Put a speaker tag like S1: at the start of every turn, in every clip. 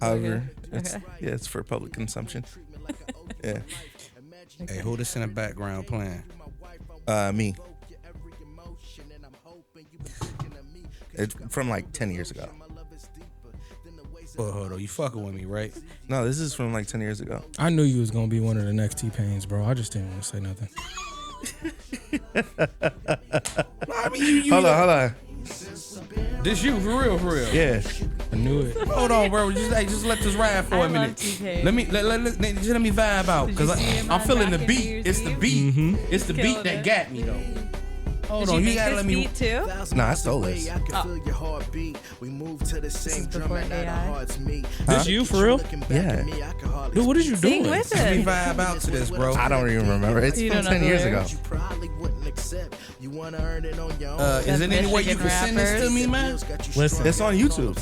S1: However,
S2: Okay.
S1: it's for public consumption. Yeah.
S3: Hey, who this in the background playing?
S1: Me. It's from like 10 years ago.
S3: Oh, hold on, you fucking with me, right?
S1: No, this is from like 10 years ago.
S4: I knew you was gonna be one of the next T-Pains, bro. I just didn't want to say nothing.
S3: I mean, you
S1: Hold on.
S3: This you for real?
S1: Yeah.
S4: I knew it.
S3: Hold on, bro. Just let this ride for a minute.
S2: T-Pain.
S3: Let me vibe out because
S2: Did you see him
S3: I'm
S2: on
S3: feeling the
S2: Rock and
S3: beat.
S2: New
S3: It's the
S2: Year's
S3: beat.
S4: Mm-hmm.
S3: It's the beat
S2: Killing
S3: that
S2: it.
S3: got me though. Hold
S2: Did
S3: on,
S2: you
S3: you
S2: make
S3: gotta
S2: this
S3: let me.
S2: beat too?
S1: Nah, I stole this.
S2: This is before AI.
S4: This you for real?
S1: Yeah.
S4: Dude, what is you
S2: Sing
S4: doing?
S2: with
S3: Let me
S2: it.
S3: vibe out to this, bro.
S1: I don't even remember. It's
S2: You
S1: from
S2: don't know
S1: 10
S2: the
S1: years ago.
S2: lyrics?
S3: Is there any way you can send this to me, man?
S4: Listen,
S1: It's on YouTube.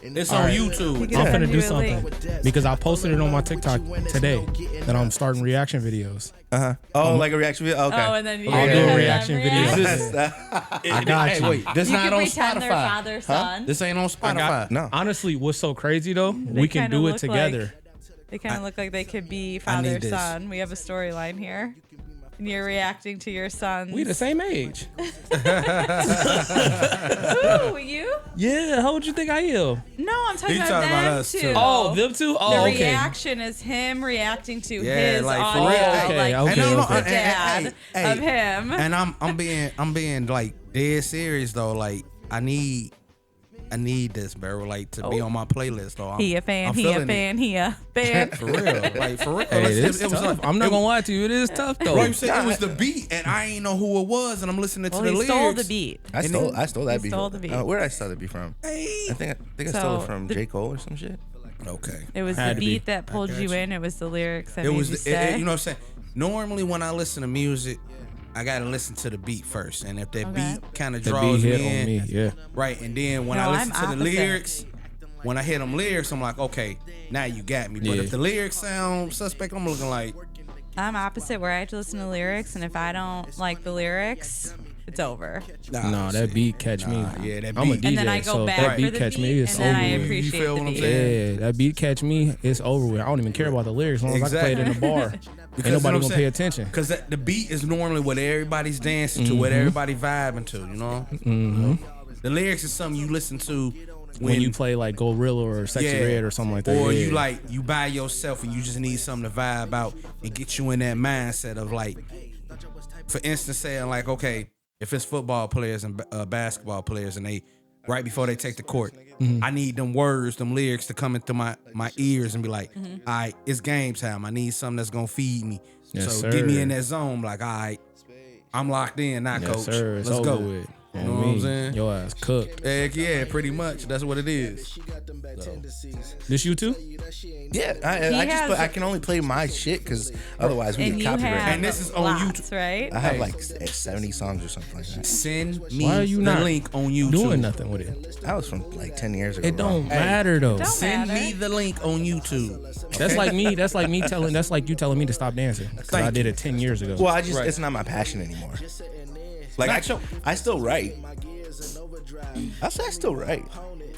S3: It's on YouTube.
S2: Yeah.
S4: I'm
S2: Send
S4: finna
S2: you
S4: do
S2: a
S4: something because I posted it on my TikTok today that I'm starting reaction videos.
S1: Oh, like a reaction video? Okay.
S2: Oh, and then you
S4: I'll do a reaction video.
S1: This-
S4: I got
S3: Hey,
S4: you.
S3: wait, this
S2: You
S3: not
S2: can
S3: on
S2: pretend they're
S3: Spotify.
S2: father son.
S3: This ain't on Spotify.
S1: No.
S4: Honestly, what's so crazy though? We can
S2: kinda
S4: do it
S2: look
S4: together.
S2: They kind of look like they could be
S3: I
S2: father
S3: need this.
S2: son. We have a storyline here, and you're reacting to your son's.
S4: We the same age.
S2: Who, you?
S4: Yeah, how would you think I am?
S2: No, I'm talking
S3: He
S2: about
S3: talking
S2: them
S3: about us,
S2: too.
S3: too.
S4: Oh, them two?
S2: The
S4: Oh, okay.
S2: reaction is him reacting to
S3: Yeah,
S2: his
S3: like, for
S2: audio,
S3: real.
S4: Okay,
S2: like
S4: okay,
S2: he's
S4: okay.
S2: the dad
S3: Hey,
S2: of him.
S3: And I'm being like dead serious though. Like I need this, bro. Like to be on my playlist though.
S2: He a fan,
S3: I'm
S2: he a
S3: feeling
S2: fan, he a fan.
S3: it. For real, like for real.
S4: Hey,
S3: It
S4: it's
S3: was
S4: tough.
S3: like-
S4: I'm not gonna lie to you. It is tough though.
S3: Bro, you said it was the beat, and I ain't know who it was, and I'm listening to
S2: Well,
S3: the
S2: he
S3: lyrics.
S2: stole the beat.
S1: I stole that
S2: He
S1: beat.
S2: stole the beat.
S1: Where did I steal the beat from?
S3: Hey.
S1: I think I stole
S2: So,
S1: it from J. Cole or some shit.
S3: Okay.
S2: It was
S4: Had
S2: the
S4: to be.
S2: beat that pulled
S3: got
S2: you
S3: you.
S2: in. It was the lyrics that
S3: It
S2: made
S3: was,
S2: you
S3: you
S2: stay.
S3: know what I'm saying? Normally when I listen to music, I gotta listen to the beat first, and if that
S2: Okay.
S3: beat kind of
S4: The
S3: draws
S4: beat hit
S3: me in,
S4: on me, yeah.
S3: right, and then when
S2: No,
S3: I listen
S2: I'm
S3: to the
S2: opposite.
S3: lyrics, when I hear them lyrics, I'm like, okay, now you got me. But
S4: Yeah.
S3: if the lyrics sound suspect, I'm looking like,
S2: I'm opposite, where I have to listen to lyrics, and if I don't like the lyrics, it's over.
S3: nah,
S4: No, that beat catch me.
S3: yeah, that
S4: I'm a
S3: beat.
S4: DJ,
S2: And then I go
S4: so
S2: back
S4: that
S2: for
S4: beat
S2: the
S4: catch
S2: beat,
S4: me, it's
S2: and then I
S4: over with.
S2: appreciate
S3: You feel
S2: the
S3: what I'm
S2: beat.
S3: saying?
S4: Yeah, that beat catch me, it's over with. I don't even care about the lyrics as long as I can play it in the bar.
S3: Because
S4: Ain't nobody gonna pay attention.
S3: Because the beat is normally what everybody's dancing to, what everybody vibing to, you know?
S4: Mm-hmm.
S3: The lyrics is something you listen to
S4: When you play like Gorilla or Sexy Red or something like that.
S3: Or
S4: yeah.
S3: you by yourself and you just need something to vibe out and get you in that mindset of like, for instance, saying like, okay, if it's football players and basketball players and they, right before they take the court, I need them words, them lyrics to come into my ears and be like, all right, it's game time. I need something that's going to feed me.
S4: Yes,
S3: so get me
S4: sir.
S3: in that zone. Like, all right, I'm locked in now,
S4: Yes,
S3: coach.
S4: sir. It's
S3: Let's
S4: over
S3: go.
S4: with.
S3: You know what I'm saying?
S4: Your ass cooked.
S3: Heck yeah, pretty much. That's what it is.
S4: This you too?
S1: Yeah, I can only play my shit because otherwise we
S2: And
S1: get
S2: you
S1: copyright.
S2: have
S3: And this is on
S2: lots,
S3: YouTube.
S2: right?
S1: I have like 70 songs or something like that.
S3: Send me
S4: Why are you
S3: the
S4: not
S3: link on YouTube.
S4: doing nothing with it?
S1: That was from like 10 years ago.
S4: It don't
S1: bro.
S4: matter though.
S2: Don't
S3: Send
S2: matter.
S3: me the link on YouTube.
S4: That's like me. That's like you telling me to stop dancing because I
S3: Thank
S4: did it 10 years ago.
S1: Well,
S3: Right.
S1: it's not my passion anymore. Like I still write. I still write.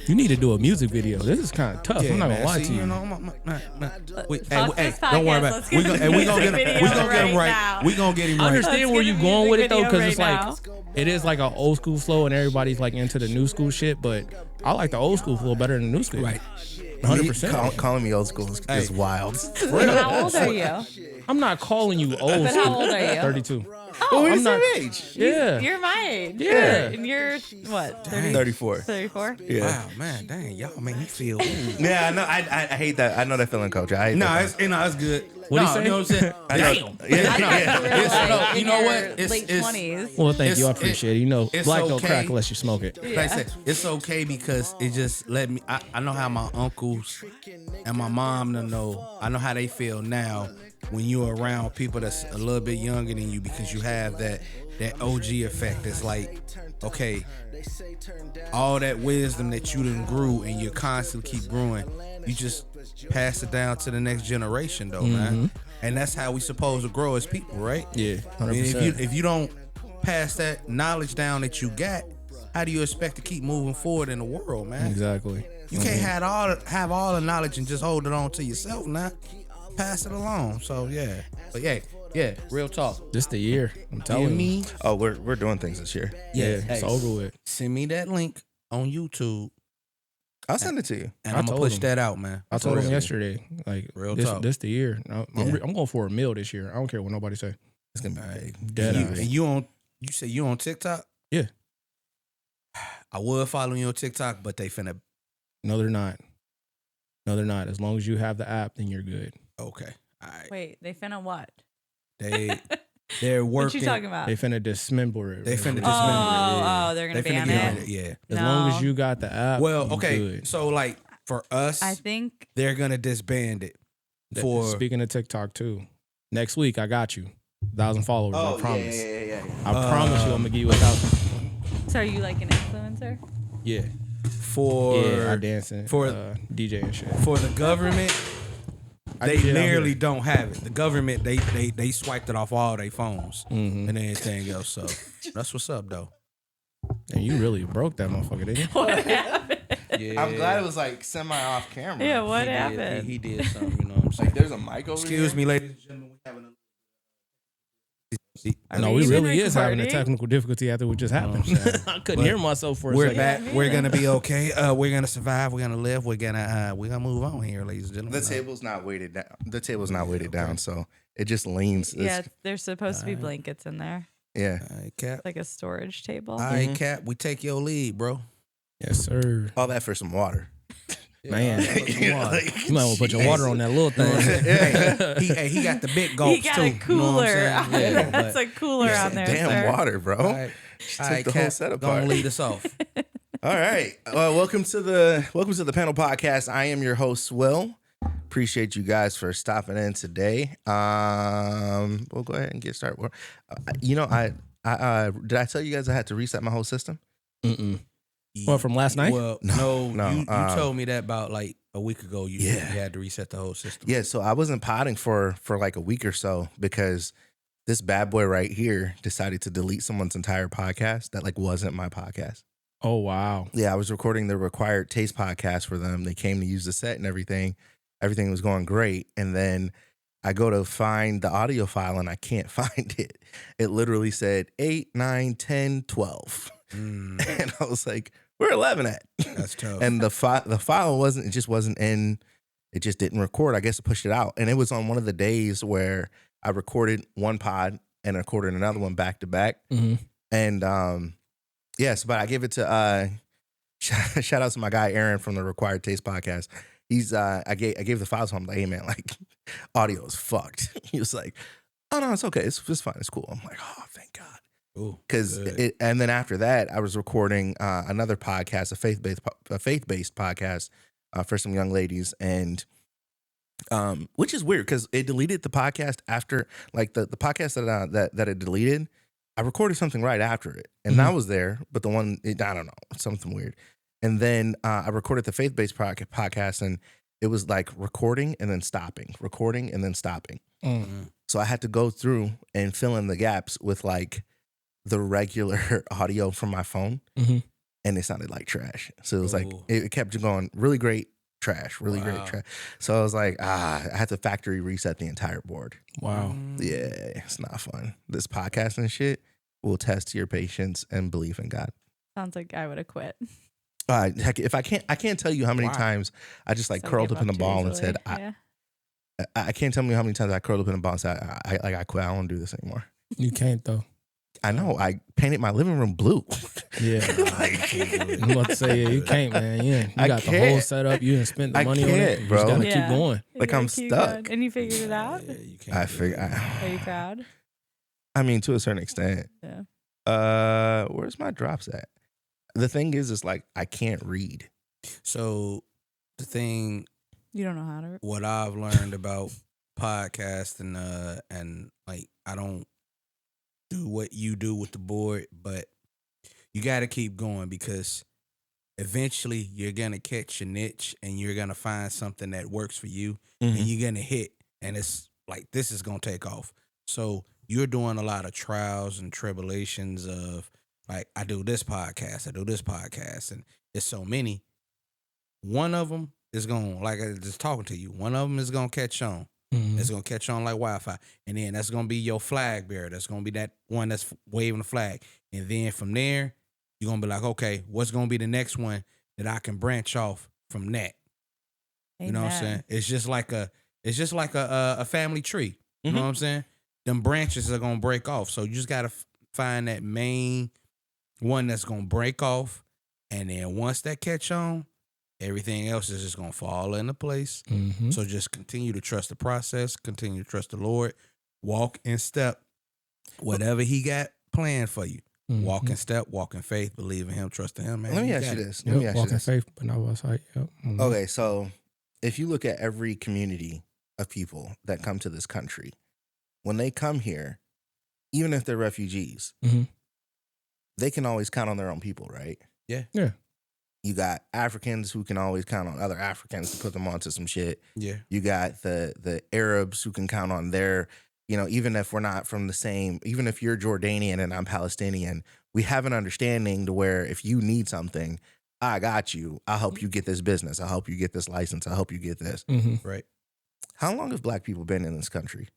S4: You need to do a music video. This is kind of tough. I'm not gonna lie to you.
S2: Fuck this
S3: Don't worry
S2: podcast.
S3: about
S2: Let's
S3: it.
S2: get
S3: We
S2: the
S3: gonna get
S2: music
S3: him. We
S2: video
S3: gonna get him
S2: right
S3: right.
S2: now.
S3: We gonna get him
S4: I
S3: right.
S4: understand
S2: Let's
S4: where
S2: get
S4: you
S2: a
S4: going with it
S2: music
S4: though, because
S2: video
S4: it's
S2: right
S4: like it is like an old school flow, and everybody's like into the new school shit. But I like the old school flow better than the new school.
S3: Right.
S4: 100%.
S1: Calling me old school is wild.
S2: How old are you?
S4: I'm not calling you old
S2: But
S4: school.
S2: how old are you?
S4: 32.
S1: Oh, we're
S4: I'm
S1: the
S4: not-
S1: same age.
S4: Yeah.
S2: You're my age.
S4: Yeah.
S2: And you're what? 30,
S1: 34.
S2: 34?
S1: Yeah.
S3: Wow, man, dang, y'all make me feel.
S1: Yeah, no, I hate that. I know that feeling, coach. I hate
S3: No,
S1: that.
S3: it's good.
S4: What'd
S3: No,
S4: he say?
S3: you know what I'm saying?
S1: I know.
S3: Damn.
S1: Yeah,
S2: I
S1: no,
S2: thought
S1: yeah.
S2: you were
S3: It's-
S2: like
S3: no,
S2: in
S3: you know
S2: your
S3: what? It's-
S2: late
S3: it's-
S2: 20s.
S4: Well, thank
S3: It's-
S4: you. I appreciate it. You know,
S3: it's
S4: black don't
S3: okay.
S4: crack unless you smoke it.
S3: Like I said, it's okay because it just let me. I know how my uncles and my mom know. I know how they feel now when you're around people that's a little bit younger than you because you have that OG effect. It's like, okay, all that wisdom that you done grew and you constantly keep growing, you just pass it down to the next generation, though, man. And that's how we supposed to grow as people, right?
S4: Yeah,
S3: I mean,
S4: 100%.
S3: if you don't pass that knowledge down that you got, how do you expect to keep moving forward in the world, man?
S4: Exactly.
S3: You can't have all the knowledge and just hold it on to yourself now. Pass it along. So yeah. But yeah, real talk.
S4: This the year. I'm telling you.
S1: Oh, we're doing things this year.
S4: Yeah, it's over with.
S3: Send me that link on YouTube.
S1: I'll send it to you.
S3: And I'm gonna push that out, man.
S4: I told him yesterday, like,
S3: real
S4: this,
S3: talk.
S4: This the year. I'm going for a meal this year. I don't care what nobody say.
S1: It's gonna be big.
S4: Dead
S3: And you say you on TikTok?
S4: Yeah.
S3: I would follow you on TikTok, but they finna.
S4: No, they're not. No, they're not. As long as you have the app, then you're good.
S3: Okay. All right.
S2: Wait, they finna what?
S3: They're working.
S2: What you talking about?
S4: They finna dismember it.
S3: They finna dismember it.
S2: Oh, they're gonna ban it.
S3: Yeah.
S4: As long as you got the app.
S3: Well,
S4: you
S3: okay.
S4: good.
S3: So like for us,
S2: I think
S3: they're gonna disband it.
S4: Speaking of TikTok too, next week I got you 1,000 followers. I promise.
S1: Yeah.
S4: I promise you, I'm gonna give you 1,000.
S2: So are you like an influencer?
S4: Yeah. I dancing
S3: for
S4: DJ and shit.
S3: For the government, they literally don't have it. The government they swiped it off all their phones and everything else. So that's what's up though.
S4: And you really broke that motherfucker, didn't you?
S2: What happened?
S3: Yeah.
S1: I'm glad it was like semi off camera.
S2: Yeah, what happened?
S3: He did something. You know what I'm saying?
S1: Like there's a mic over
S3: Excuse me, ladies and gentlemen. We having
S4: No, we really is having a technical difficulty after what just happened. I couldn't hear myself for a second.
S3: We're back. We're gonna be okay. We're gonna survive. We're gonna live. We're gonna move on here, ladies and gentlemen.
S1: The table's not weighted down. The table's not weighted down, so it just leans.
S2: Yeah, there's supposed to be blankets in there.
S1: Yeah.
S3: All right, Cap.
S2: Like a storage table.
S3: All right, Cap. We take your lead, bro.
S4: Yes, sir.
S1: All that for some water.
S4: Man, you might want to put your water on that little thing.
S3: He got the big gulps too.
S2: He got a cooler. That's a cooler on there.
S1: Damn
S2: sir.
S1: water, bro.
S3: All right,
S1: the whole set apart.
S3: Gonna lead us off.
S1: All right. Welcome to the Panle Podcast. I am your host, Will. Appreciate you guys for stopping in today. We'll go ahead and get started. I did I tell you guys I had to reset my whole system?
S4: What, from last night?
S3: Well, no. You told me that about like a week ago. You had to reset the whole system.
S1: Yeah, so I wasn't potting for like a week or so because this bad boy right here decided to delete someone's entire podcast that like wasn't my podcast.
S4: Oh, wow.
S1: Yeah, I was recording the Required Taste podcast for them. They came to use the set and everything. Everything was going great. And then I go to find the audio file and I can't find it. It literally said 8, 9, 10, 12. And I was like, where 11 at?
S3: That's tough.
S1: And the file wasn't, it just wasn't in, it just didn't record. I guess I pushed it out. And it was on one of the days where I recorded one pod and recorded another one back to back. And yes, but I give it to shout out to my guy Aaron from the Required Taste podcast. He's I gave the files to him. I'm like, hey man, like audio is fucked. He was like, oh no, it's okay, it's fine, it's cool. I'm like, oh thank God. Because and then after that, I was recording another podcast, a faith-based podcast for some young ladies, and which is weird because it deleted the podcast after, like the podcast that it deleted. I recorded something right after it, and that was there, but the one I don't know, something weird. And then I recorded the faith-based podcast, and it was like recording and then stopping, recording and then stopping. So I had to go through and fill in the gaps with like the regular audio from my phone, and it sounded like trash. So it was like, it kept going really great trash, really great trash. So I was like, I had to factory reset the entire board.
S4: Wow.
S1: Yeah, it's not fun. This podcast and shit will test your patience and belief in God.
S2: Sounds like I would have quit.
S1: Heck, if I can't tell you how many times I just like curled up in the ball and said, I can't tell you how many times I curled up in the ball and said, I quit. I don't want to do this anymore.
S4: You can't though.
S1: I know. I painted my living room blue.
S4: Yeah. I'm about to say, yeah, you can't, man. Yeah, you got the whole setup. You didn't spend the money on it. You
S1: bro.
S4: just gotta keep going.
S1: Like I'm stuck.
S2: And you figured it out?
S3: Yeah, you can't
S1: I figured.
S2: Are you proud?
S1: I mean, to a certain extent.
S2: Yeah.
S1: Where's my drops at? The thing is like I can't read.
S3: So the thing,
S2: you don't know how to.
S3: What I've learned about podcasting, and like I don't do what you do with the board, but you got to keep going because eventually you're gonna catch your niche and you're gonna find something that works for you, and you're gonna hit, and it's like this is gonna take off. So you're doing a lot of trials and tribulations of Like I do this podcast, and it's so many. One of them is going, like I just talking to you, one of them is going to catch on.
S4: Mm-hmm.
S3: It's going to catch on like Wi-Fi. And then that's going to be your flag bearer. That's going to be that one that's waving the flag. And then from there, you're going to be like, okay, what's going to be the next one that I can branch off from that?
S2: Amen.
S3: You know what I'm saying? It's just like a family tree. You know what I'm saying? Them branches are going to break off. So you just got to find that main one that's going to break off. And then once that catch on, everything else is just going to fall into place.
S4: Mm-hmm.
S3: So just continue to trust the process, continue to trust the Lord, walk in step, whatever he got planned for you.
S4: Mm-hmm.
S3: Walk in step, walk in faith, believe in him, trust in him, man.
S1: Let me ask you this. Let me ask you
S4: walk in
S1: this.
S4: faith, but not by sight. Yep. Mm-hmm.
S1: Okay, so if you look at every community of people that come to this country, when they come here, even if they're refugees,
S4: Mm-hmm.
S1: they can always count on their own people, right?
S3: Yeah.
S1: You got Africans who can always count on other Africans to put them onto some shit.
S3: Yeah.
S1: You got the Arabs who can count on their, even if we're not from the same, even if you're Jordanian and I'm Palestinian, we have an understanding to where if you need something, I got you. I'll help you get this business. I'll help you get this license. I'll help you get this.
S4: Mm-hmm.
S3: Right.
S1: How long have black people been in this country?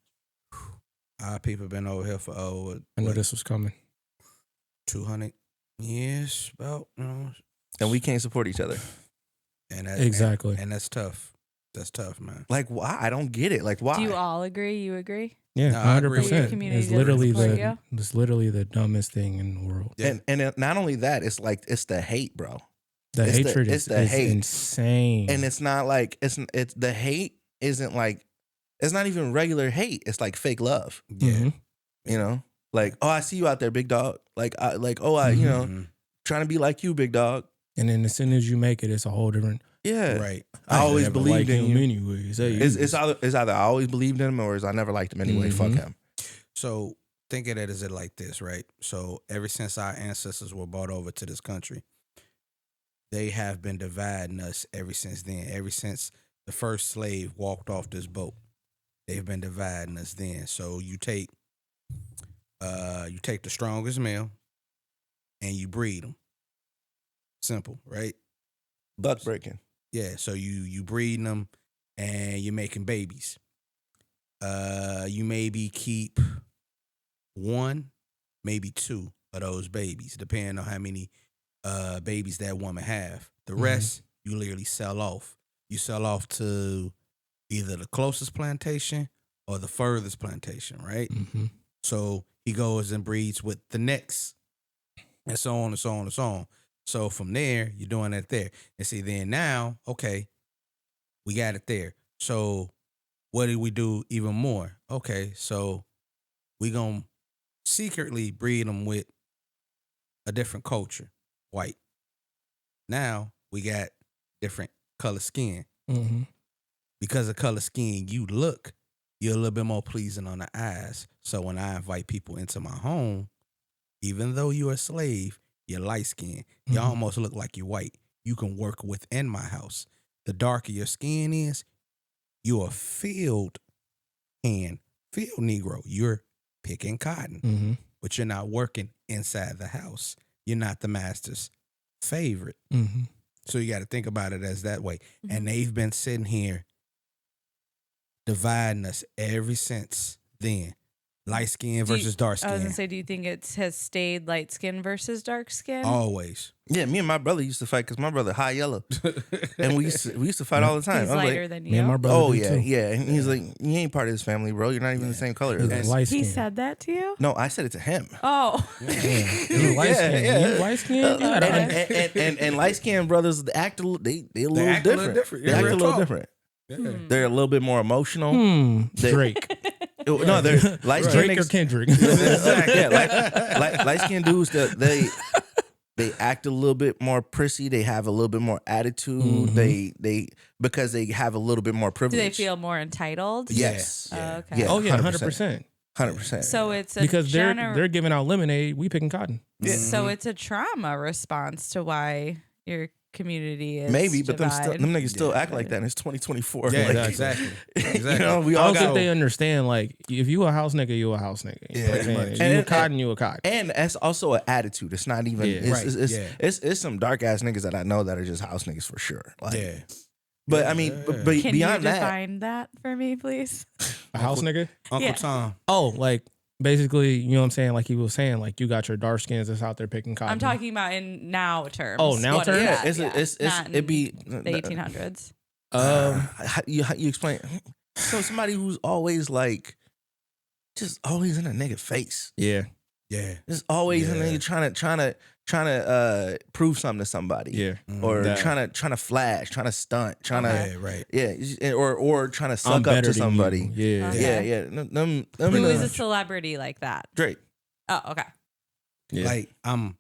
S3: Our people been over here for
S4: I knew this was coming.
S3: 200 years, about,
S1: And we can't support each other.
S3: And that,
S4: Exactly.
S3: And that's tough. That's tough, man.
S1: Like, why? I don't get it. Like, why?
S2: Do you all agree? You agree?
S4: Yeah,
S3: No, I agree.
S4: 100%.
S2: Your community
S4: It's
S2: doesn't support you?
S4: literally the dumbest thing in the world.
S3: Yeah.
S1: And not only that, it's like it's the hate, bro.
S4: The
S1: It's
S4: hatred
S1: it's
S4: is
S1: the hate.
S4: insane.
S1: And it's not like it's the hate isn't like it's not even regular hate. It's like fake love.
S3: Yeah.
S4: Mhm.
S1: Like, oh, I see you out there, big dog. Like,
S3: Mhm.
S1: trying to be like you, big dog.
S4: And then as soon as you make it, it's a whole different.
S1: Yeah,
S3: Right.
S1: I always
S4: never
S1: believed
S4: liked
S1: in
S4: him
S1: you.
S4: anyways. Hey,
S1: It's either I always believed in him or I never liked him anyway. Fuck
S4: Mhm.
S1: him.
S3: So think of it as it like this, right? So ever since our ancestors were brought over to this country, they have been dividing us ever since then. Ever since the first slave walked off this boat, they've been dividing us then. So you take the strongest male and you breed them. Simple, right?
S1: Buck breaking.
S3: Yeah. So you breeding them and you're making babies. You maybe keep one, maybe two of those babies, depending on how many babies that woman have. The rest, you literally sell off. You sell off to either the closest plantation or the furthest plantation, right?
S4: Mm-hmm.
S3: So he goes and breeds with the next, and so on and so on and so on. So from there, you're doing that there. And see, then now, okay, we got it there. So what did we do even more? Okay, so we gonna secretly breed them with a different culture, white. Now we got different color skin.
S4: Mm-hmm.
S3: Because of color skin, you're a little bit more pleasing on the eyes. So when I invite people into my home, even though you're a slave, you're light skinned. You almost look like you're white. You can work within my house. The darker your skin is, you're a field Negro. You're picking cotton,
S4: Mm-hmm.
S3: but you're not working inside the house. You're not the master's favorite.
S4: Mm-hmm.
S3: So you got to think about it as that way. And they've been sitting here dividing us ever since then. Light skin versus dark skin.
S2: I was going to say, do you think it has stayed light skin versus dark skin?
S3: Always.
S1: Yeah, me and my brother used to fight because my brother high yellow, and we used to fight all the time.
S2: He's
S1: I was
S2: lighter
S1: like,
S2: than you.
S4: Me and my brother.
S1: oh
S4: do
S1: yeah,
S4: too.
S1: yeah, and he's like, you ain't part of this family, bro. You're not even the same color as
S4: He's
S1: us.
S4: light
S2: He
S4: skin.
S2: said that to you?
S1: No, I said it to him.
S2: Oh.
S4: You're light skin.
S1: Yeah.
S4: You light skin.
S1: And light skinned brothers act a little, they a little
S3: act a little
S1: different.
S3: different.
S1: They
S3: Yeah,
S1: act a
S3: real
S1: little
S3: talk.
S1: different.
S3: Yeah.
S1: They're a little bit more emotional.
S4: Drake.
S1: No, they're light skinned
S4: Drake or Kendrick.
S1: yeah, light skinned dudes that they act a little bit more prissy. They have a little bit more attitude. They because they have a little bit more
S2: Do
S1: privilege.
S2: they feel more entitled?
S1: Yes.
S3: Yeah.
S2: Okay.
S1: Yeah.
S4: Oh yeah,
S1: 100%.
S4: 100%.
S2: So it's a
S4: Because they're giving out lemonade, we picking cotton.
S2: So it's a trauma response to why your community is.
S1: Maybe, but them
S2: divide.
S1: niggas still act like that, and it's 2024.
S3: Yeah,
S1: like,
S3: exactly.
S1: You know, we
S4: I
S1: all
S4: don't think
S1: got.
S4: they understand. Like, if you a house nigga, you a house nigga. You know what I'm saying?
S1: And-
S4: You a cotton, you a cotton.
S1: And that's also an attitude. It's not even.
S4: Yeah.
S1: It's some dark ass niggas that I know that are just house niggas for sure. Like,
S3: Yeah.
S1: But I mean, but
S2: Can
S1: beyond
S2: you
S1: that,
S2: define that for me, please?
S4: A house nigga?
S3: Uncle
S2: Yeah.
S3: Tom.
S4: Oh, like basically, you know what I'm saying? Like he was saying, like you got your dark skins that's out there picking cotton.
S2: I'm talking about in now terms.
S4: Oh, now
S2: What
S4: terms?
S2: is
S1: yeah,
S2: that?
S1: it's
S2: Not
S1: it'd be
S2: in the 1800s.
S1: how you explain? So somebody who's always like, just always in a nigga face.
S4: Yeah.
S3: Yeah.
S1: Just always in a
S3: Yeah.
S1: nigga trying to prove something to somebody.
S4: Yeah.
S1: Or
S4: That-
S1: trying to flash, trying to stunt, trying
S2: Okay.
S1: to
S3: Right.
S1: or trying to
S4: I'm
S1: suck up
S4: better
S1: to
S4: than
S1: somebody.
S4: you. Yeah.
S2: Okay.
S1: Yeah. Them
S2: Who is a celebrity like that?
S1: Drake.
S2: Oh, okay.
S4: Yeah.
S3: Like I'm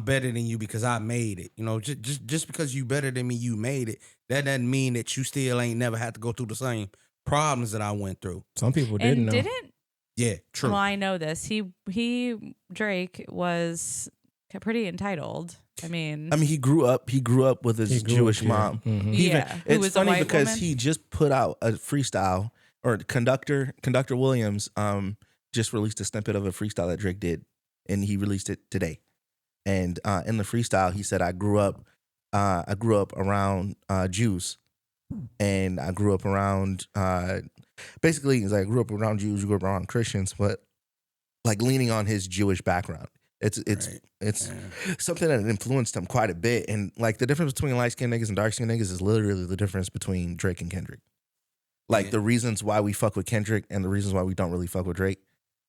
S3: better than you because I made it. You know, just because you better than me, you made it. That doesn't mean that you still ain't never had to go through the same problems that I went through.
S4: Some people didn't
S2: And
S4: know.
S2: didn't
S3: Yeah, true.
S2: well, I know this. Drake was pretty entitled. I mean,
S1: he grew up with his
S4: He grew
S1: Jewish
S4: up, yeah.
S1: mom.
S4: Mhm.
S1: He
S2: Yeah. Who
S1: It's
S2: was a
S1: funny
S2: white
S1: because
S2: woman?
S1: he just put out a freestyle, or conductor Williams just released a snippet of a freestyle that Drake did, and he released it today. And in the freestyle, he said, "I grew up around Jews, and I grew up around basically, he's like, I grew up around Jews, grew up around Christians, but like leaning on his Jewish background. It's something that influenced him quite a bit. And like the difference between light skinned niggas and dark skinned niggas is literally the difference between Drake and Kendrick. Like the reasons why we fuck with Kendrick and the reasons why we don't really fuck with Drake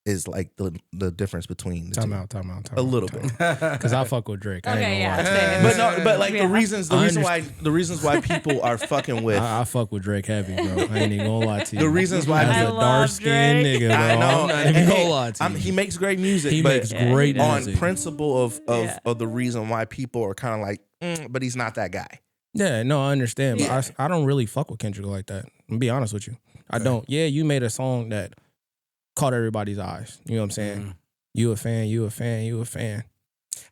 S1: is like the difference between the
S4: Time
S1: two.
S4: out.
S1: A little bit.
S4: Because I fuck with Drake. I ain't
S2: okay,
S4: gonna
S2: yeah.
S4: lie.
S2: same.
S1: But like
S2: Yeah.
S1: the reasons why people are fucking with
S4: I fuck with Drake heavy, bro. I ain't even gonna lie to you.
S1: the reasons why
S4: As
S2: I
S4: a
S1: people,
S2: love
S4: dark skinned
S2: Drake.
S4: nigga, bro.
S1: I know.
S4: I'm not even gonna lie to you.
S1: He makes great music.
S4: He
S1: but
S4: makes
S2: Yeah,
S4: great
S2: he does.
S1: on
S4: music.
S1: principle of
S2: Yeah.
S1: the reason why people are kind of like, but he's not that guy.
S4: Yeah, no, I understand.
S1: Yeah.
S4: But I don't really fuck with Kendrick like that. I'm gonna be honest with you. I don't. Yeah, you made a song that caught everybody's eyes. You know what I'm saying?
S3: Mhm.
S4: You a fan.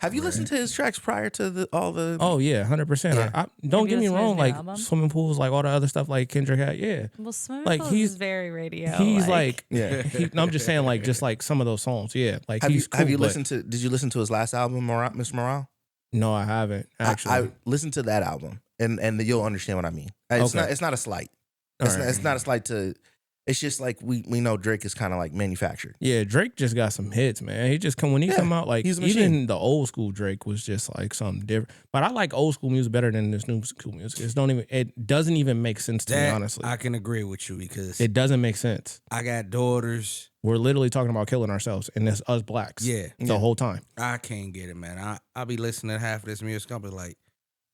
S1: Have you listened to his tracks prior to all the?
S4: Oh yeah, 100%.
S1: Yeah.
S4: Don't
S2: Have
S4: get
S2: you
S4: me
S2: listened to his
S4: wrong.
S2: new
S4: Like
S2: album?
S4: swimming pools, like all the other stuff, like Kendrick had. Yeah,
S2: Well, Swimming
S4: Like,
S2: Pools
S4: he's-
S2: is very radio.
S4: he's like,
S1: Yeah.
S4: no, I'm just saying, like, just like some of those songs. Yeah, like
S1: Have
S4: he's
S1: you
S4: cool.
S1: have you
S4: but-
S1: listened to? Did you listen to his last album, Mr. Morale?
S4: No, I haven't actually.
S1: I listened to that album, and you'll understand what I mean. It's
S4: Okay.
S1: not. It's not a slight.
S4: All
S1: It's,
S4: right.
S1: it's not a slight to. It's just like we know Drake is kind of like manufactured.
S4: Yeah, Drake just got some hits, man. He just when he
S1: Yeah,
S4: come out, like
S1: he's a
S4: even
S1: machine.
S4: the old school Drake was just like something different. But I like old school music better than this new school music. It doesn't even make sense to me,
S3: That
S4: honestly.
S3: I can agree with you because
S4: It doesn't make sense.
S3: I got daughters.
S4: We're literally talking about killing ourselves, and it's us blacks.
S3: Yeah.
S4: the whole time.
S3: I can't get it, man. I be listening to half of this music. I'll be like,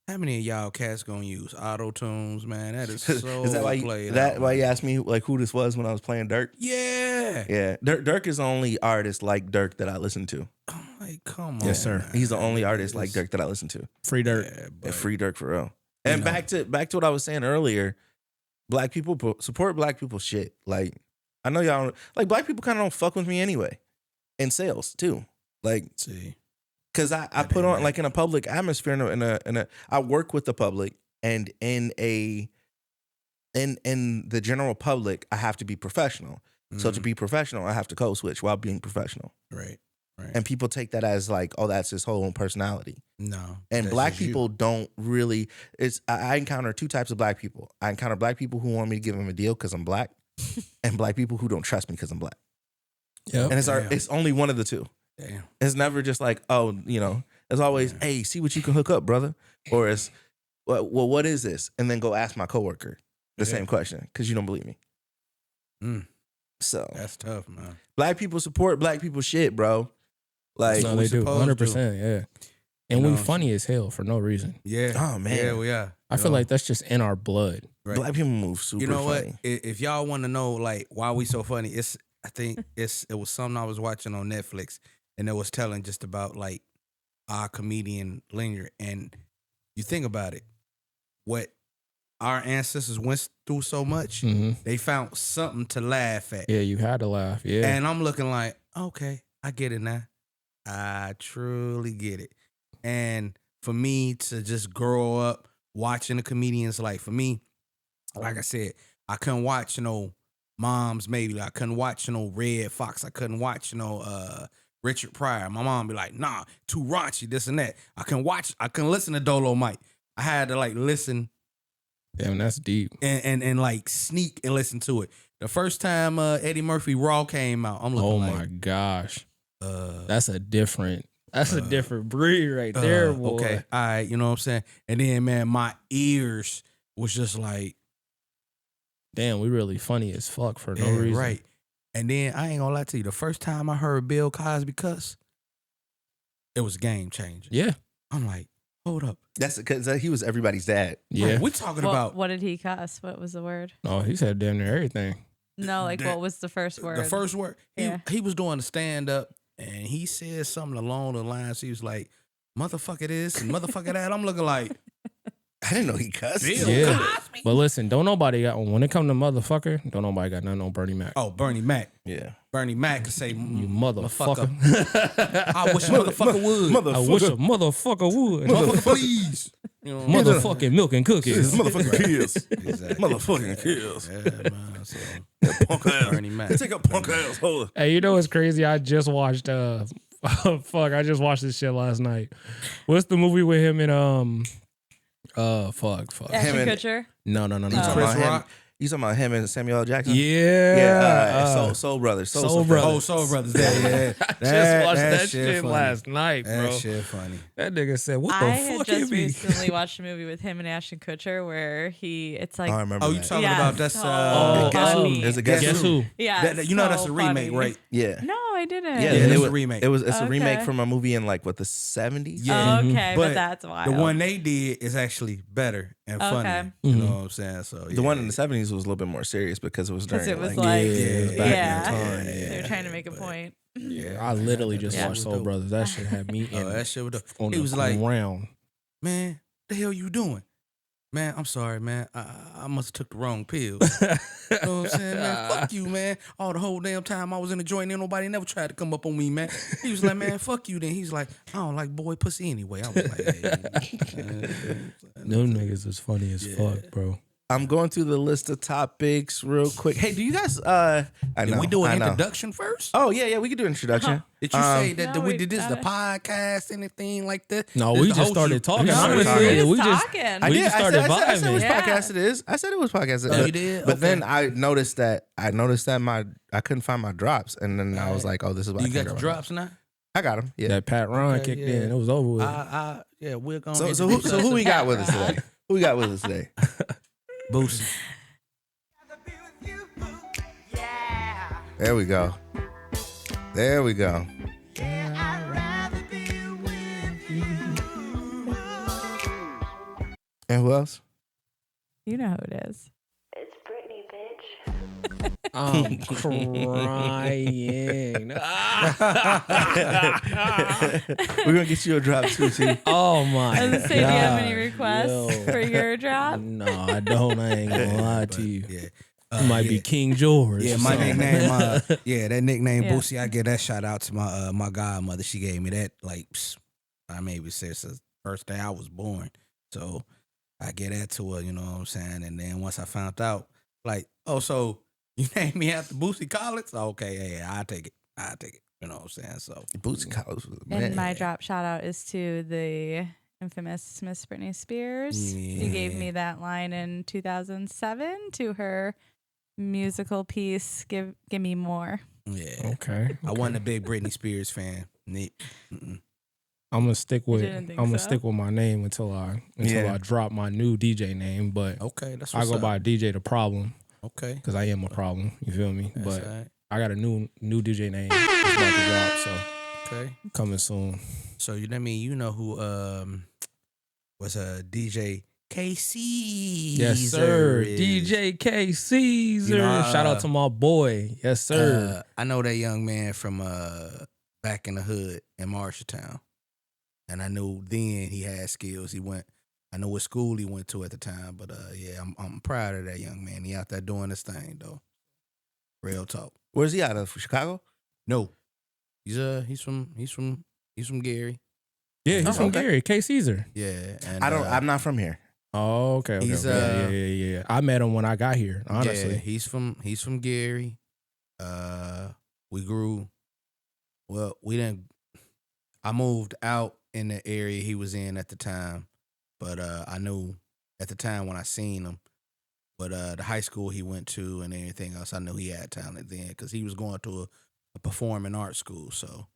S3: how many of y'all cats gonna use auto tunes, man? That is so
S1: Is that why
S3: played out,
S1: why you
S3: man.
S1: asked me like who this was when I was playing Dirk?
S3: Yeah.
S1: Yeah, Dirk is the only artist like Dirk that I listen to.
S3: I'm like, come on.
S4: Yes, sir.
S3: man.
S1: He's the only artist
S3: It's-
S1: like Dirk that I listen to.
S4: Free dirt.
S3: Yeah,
S1: And
S3: but
S1: free Dirk for real. And
S3: You know.
S1: back to what I was saying earlier. Black people support black people shit. Like I know y'all don't, like black people kind of don't fuck with me anyway. In sales too. Like
S3: see.
S1: because I
S3: That
S1: put
S3: ain't
S1: on
S3: right.
S1: like in a public atmosphere in a I work with the public and in the general public I have to be professional. So to
S3: Mhm.
S1: be professional, I have to code switch while being professional.
S3: Right.
S1: And people take that as like, oh, that's his whole personality.
S3: No.
S1: And
S3: that's
S1: black
S3: just you.
S1: people don't really. I encounter two types of black people. I encounter black people who want me to give them a deal because I'm black, and black people who don't trust me because I'm black.
S4: Yep.
S1: And
S3: Damn.
S1: it's only one of the two.
S3: Damn.
S1: It's never just like, oh, it's always, hey, see what you can hook up, brother. Or it's, well, what is this? And then go ask my coworker the
S3: Yeah.
S1: same question because you don't believe me.
S3: Mm,
S1: So
S3: that's tough, man.
S1: black people support black people shit, bro. Like,
S4: No,
S3: we
S4: they do.
S3: supposed
S4: 100%. Yeah. And
S3: You
S4: we
S3: know,
S4: funny as hell for no reason.
S3: Yeah.
S1: Oh, man.
S3: Yeah, we are.
S4: I feel like that's just in our blood.
S3: Right.
S1: black people move super
S3: You know
S1: funny.
S3: what? If y'all want to know like why we so funny, I think it was something I was watching on Netflix, and it was telling just about like our comedian linear. And you think about it, what our ancestors went through so much,
S4: Hmm.
S3: they found something to laugh at.
S4: Yeah, you had to laugh. Yeah.
S3: And I'm looking like, okay, I get it now. I truly get it. And for me to just grow up watching the comedians. Like for me, like I said, I couldn't watch, Moms maybe. I couldn't watch, Red Fox. I couldn't watch, Richard Pryor. My mom be like, nah, too raunchy, this and that. I couldn't listen to Dolo Mike. I had to like listen.
S4: Damn, that's deep.
S3: And like sneak and listen to it. The first time Eddie Murphy Raw came out, I'm looking like,
S4: my gosh. That's a different breed right there, boy.
S3: Okay, all right, you know what I'm saying? And then, man, my ears was just like,
S4: damn, we really funny as fuck for no reason.
S3: Right. And then, I ain't gonna lie to you, the first time I heard Bill Cosby cuss, it was game changing.
S4: Yeah.
S3: I'm like, hold up.
S1: That's because he was everybody's dad.
S4: Yeah.
S3: Right, we talking about.
S2: What did he cuss? What was the word?
S4: Oh, he said damn near everything.
S2: No, like what was the first word?
S3: The first word.
S2: Yeah.
S3: He was doing the stand up and he said something along the lines. He was like, motherfucker this and motherfucker that. I'm looking like,
S1: I didn't know he cussed.
S4: Yeah. But listen, don't nobody got, when it come to motherfucker, don't nobody got nothing on Bernie Mac.
S3: oh, Bernie Mac.
S1: Yeah.
S3: Bernie Mac could say,
S4: You motherfucker.
S3: I wish a motherfucker would.
S4: I wish a motherfucker would.
S3: Motherfucker, please. You know,
S4: Motherfucking milk and cookies.
S1: Motherfucking kids.
S3: exactly.
S1: Motherfucking kids.
S3: Yeah, man. So,
S1: Punk ass.
S3: Bernie Mac.
S1: Take a punk ass. Hold on.
S4: Hey, you know what's crazy? I just watched I just watched this shit last night. What's the movie with him and fuck.
S2: Ashton
S1: Him and-
S2: Kutcher.
S4: No.
S3: Chris
S1: him,
S3: Rock?
S1: You talking about him and Samuel L. Jackson?
S4: Yeah.
S1: Soul Brothers.
S4: Soul Brothers.
S3: Oh, Soul Brothers. Yeah.
S4: I just watched that shit
S3: funny.
S4: last night, bro.
S3: That shit funny.
S4: That nigga said, "What the
S2: I had
S4: fuck
S2: just
S4: is me?"
S2: recently watched a movie with him and Ashton Kutcher where it's like,
S1: I remember
S3: Oh, you
S1: that.
S3: talking
S2: Yeah,
S3: about that's
S2: so
S1: Guess Who?
S2: funny.
S1: There's a Guess
S4: Guess
S1: Who?
S4: who?
S2: yeah,
S3: you know that's a
S2: so
S3: remake,
S2: funny.
S3: right?
S1: Yeah.
S2: No, I didn't.
S1: Yeah,
S3: it's
S1: it
S3: a
S1: was,
S3: remake.
S1: It's a remake
S2: Okay.
S1: from a movie in like what the 70s.
S3: Yeah.
S2: Oh, okay,
S3: But
S2: but that's why.
S3: The one they did is actually better and funny.
S2: Okay.
S3: You know what I'm saying? So
S1: The one in the 70s was a little bit more serious because it was during
S2: because it was
S1: like,
S2: like,
S1: it was back in
S2: yeah,
S1: time.
S2: they're trying to make a point.
S4: I literally just
S2: Yeah.
S4: watched Soul Brothers. That shit had me in
S3: that shit was
S4: on
S3: he
S4: the
S3: was like,
S4: ground.
S3: man, the hell you doing? Man, I'm sorry, man. I must have took the wrong pill. You know what I'm saying, man? Fuck you, man. All the whole damn time I was in the joint, nobody never tried to come up on me, man. He was like, man, fuck you. Then he's like, I don't like boy pussy anyway. I was like, hey.
S4: Them niggas is funny as fuck, bro.
S1: I'm going through the list of topics real quick. Hey, do you guys I
S3: Did
S1: know,
S3: we do
S1: I
S3: an
S1: know.
S3: introduction first?
S1: Oh, yeah, we could do an introduction.
S3: Did you say that
S2: No,
S3: we
S2: we
S3: did this the
S2: gotta-
S3: podcast, anything like that?
S4: No,
S3: This
S4: we
S3: the
S4: just
S3: host
S4: started
S3: you-
S4: talking.
S1: We started
S4: Honestly,
S1: talking.
S4: we just
S2: talking.
S1: I
S4: we
S1: did.
S4: just started
S1: I said which
S4: vibing.
S2: Yeah.
S1: podcast it is. I said it was podcast.
S3: Oh, you did?
S1: But
S3: Okay.
S1: then I noticed that I couldn't find my drops, and then I was like, oh, this is what
S3: You
S1: I
S3: got
S1: can
S3: the
S1: drop.
S3: drops now?
S1: I got them. Yeah.
S4: That Pat Ron
S3: Okay,
S4: kicked
S3: yeah.
S4: in. It was over with.
S3: Yeah, we're going
S1: So who we got with us today? Who we got with us today?
S3: Boosie.
S1: There we go. There we go. And who else?
S2: You know who it is.
S5: It's Britney, bitch.
S4: I'm crying.
S1: We're gonna get you a drop too, T.
S4: Oh my
S2: I was gonna say, do you have any
S4: God,
S2: requests
S4: yo.
S2: for your drop?
S4: No, I don't. I ain't gonna lie to you.
S3: Yeah.
S4: It might be King George.
S3: Yeah,
S4: or
S3: my
S4: something.
S3: nickname, that nickname
S2: Yeah.
S3: Boosie. I give that shout out to my godmother. She gave me that I maybe since the first day I was born. So I get that to her, you know what I'm saying? And then once I found out, like, oh, so you named me after Boosie Collins? Okay, yeah, I'll take it. You know what I'm saying? So
S1: Boots Collins was a man.
S2: And my drop shout out is to the infamous Miss Britney Spears. You gave me that line in 2007 to her musical piece, Give Me More.
S3: yeah.
S4: Okay.
S3: I wasn't a big Britney Spears fan. Mm-mm.
S4: I'm gonna stick with
S2: didn't think so?
S4: my name until I drop my new DJ name. But
S3: Okay, that's
S4: I
S3: what's
S4: go
S3: up.
S4: by DJ The Problem
S3: Okay.
S4: because I am a problem. You feel me?
S3: That's
S4: but
S3: all right.
S4: I got a new DJ name that's about to drop, so
S3: Okay.
S4: coming soon.
S3: So you know who was a DJ KC.
S4: Yes, sir. DJ K Caesar.
S3: You know,
S4: Shout out to my boy. Yes, sir.
S3: I know that young man from back in the hood in Marshalltown. And I knew then he had skills. I know what school he went to at the time, but yeah, I'm proud of that young man. He out there doing his thing though. Real talk.
S1: Where's he out of? Chicago?
S3: No. He's from Gary.
S4: Yeah, he's from Gary, K. Caesar.
S3: Yeah, and
S1: I'm not from here.
S4: Oh, okay.
S3: He's,
S4: yeah. I met him when I got here. Honestly,
S3: yeah, he's from Gary. We grew. Well, we didn't. I moved out in the area he was in at the time, but I knew at the time when I seen him. But the high school he went to and everything else, I knew he had talent then because he was going to a performing arts school. So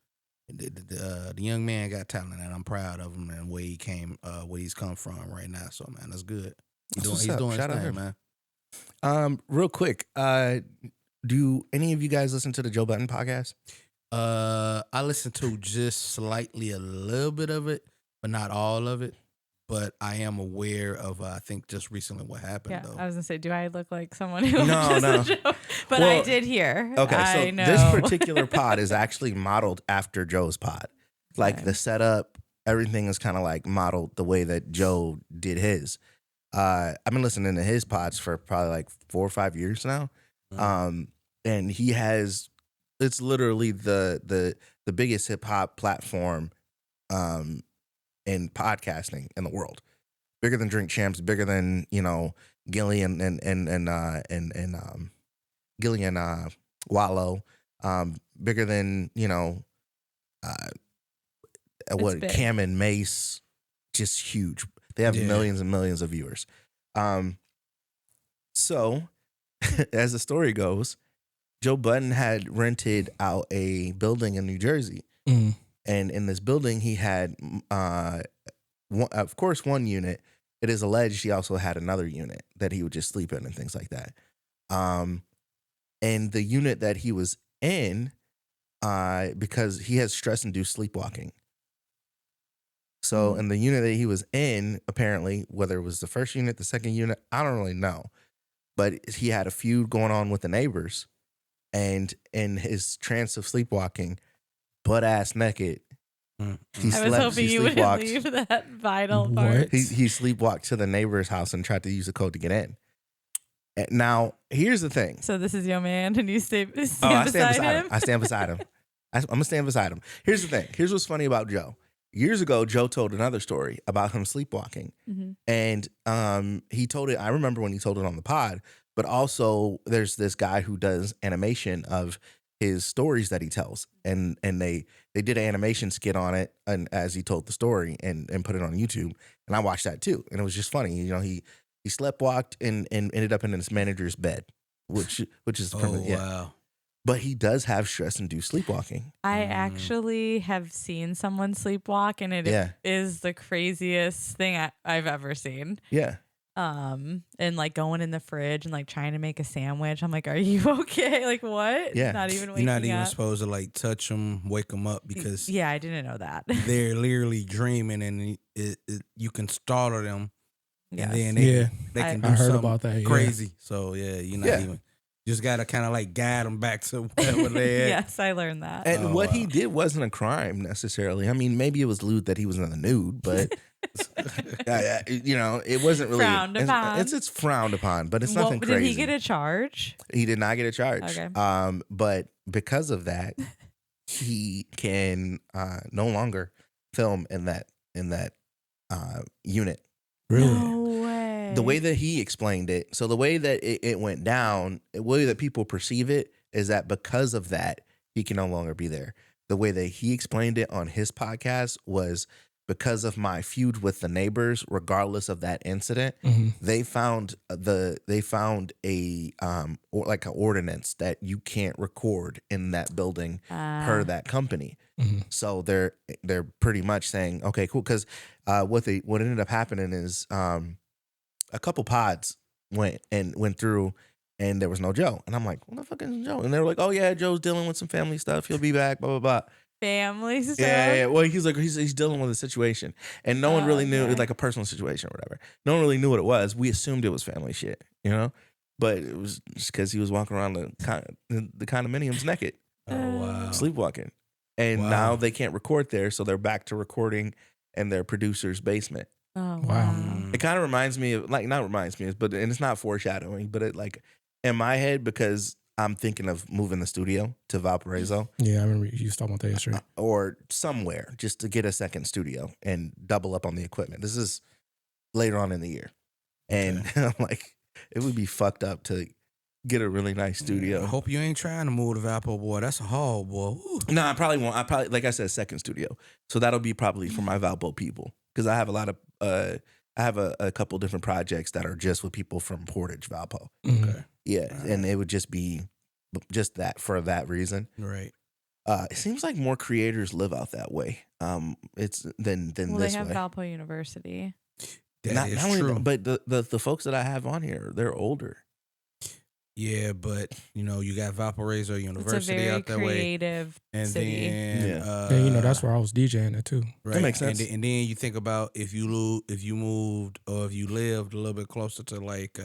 S3: the young man got talent, and I'm proud of him and where he came, where he's come from right now. So man, that's good. He's doing his thing, man.
S1: Real quick, do any of you guys listen to the Joe Budden podcast?
S3: I listened to just slightly a little bit of it, but not all of it. But I am aware of, I think, just recently what happened, though.
S2: I was going to say, do I look like someone who
S1: No.
S2: watches the show? But I did hear.
S1: Okay, so
S2: I know.
S1: this particular pod is actually modeled after Joe's pod. Like the setup, everything is kind of like modeled the way that Joe did his. I've been listening to his pods for probably like 4 or 5 years now. And he has, it's literally the biggest hip hop platform in podcasting in the world, bigger than Drink Champs, bigger than Gillian and Gillian Wallow, bigger than Cam and Mace, just huge. They have millions and millions of viewers. So as the story goes, Joe Budden had rented out a building in New Jersey. And in this building, he had, of course, one unit. It is alleged he also had another unit that he would just sleep in and things like that. And the unit that he was in, because he has stress-induced sleepwalking. So in the unit that he was in, apparently, whether it was the first unit, the second unit, I don't really know. But he had a feud going on with the neighbors. And in his trance of sleepwalking, butt-ass naked,
S2: I was hoping you wouldn't leave that vital part.
S1: He sleepwalked to the neighbor's house and tried to use the code to get in. Now, here's the thing.
S2: So this is your man, and you stand beside him?
S1: I stand beside him. I'm going to stand beside him. Here's the thing. Here's what's funny about Joe. Years ago, Joe told another story about him sleepwalking. And he told it, I remember when he told it on the pod, but also there's this guy who does animation of his stories that he tells, and they did an animation skit on it, and as he told the story and put it on YouTube, and I watched that too, and it was just funny. He sleptwalked and ended up in his manager's bed, which is
S3: wow.
S1: But he does have stress-induced sleepwalking.
S2: I actually have seen someone sleepwalk, and it is the craziest thing I've ever seen.
S1: Yeah.
S2: And like going in the fridge and like trying to make a sandwich. I'm like, are you okay? Like what?
S1: Yeah.
S2: Not even waking
S3: You're not even
S2: up.
S3: supposed to like touch them, wake them up because
S2: I didn't know that.
S3: they're literally dreaming, and you can startle them,
S2: Yes.
S3: and then they can do
S4: I heard
S3: something
S4: about that.
S3: crazy. So you're not even. Just gotta kind of like guide them back to wherever they're at.
S2: Yes, I learned that.
S1: And what he did wasn't a crime necessarily. I mean, maybe it was lewd that he was in the nude, but it wasn't really
S2: frowned upon.
S1: It's frowned upon, but it's nothing crazy.
S2: Did he get a charge?
S1: He did not get a charge.
S2: Okay.
S1: But because of that, he can no longer film in that unit.
S4: Really?
S2: No way.
S1: The way that he explained it, so the way that it went down, the way that people perceive it is that because of that, he can no longer be there. The way that he explained it on his podcast was because of my feud with the neighbors, regardless of that incident, they found a like an ordinance that you can't record in that building per that company. So they're pretty much saying, okay, cool. Because what ended up happening is a couple pods went through, and there was no Joe. And I'm like, what the fuck is Joe? And they were like, oh yeah, Joe's dealing with some family stuff. He'll be back, blah, blah, blah.
S2: Family stuff?
S1: Yeah. Well, he's like, he's dealing with a situation. And no one really knew. It was like a personal situation or whatever. No one really knew what it was. We assumed it was family shit, But it was just because he was walking around the condominiums naked.
S3: Oh, wow.
S1: Sleepwalking. And now they can't record there, so they're back to recording in their producer's basement.
S2: Oh, wow.
S1: It kind of reminds me of, like, not reminds me, but and it's not foreshadowing, but it like in my head, because I'm thinking of moving the studio to Valparaiso
S4: Yeah, I remember you was talking about that yesterday.
S1: or somewhere just to get a second studio and double up on the equipment. This is later on in the year. And I'm like, it would be fucked up to get a really nice studio.
S3: I hope you ain't trying to move to Valpo, boy. That's a haul, boy. Ooh.
S1: No, I probably won't. I probably, like I said, second studio. So that'll be probably for my Valpo people because I have a lot of, I have a couple different projects that are just with people from Portage, Valpo.
S3: Okay.
S1: Yeah, and it would just be just that for that reason.
S3: Right.
S1: It seems like more creators live out that way. It's than
S2: Well,
S1: this
S2: they have
S1: way.
S2: Valpo University.
S3: That is
S1: only
S3: true.
S1: but the folks that I have on here, they're older.
S3: Yeah, but you got Valparaiso
S2: It's a
S3: University
S2: very
S3: out that way,
S2: creative
S3: and
S2: city.
S3: then
S4: Yeah, that's where I was DJing at too.
S3: right.
S1: That makes sense.
S3: And then you think about if you moved or if you lived a little bit closer to like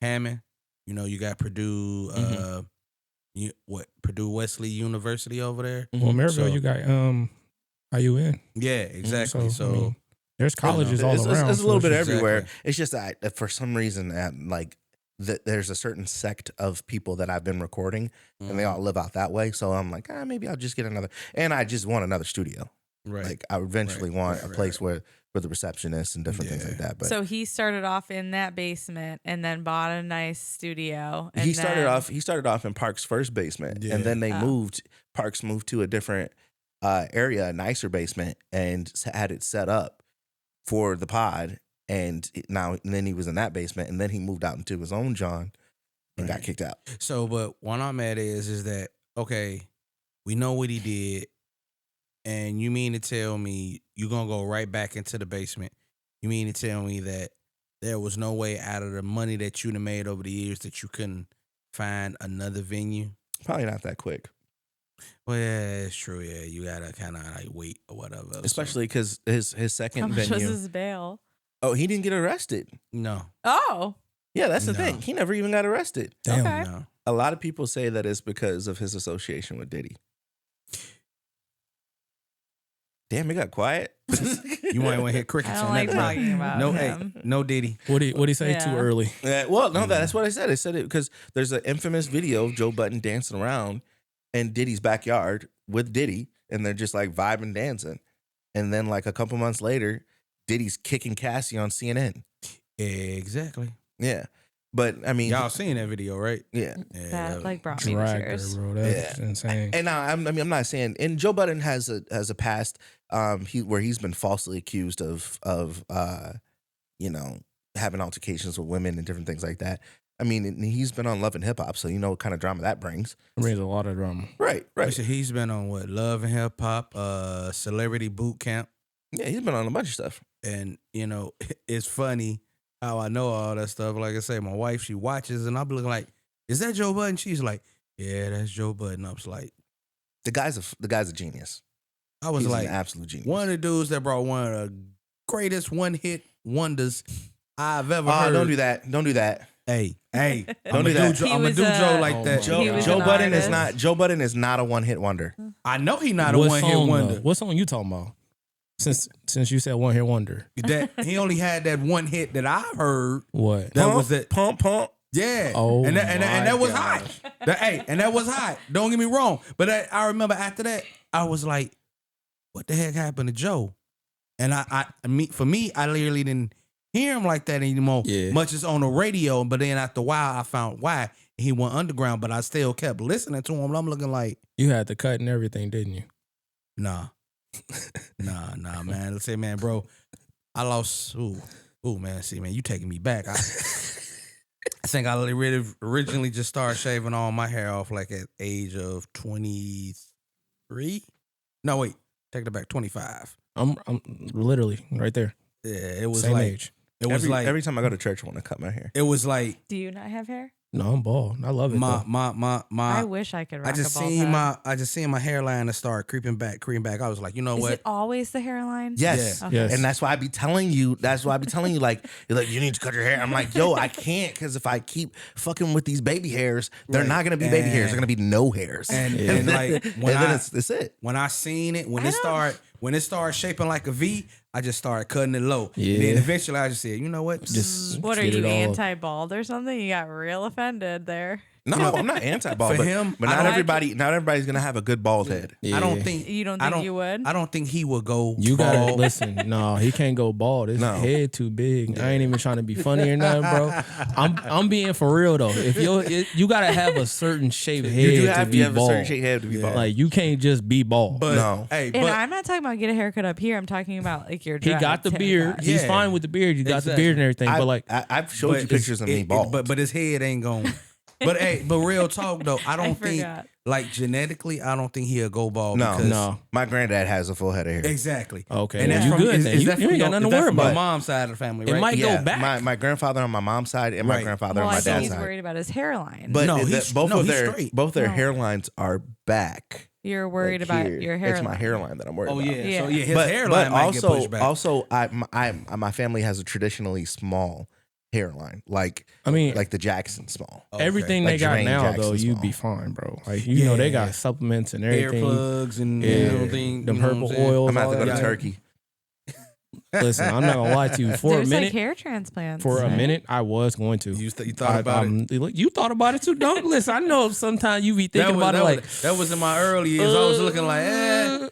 S3: Hammond, you got Purdue, Purdue Wesley University over there.
S4: Well, Maryville,
S3: So-
S4: you got IUN.
S3: Yeah, exactly. So,
S4: I mean, there's colleges all
S1: it's,
S4: around.
S1: It's a little
S4: so
S1: bit
S4: it's just-
S1: everywhere.
S3: Exactly.
S1: It's just that for some reason, like there's a certain sect of people that I've been recording, and they all live out that way. So I'm like, maybe I'll just get another. And I just want another studio.
S3: right.
S1: Like I eventually want a
S3: right,
S1: place where the receptionist and different things like that. But
S2: So he started off in that basement and then bought a nice studio. And
S1: he started off in Park's first basement,
S3: Yeah.
S1: and then they Parks moved to a different area, a nicer basement, and had it set up for the pod. And then he was in that basement, and then he moved out into his own John and got kicked out.
S3: So, but what I'm at is that okay? We know what he did, and you mean to tell me you're gonna go right back into the basement? You mean to tell me that there was no way out of the money that you'd have made over the years that you couldn't find another venue?
S1: Probably not that quick,
S3: Well, yeah, it's true. Yeah, you gotta kind of like wait or whatever.
S1: especially because his
S2: How
S1: second
S2: much was
S1: venue.
S2: his bail?
S1: Oh, he didn't get arrested.
S3: no,
S2: Oh,
S1: Yeah, that's the
S3: No.
S1: thing. He never even got arrested.
S4: Damn.
S2: okay.
S3: no.
S1: A lot of people say that it's because of his association with Diddy. Damn, it got quiet.
S3: You might want to hit crickets
S2: I don't
S3: on
S2: like
S3: that. one.
S2: talking about
S3: No,
S2: him.
S3: hey, no Diddy.
S4: What do he say too
S2: Yeah.
S4: early?
S1: Well, no, that's what I said. I said it because there's an infamous video of Joe Budden dancing around in Diddy's backyard with Diddy, and they're just like vibing, dancing. And then like a couple months later, Diddy's kicking Cassie on CNN.
S3: Exactly.
S1: Yeah, but I mean,
S3: Y'all seen that video, right?
S1: yeah.
S3: Yeah,
S2: That like brought me to
S4: Dragged her,
S2: tears.
S4: bro. That's
S1: Yeah.
S4: insane.
S1: And now I'm not saying. And Joe Budden has a past where he's been falsely accused of having altercations with women and different things like that. I mean, and he's been on Love and Hip Hop, so you know what kind of drama that brings.
S4: It brings a lot of drama.
S1: Right.
S3: So he's been on what? Love and Hip Hop, Celebrity Boot Camp.
S1: Yeah, he's been on a bunch of stuff.
S3: And, it's funny how I know all that stuff. Like I say, my wife, she watches and I'll be looking like, is that Joe Budden? She's like, yeah, that's Joe Budden. I was like,
S1: The guy's a genius.
S3: I was
S1: He's
S3: like,
S1: an absolute genius.
S3: one of the dudes that brought one of the greatest one-hit wonders I've ever heard.
S1: Don't do that. Don't do that.
S3: Hey,
S1: Don't do that.
S3: I'm gonna do Joe like that.
S1: Joe,
S2: He was
S1: Joe
S2: an
S1: Budden is
S2: artist.
S1: not. Joe Budden is not a one-hit wonder.
S3: I know he not a
S4: What
S3: one-hit
S4: song,
S3: wonder.
S4: though? What song you talking about? Since you said one hit wonder,
S3: That he only had that one hit that I heard.
S4: what?
S3: That was it.
S1: Pump.
S3: Yeah.
S4: Oh
S3: and that was
S1: my
S3: hot. And that was hot. Don't get me wrong. But I remember after that, I was like, what the heck happened to Joe? And for me, I literally didn't hear him like that anymore.
S4: Yeah.
S3: Much as on the radio. But then after a while, I found why he went underground. But I still kept listening to him. And I'm looking like,
S4: You had the cut and everything, didn't you?
S3: nah, man. Let's say, man, bro, I lost. Ooh, man. See, man, you taking me back. I think I originally just started shaving all my hair off like at age of 23. No, wait, take it back, 25.
S4: I'm literally right there.
S3: Yeah, it was
S4: Same
S3: like
S4: age.
S3: it was like
S1: every time I go to church, I want to cut my hair.
S3: it was like
S2: Do you not have hair?
S4: No, I'm bald. I love it.
S3: my
S4: though.
S3: my
S2: I wish I could rock
S3: I just
S2: a bald
S3: seen
S2: head.
S3: I just seen my hairline to start creeping back. I was like, you know
S2: Is
S3: what?
S2: it always the hairline?
S1: Yes.
S3: Yeah.
S2: Okay.
S4: Yes.
S1: And that's why I be telling you. Like, you're like, you need to cut your hair. I'm like, yo, I can't, because if I keep fucking with these baby hairs, they're
S3: Right.
S1: not gonna be baby hairs. They're gonna be no hairs.
S3: And
S1: then,
S3: like when
S1: it's it.
S3: when I seen it, when
S2: I
S3: it started shaping like a V, I just started cutting it low.
S4: Yeah.
S3: And then eventually I just said, you know what?
S4: Just
S2: What are
S4: get
S2: you,
S4: it all-
S2: anti-bald or something? You got real offended there.
S1: No, I'm not anti-bald.
S3: For him,
S1: but not everybody's gonna have a good bald head.
S3: I don't think
S2: You don't think you would?
S3: I don't think he would go.
S4: You gotta
S3: bald.
S4: listen. No, he can't go bald. His head too big. I ain't even trying to be funny or nothing, bro. I'm being for real though. If you gotta have a certain shaped head
S1: You do
S4: to
S1: have
S4: be
S1: to have a
S4: bald.
S1: certain shaped head to be bald.
S4: Like you can't just be bald.
S3: But
S1: No.
S3: hey,
S2: And
S3: but
S2: I'm not talking about get a haircut up here. I'm talking about like your
S4: he got the beard. He's
S3: Yeah.
S4: fine with the beard. You got the
S3: Exactly.
S4: beard and everything. But like
S1: I've showed you pictures of me bald.
S3: But his head ain't going. But hey, but real talk though, I don't think
S2: forgot.
S3: like genetically, I don't think he'll go bald.
S1: No.
S3: because,
S4: no.
S1: My granddad has a full head of hair.
S3: exactly.
S4: Okay,
S3: and
S4: well,
S3: that's
S4: you
S3: from,
S4: good
S3: is,
S4: then.
S3: is
S4: You
S3: that
S4: ain't
S3: from,
S4: got nothing to
S3: is that
S4: worry
S3: from my
S4: about.
S3: mom's side of the family,
S4: It
S3: right?
S4: might go back.
S1: My grandfather on my mom's side and my
S3: Right.
S1: grandfather
S2: Well,
S1: on
S2: I
S1: my
S2: think
S1: dad's
S2: he's
S1: side.
S2: worried about his hairline.
S1: But
S3: No,
S1: he's
S3: he's straight.
S1: both their
S2: No.
S1: hairlines are back.
S2: You're worried
S1: like
S2: about
S1: here.
S2: your hairline.
S1: It's my hairline that I'm worried
S3: Oh
S1: about.
S3: yeah. So
S2: Yeah.
S3: yeah, his
S1: But
S3: hairline might get pushed back.
S1: also, my family has a traditionally small hairline, like the Jackson small.
S4: everything
S1: Like
S4: they got
S1: Jermaine
S4: now
S1: Jackson
S4: though, you'd
S1: small.
S4: be fine, bro. Like you know they got supplements and everything.
S3: Earplugs and everything.
S4: Them
S3: you know
S4: herbal
S3: what I'm saying?
S4: oils.
S1: I'm gonna have to
S4: all
S1: go to
S4: that.
S1: Turkey.
S4: Listen, I'm not gonna lie to you. For
S2: There's
S4: a minute,
S2: like hair transplants.
S4: for a
S2: right?
S4: minute, I was going to.
S3: You thought about it.
S4: You thought about it too. Don't listen. I know sometimes you be thinking about it like
S3: that was in my early years. I was looking like,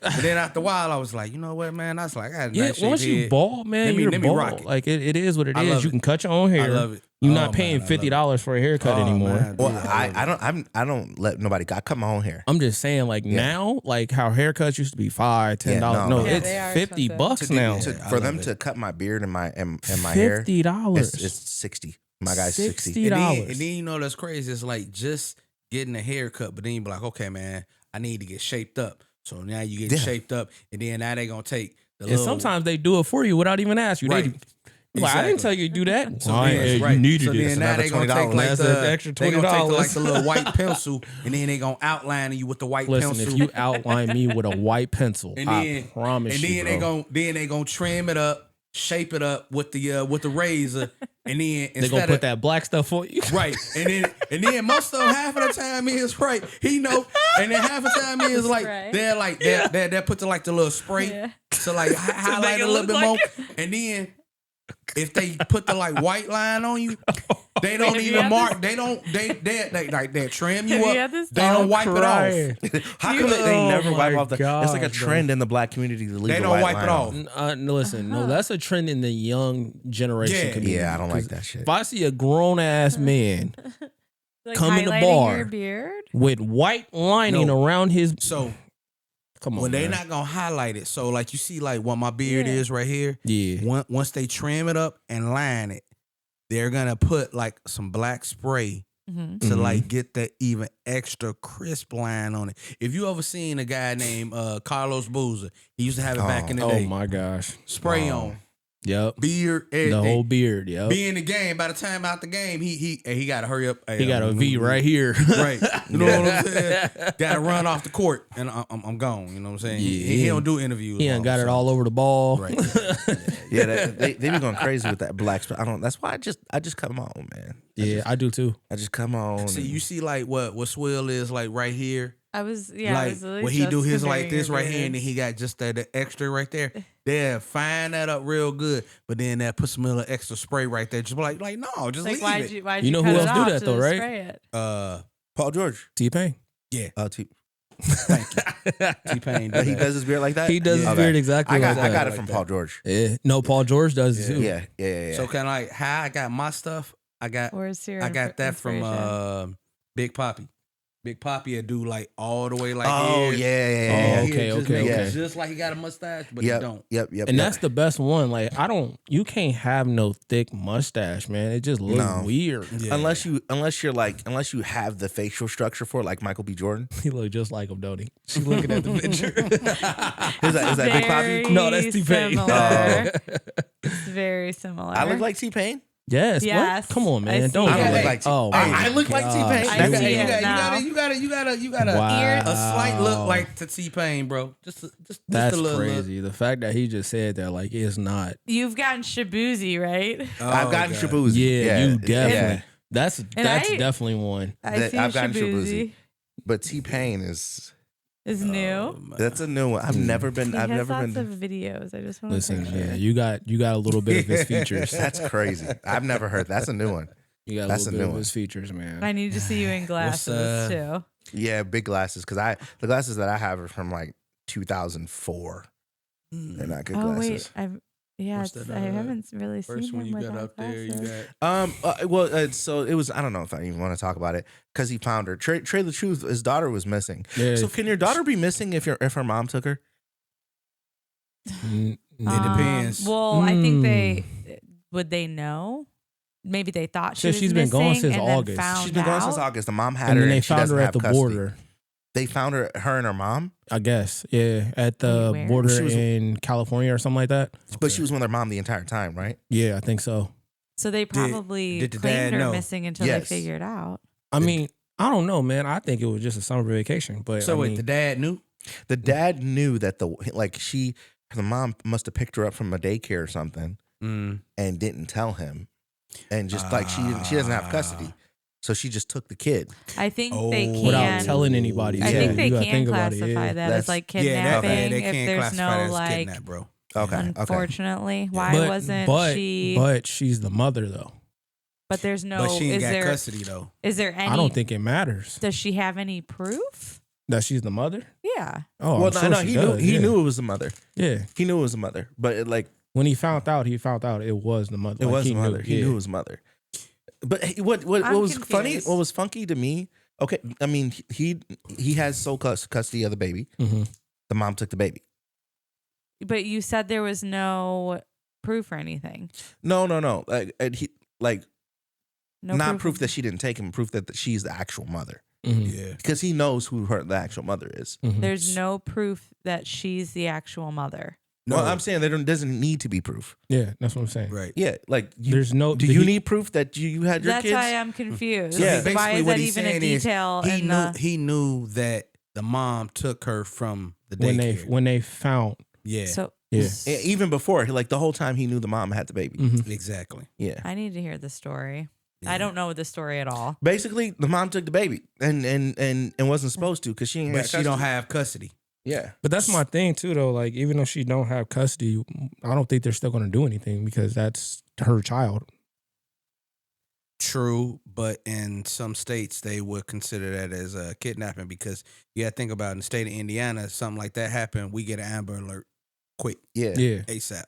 S3: but then after a while, I was like, you know what, man? I was like, I had a
S4: yeah.
S3: nice
S4: Once
S3: shaped
S4: you
S3: head.
S4: bald, man, you're
S3: let me rock
S4: bald.
S3: it.
S4: Like it is what it
S3: I
S4: is.
S3: love
S4: You
S3: it.
S4: can cut your own hair.
S3: I love it.
S4: You're
S3: Oh,
S4: not paying
S3: man, I love it.
S4: $50 for a haircut
S3: Oh,
S4: anymore.
S3: man.
S1: Well,
S3: Yeah,
S1: I don't let nobody. I cut my own hair.
S4: I'm just saying, like now, like how haircuts used to be $5, $10.
S1: Yeah, no,
S4: no,
S1: no.
S2: Yeah,
S4: it's
S2: they are
S4: $50
S2: expensive.
S4: now.
S1: For them to cut my beard and my hair,
S4: $50.
S1: it's 60. My guy's 60.
S4: $60.
S3: And then you know that's crazy. It's like just getting a haircut, but then you be like, okay, man, I need to get shaped up. So now you get shaped up, and then now they gonna take the
S4: And
S3: little.
S4: sometimes they do it for you without even asking you.
S3: Right.
S4: Like, I didn't
S3: Exactly.
S4: tell you to do that.
S3: So
S4: Why?
S3: then,
S4: You
S3: right.
S4: needed
S3: so
S4: it.
S3: then now they gonna take like
S4: That's
S3: the
S4: an extra
S3: they gonna take
S4: $20.
S3: like the little white pencil, and then they gonna outline you with the white
S4: Listen,
S3: pencil.
S4: if you outline me with a white pencil,
S3: and
S4: I
S3: then,
S4: promise
S3: and
S4: you,
S3: then
S4: bro.
S3: they gonna trim it up, shape it up with the razor, and then
S4: They
S3: instead
S4: gonna
S3: of
S4: put that black stuff on you.
S3: right, and then most of them half of the time is right. He know, and then half of the time is like
S2: Spray.
S3: they're like they put the like the little spray
S2: Yeah.
S3: to like highlight it a little bit more, and then if they put the like white line on you, they don't
S2: have you
S3: even
S2: had
S3: mark. They don't. They like they trim you
S2: Have you
S3: up.
S2: had this?
S3: They don't
S4: I'm
S3: wipe
S4: crying.
S3: it off.
S1: How come they never
S4: Oh
S1: wipe
S4: my
S1: off the? It's like a
S4: God,
S1: trend in the black community to leave
S3: They
S1: the
S3: don't
S1: white
S3: wipe
S1: line
S3: it off.
S1: on.
S4: No, listen, no, that's a trend in the young generation
S3: Yeah.
S4: community.
S1: Yeah, I don't like that shit.
S4: If I see a grown ass man
S2: Like
S4: come in the
S2: highlighting
S4: bar.
S2: your beard.
S4: with white lining
S3: No.
S4: around his,
S3: So
S4: come on,
S3: when they
S4: man.
S3: not gonna highlight it, so like you see like what my beard
S2: Yeah.
S3: is right here.
S4: Yeah.
S3: Once they trim it up and line it, they're gonna put like some black spray
S2: Mm-hmm.
S3: to
S4: Mhm.
S3: like get that even extra crisp line on it. If you ever seen a guy named Carlos Boozer, he used to have it back in the
S4: Oh
S3: day.
S4: my gosh.
S3: Spray
S1: Oh.
S3: on,
S4: Yep.
S3: beard,
S4: The
S3: everything.
S4: whole beard. Yep.
S3: Be in the game. By the time out the game, he got to hurry up.
S4: He got a V right here.
S3: Right. You know what I'm saying? Got to run off the court, and I'm gone. You know what I'm saying? He don't do interviews.
S4: He done got it
S3: so-
S4: all over the ball.
S3: Right.
S1: Yeah, they be going crazy with that black. I don't. That's why I just cut my own, man.
S4: Yeah, I do too.
S1: I just cut my own.
S3: See, you see like what Swill is like right here.
S2: I was I
S3: Like
S2: was literally
S3: when he
S2: just
S3: do his like
S2: comparing
S3: this
S2: your
S3: right here, and
S2: beard.
S3: then he got just the extra right there. They'll fine that up real good, but then they'll put some little extra spray right there. Just like no, just
S2: Like
S3: leave
S2: why'd
S3: it.
S2: you
S4: You know
S2: cut
S4: who
S2: it
S4: else do
S2: off
S4: that,
S2: to
S4: though, right?
S2: spray it?
S1: Paul George.
S4: T-Pain.
S3: Yeah,
S1: Thank you.
S3: T-Pain.
S1: He does his beard like that.
S4: He does his
S1: Okay.
S4: beard exactly
S1: I got
S4: like that.
S1: I got it
S3: Like
S1: from
S3: that.
S1: Paul George.
S4: Yeah. No, Paul George does it too.
S1: Yeah.
S3: So kind of like how I got my stuff. I got
S2: Where's your
S3: I got that from
S2: inspiration?
S3: Big Poppy. Big Poppy would do like all the way like
S1: Oh
S3: here.
S1: yeah.
S4: Oh,
S3: Here,
S4: okay,
S3: just
S4: okay,
S3: make it
S1: okay.
S3: Just like he got a mustache, but
S1: Yep.
S3: he don't.
S1: Yep.
S4: And that's the best one. Like you can't have no thick mustache, man. It just looks
S1: No.
S4: weird.
S3: Yeah.
S1: unless you have the facial structure for it, like Michael B. Jordan.
S4: He look just like him, don't he? She looking at the picture.
S1: Is that Big Poppy?
S2: Very
S4: No, that's T-Pain.
S2: similar. It's very similar.
S1: I look like T-Pain.
S4: Yes. What?
S2: Yes.
S4: Come on,
S2: I
S4: man.
S2: see
S4: Don't.
S1: I don't
S2: it.
S1: look like T-Pain.
S4: Oh,
S1: I look like
S4: gosh.
S1: T-Pain.
S2: I
S1: You
S2: see
S1: got-
S2: it now.
S3: You got
S4: Wow.
S3: a slight look like to T-Pain, bro. Just
S4: That's
S3: a little
S4: crazy. The fact that he just said that, like, it's not.
S2: You've gotten Shabuzi, right?
S1: I've gotten
S3: God.
S1: Shabuzi.
S4: Yeah, you definitely.
S1: Yeah.
S4: That's
S2: I-
S4: definitely one.
S2: I
S1: That-
S2: see
S1: I've gotten
S2: Shabuzi
S1: But T-Pain is
S2: new.
S1: that's a new one. I've never been.
S2: He
S1: I've
S2: has
S1: never
S2: lots
S1: been.
S2: of videos. I just want to
S4: Listen,
S2: make sure.
S4: yeah, you got a little bit of his features.
S1: That's crazy. I've never heard. That's a new one.
S4: You got a
S1: That's
S4: little
S1: a
S4: bit
S1: new
S4: of
S1: one.
S4: his features, man.
S2: I need to see you in glasses too.
S1: Yeah, big glasses. Because the glasses that I have are from like 2004. They're not good
S2: Oh
S1: glasses.
S2: wait,
S3: What's that,
S2: I haven't really
S3: First
S2: seen
S3: one
S2: him
S3: you got
S2: without
S3: up there, you
S2: glasses.
S3: got.
S1: So it was. I don't know if I even want to talk about it because he found her. Trey the truth, his daughter was missing.
S4: Yeah.
S1: So can your daughter be missing if her mom took her?
S4: It
S3: depends.
S2: Well, I think they know. Maybe they thought she was
S4: she's been gone
S2: missing
S4: since
S2: and then
S4: August.
S2: found
S1: She's been gone since
S2: out.
S1: August. The mom had
S4: And
S1: her,
S4: then they
S1: and she
S4: found
S1: doesn't
S4: her
S1: have
S4: at the
S1: custody.
S4: border.
S1: They found her and her mom,
S4: I guess. Yeah, at the
S2: Wait, where?
S4: border
S1: She was-
S4: in California or something like that.
S1: but she was with her mom the entire time, right?
S4: Yeah, I think so.
S2: So they probably
S3: did the
S2: claimed
S3: dad
S2: her
S3: know?
S2: missing until
S1: Yes.
S2: they figured out.
S4: I mean, I don't know, man. I think it was just a summer vacation. But
S3: So
S4: I
S3: wait,
S4: mean,
S3: the dad knew?
S1: The dad knew that the mom must have picked her up from a daycare or something and didn't tell him, and just like she doesn't have custody, so she just took the kid.
S2: I think they can.
S4: without telling anybody.
S2: I
S1: Yeah,
S2: think they
S4: you gotta
S2: can
S4: think about it,
S2: classify
S4: yeah.
S2: that as like
S3: Yeah,
S2: kidnapping
S3: they
S2: if
S3: can't
S2: there's
S3: classify
S2: no
S3: that as
S2: like.
S3: kidnap, bro.
S1: Okay,
S2: Unfortunately, why wasn't she?
S4: But she's the mother, though.
S2: But there's no.
S3: But she ain't
S2: is
S3: got
S2: there?
S3: custody though.
S2: Is there any?
S4: I don't think it matters
S2: Does she have any proof?
S4: that she's the mother.
S2: Yeah.
S4: Oh,
S1: Well,
S4: I'm sure
S1: no,
S4: she
S1: he
S4: does,
S1: knew
S4: yeah.
S1: it was the mother.
S4: Yeah,
S1: He knew it was the mother, but
S4: when he found out it was the mother.
S1: it
S4: Like,
S1: was the mother. He
S4: yeah.
S1: knew it was the mother. But what
S2: I'm
S1: was funny?
S2: confused.
S1: What was funky to me? Okay, I mean he has sole custody of the baby.
S4: Mhm.
S1: The mom took the baby.
S2: But you said there was no proof or anything.
S1: No. Like
S2: No
S1: not proof
S2: of-
S1: that she didn't take him. Proof that she's the actual mother.
S4: Mhm.
S3: Yeah.
S1: Because he knows who the actual mother is.
S4: Mhm.
S2: There's no proof that she's the actual mother.
S3: No,
S1: Well, I'm saying there doesn't need to be proof.
S4: Yeah, that's what I'm saying.
S3: right.
S1: Yeah, like
S4: There's no.
S1: do you need proof that you had your
S2: That's
S1: kids?
S2: why I'm confused.
S1: Yeah.
S3: So
S2: Why
S3: basically
S2: is
S3: what
S2: that
S3: he's
S2: even a
S3: saying is
S2: detail?
S3: He
S2: in
S3: knew
S2: the,
S3: he knew that the mom took her from the daycare.
S4: when they found.
S3: yeah.
S2: so
S4: Yeah.
S1: Yeah, even before, like the whole time he knew the mom had the baby.
S4: Mhm.
S3: Exactly.
S1: Yeah.
S2: I need to hear the story.
S3: Yeah.
S2: I don't know the story at all.
S1: Basically, the mom took the baby and wasn't supposed to because she ain't
S3: But
S1: got
S3: she don't
S1: custody.
S3: have custody.
S1: Yeah.
S4: But that's my thing too, though. Like, even though she don't have custody, I don't think they're still going to do anything because that's her child.
S3: True, but in some states they would consider that as a kidnapping because you got to think about in the state of Indiana, if something like that happened, we get an Amber Alert quick,
S1: Yeah.
S4: Yeah.
S3: ASAP.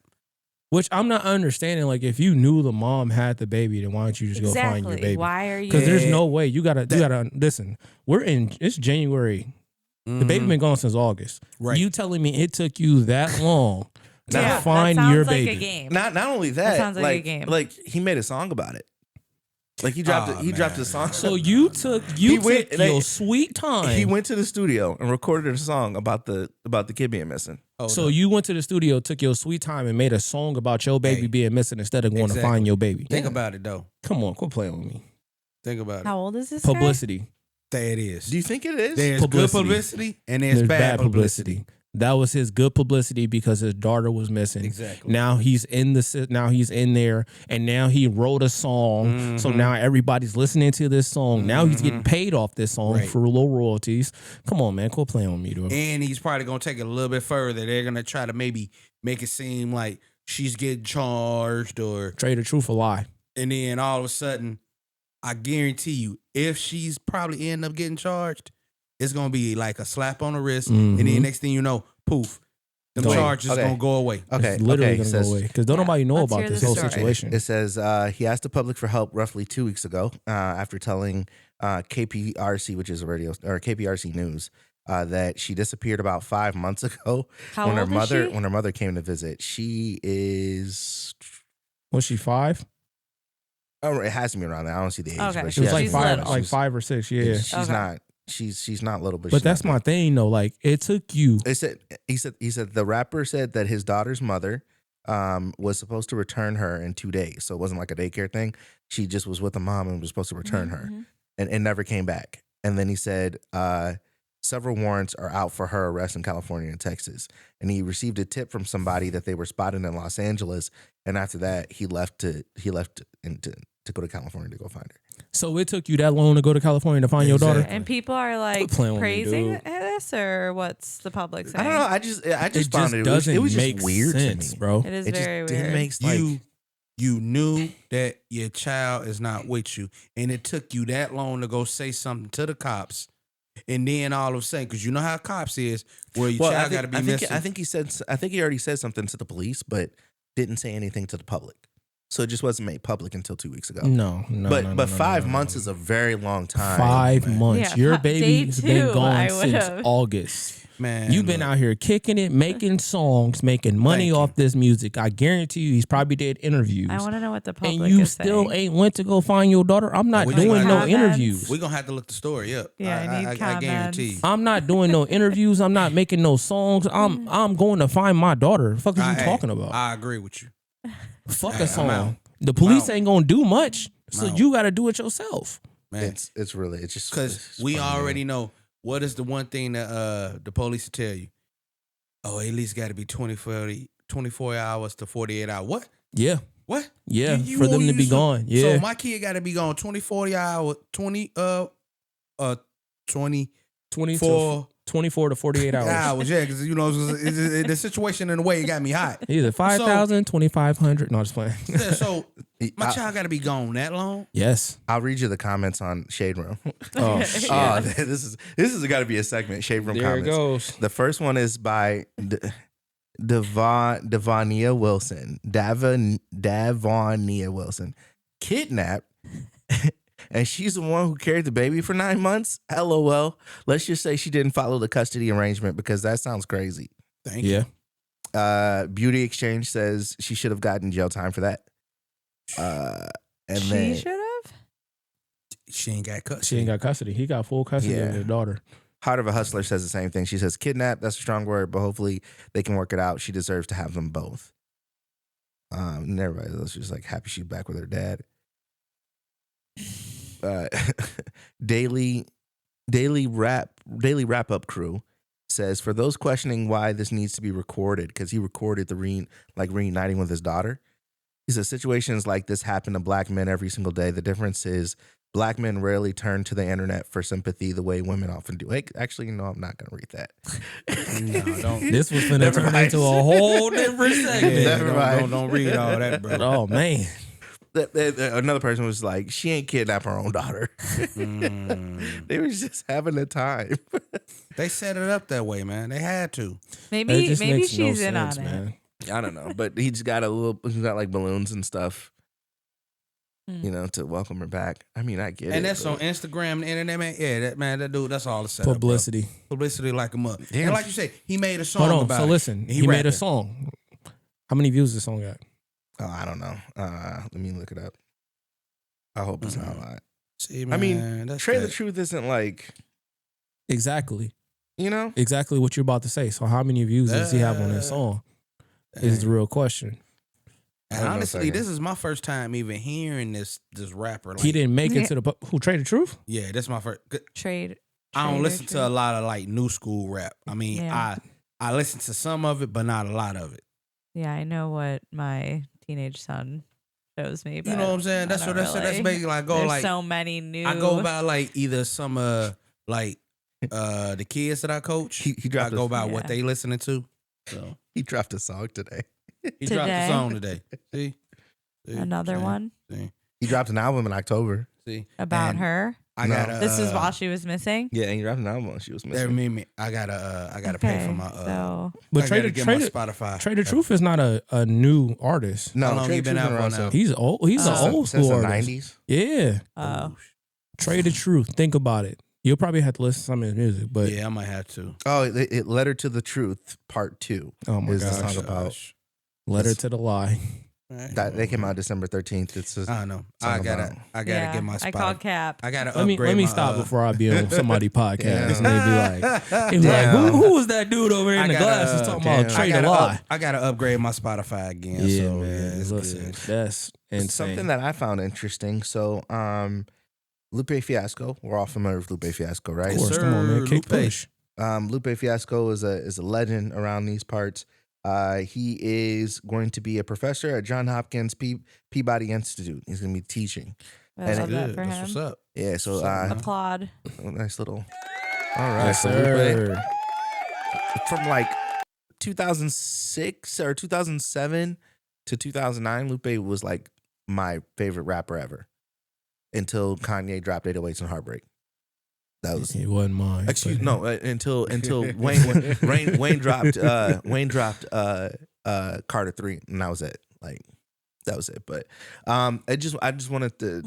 S4: Which I'm not understanding. Like, if you knew the mom had the baby, then why don't you just go find your baby?
S2: Why are you?
S4: Because there's no way you gotta listen. It's January. The baby been gone since August.
S3: Right.
S4: You telling me it took you that long to
S2: Yeah,
S4: find
S2: that sounds
S4: your
S2: like
S4: baby?
S2: a game.
S1: Not only that,
S2: sounds like a game.
S1: Like he made a song about it. Like he dropped
S3: Oh,
S1: he dropped
S3: man.
S1: a song.
S4: So you took
S1: went-
S4: your sweet time.
S1: he went to the studio and recorded a song about the kid being missing.
S3: Oh,
S4: So
S3: no.
S4: you went to the studio, took your sweet time, and made a song about your baby
S3: Hey.
S4: being missing instead of going to
S3: Exactly.
S4: find your baby.
S3: think about it though.
S4: Come on, quit playing with me.
S3: Think about it.
S2: How old is this guy?
S4: Publicity.
S3: There it is.
S1: Do you think it is?
S3: There's
S4: Publicity.
S3: good publicity and there's bad publicity.
S4: That was his good publicity because his daughter was missing.
S3: Exactly.
S4: Now he's in there, and now he wrote a song. So now everybody's listening to this song. Now he's getting paid off this song
S3: Right.
S4: for low royalties. Come on, man, quit playing with me, dude.
S3: And he's probably gonna take it a little bit further. They're gonna try to maybe make it seem like she's getting charged or
S4: Trade the truth or lie.
S3: and then all of a sudden, I guarantee you, if she's probably end up getting charged, it's gonna be like a slap on the wrist, and then next thing you know, poof, them
S4: Wait,
S3: charges
S1: okay.
S3: gonna go away.
S1: Okay.
S4: It's literally
S1: okay.
S4: gonna
S1: It says,
S4: go away because don't nobody know
S2: Let's
S4: about
S2: hear
S4: this
S2: the
S4: whole
S2: story.
S4: situation.
S1: It says he asked the public for help roughly 2 weeks ago after telling KPRC, which is a radio or KPRC News, that she disappeared about 5 months ago
S2: How
S1: when her
S2: old is
S1: mother
S2: she?
S1: when her mother came to visit. She is.
S4: Was she 5?
S1: Oh, it has to be around there. I don't see the age,
S2: Okay.
S1: but
S4: She was
S1: has
S4: like
S1: to be
S4: 5,
S1: around
S2: little.
S1: there.
S4: like 5 or 6. Yeah.
S1: She's
S2: Okay.
S1: not. She's not little, but
S4: But
S1: she's
S4: that's
S1: not
S4: my
S1: big.
S4: thing, though. Like, it took you.
S1: He said the rapper said that his daughter's mother was supposed to return her in 2 days, so it wasn't like a daycare thing. She just was with the mom and was supposed to return her, and never came back. And then he said several warrants are out for her arrest in California and Texas, and he received a tip from somebody that they were spotted in Los Angeles, and after that he left to go to California to go find her.
S4: So it took you that long to go to California to find your daughter?
S3: Exactly.
S2: And people are like
S4: Quit playing with me,
S2: praising
S4: dude.
S2: this, or what's the public saying?
S1: I don't know. I just
S4: It
S1: found
S4: just
S1: it.
S4: doesn't
S1: It was
S4: make
S1: just weird
S4: sense,
S1: to me.
S4: bro.
S2: It is
S1: It just
S2: very
S1: didn't
S2: weird.
S1: make like.
S3: You knew that your child is not with you, and it took you that long to go say something to the cops, and then all of a sudden, because you know how cops is, where your child got to be missing.
S1: I think he already said something to the police, but didn't say anything to the public. So it just wasn't made public until 2 weeks ago.
S4: No.
S1: But 5 months is a very long time.
S4: 5 months.
S2: Yeah,
S4: Your baby's
S2: day
S4: been
S2: 2,
S4: gone since August.
S3: Man,
S4: You've been out here kicking it, making songs, making money off this music. I guarantee you, he's probably did interviews.
S2: I want to know what the public
S4: and you
S2: is
S4: still
S2: saying.
S4: ain't went to go find your daughter. I'm not doing no
S2: comments.
S4: interviews.
S3: We're going to have to look the story up.
S2: Yeah, I need
S3: I
S2: comments.
S3: guarantee you.
S4: I'm not doing no interviews. I'm not making no songs. I'm going to find my daughter. The fuck is you talking about?
S3: I agree with you.
S4: Fuck
S3: Hey,
S4: a song.
S3: I'm out.
S4: The police
S3: out.
S4: ain't gonna do much, so
S3: out.
S4: you got to do it yourself.
S3: Man,
S1: It's really just
S3: because we already know what is the one thing that the police will tell you. Oh, at least got to be 24 hours to 48 hours. What?
S4: Yeah,
S3: What?
S4: yeah,
S3: You
S4: for them
S3: want
S4: to be
S3: so-
S4: gone. Yeah,
S3: So my kid got to be gone 24 hours, 24
S4: 24 to 48 hours.
S3: hours. Yeah, because you know the situation in the way it got me hot.
S4: Either 5,000, 2,500. No, just playing.
S3: Yeah, so my
S1: I-
S3: child got to be gone that long.
S4: Yes.
S1: I'll read you the comments on Shade Room.
S4: Oh, shit.
S1: Oh, this is got to be a segment. Shade Room
S4: There it
S1: comments.
S4: goes.
S1: The first one is by Davania Wilson. Davania Wilson. Kidnapped. And she's the one who carried the baby for 9 months? LOL. Let's just say she didn't follow the custody arrangement because that sounds crazy.
S3: Thank you.
S4: Yeah.
S1: Beauty Exchange says she should have gotten jail time for that. And
S2: She
S1: then
S2: should have.
S3: She ain't got cut.
S4: She ain't got custody. He got full custody
S1: Yeah.
S4: of the daughter.
S1: Heart of a Hustler says the same thing. She says kidnap, that's a strong word, but hopefully they can work it out. She deserves to have them both. And everybody else is just like happy she's back with her dad. Daily wrap up crew says for those questioning why this needs to be recorded, because he recorded the reuniting with his daughter. He says situations like this happen to black men every single day. The difference is black men rarely turn to the internet for sympathy the way women often do. Hey, actually, no, I'm not gonna read that.
S3: No, don't.
S4: This was finna
S1: Never
S4: turn
S1: mind.
S4: into a whole different segment.
S3: Yeah,
S1: Never mind.
S3: don't read all that, bro.
S4: Oh, man.
S1: Another person was like, she ain't kidnapped her own daughter. They were just having a time.
S3: They set it up that way, man. They had to.
S4: It
S2: Maybe
S4: just makes
S2: she's
S4: no
S2: in
S4: sense,
S2: on it.
S4: man.
S1: I don't know, but he's got like balloons and stuff, you know, to welcome her back. I mean, I get it.
S3: And that's
S1: but-
S3: on Instagram and the internet, man. Yeah, that dude, that's all the setup.
S4: Publicity.
S3: Bro. Publicity like a mug.
S1: Damn.
S3: And like you said, he made a song
S4: Hold on.
S3: about
S4: So
S3: it.
S4: listen,
S3: And
S4: he made a
S3: rapping.
S4: song. How many views this song got?
S1: Oh, I don't know. Let me look it up. I hope it's not a lot.
S3: See,
S1: I mean,
S3: man, that's
S1: Trey the
S3: that.
S1: Truth isn't like,
S4: Exactly.
S1: you know?
S4: Exactly what you're about to say. So how many views does he have on his song? Is the real question.
S3: And
S1: Hold on a
S3: honestly,
S1: second.
S3: this is my first time even hearing this rapper. Like,
S4: He didn't make it
S2: Yeah.
S4: to the who Trade the Truth?
S3: Yeah, that's my first.
S2: Trade.
S3: I don't
S2: Trader
S3: listen to a
S2: Truth.
S3: lot of like new school rap. I mean,
S2: Yeah.
S3: I listen to some of it, but not a lot of it.
S2: Yeah, I know what my teenage son shows me. But
S3: You know what I'm saying? That's
S2: I
S3: what
S2: don't
S3: that's
S2: really.
S3: basically like go
S2: There's
S3: like
S2: so many new.
S3: I go about like either some like the kids that I coach.
S1: He
S3: I
S1: dropped
S3: go
S1: a,
S3: about what
S2: Yeah.
S3: they listening to. So
S1: he dropped a song today.
S3: he dropped
S2: Today.
S3: the song today. See?
S2: Another
S3: See?
S2: one
S3: See?
S1: He dropped an album in October.
S3: See?
S2: about
S3: And
S2: her.
S3: I
S1: No.
S3: gotta.
S2: This is while she was missing.
S1: Yeah, and he dropped an album when she was
S3: That
S1: missing.
S3: mean me. I gotta pay for my.
S2: so
S4: But
S3: I
S4: Trade
S3: gotta
S4: the
S3: get my
S4: Trade
S3: Spotify.
S4: Trade the Truth is not a new artist.
S1: No,
S3: How long
S1: Trey
S3: you been
S1: Truth's
S3: out
S1: around
S3: for now?
S1: since-
S4: He's old. He's an
S2: Since
S4: old
S1: since
S4: school
S1: the
S4: artist.
S1: 90s.
S4: Yeah.
S2: oh,
S4: Trade the Truth. Think about it. You'll probably have to listen to some of his music, but
S3: Yeah, I might have to.
S1: Oh, it Letter to the Truth, Part 2.
S4: oh my
S1: is the
S4: gosh,
S1: song about
S4: Letter to the Lie.
S1: that. They came out December 13th. It's
S3: I know.
S1: song
S3: I gotta
S1: about-
S2: yeah,
S3: get my
S2: I
S3: Spotify.
S2: called Cap.
S3: I gotta
S4: Let
S3: upgrade
S4: me
S3: my,
S4: stop before I be on somebody podcast
S1: Yeah.
S4: and they be like, he be like,
S1: Damn.
S4: who was that dude over there in
S3: I
S4: the
S3: gotta,
S4: glasses talking
S1: damn.
S4: about Trade the Lie?
S3: I gotta upgrade my Spotify again.
S4: Yeah,
S3: so,
S4: man.
S3: it's
S4: Listen,
S3: good.
S4: that's insane.
S1: Something that I found interesting. So, Lupe Fiasco. We're all familiar with Lupe Fiasco, right?
S4: of course,
S3: Yes,
S4: come on, man.
S3: sir,
S4: Kick
S3: Lupe.
S4: push.
S1: Lupe Fiasco is a legend around these parts. He is going to be a professor at Johns Hopkins Peabody Institute. He's going to be teaching.
S2: I love that
S3: Good.
S2: for
S3: That's
S2: him.
S3: what's up.
S1: Yeah, so
S2: Applaud.
S1: nice little. All right,
S4: Yes,
S1: so Lupe,
S4: sir.
S1: from like 2006 or 2007 to 2009, Lupe was like my favorite rapper ever until Kanye dropped 808s and Heartbreak. That was
S4: It wasn't mine.
S1: until Wayne dropped Carter 3, and that was it. Like that was it. But I just wanted to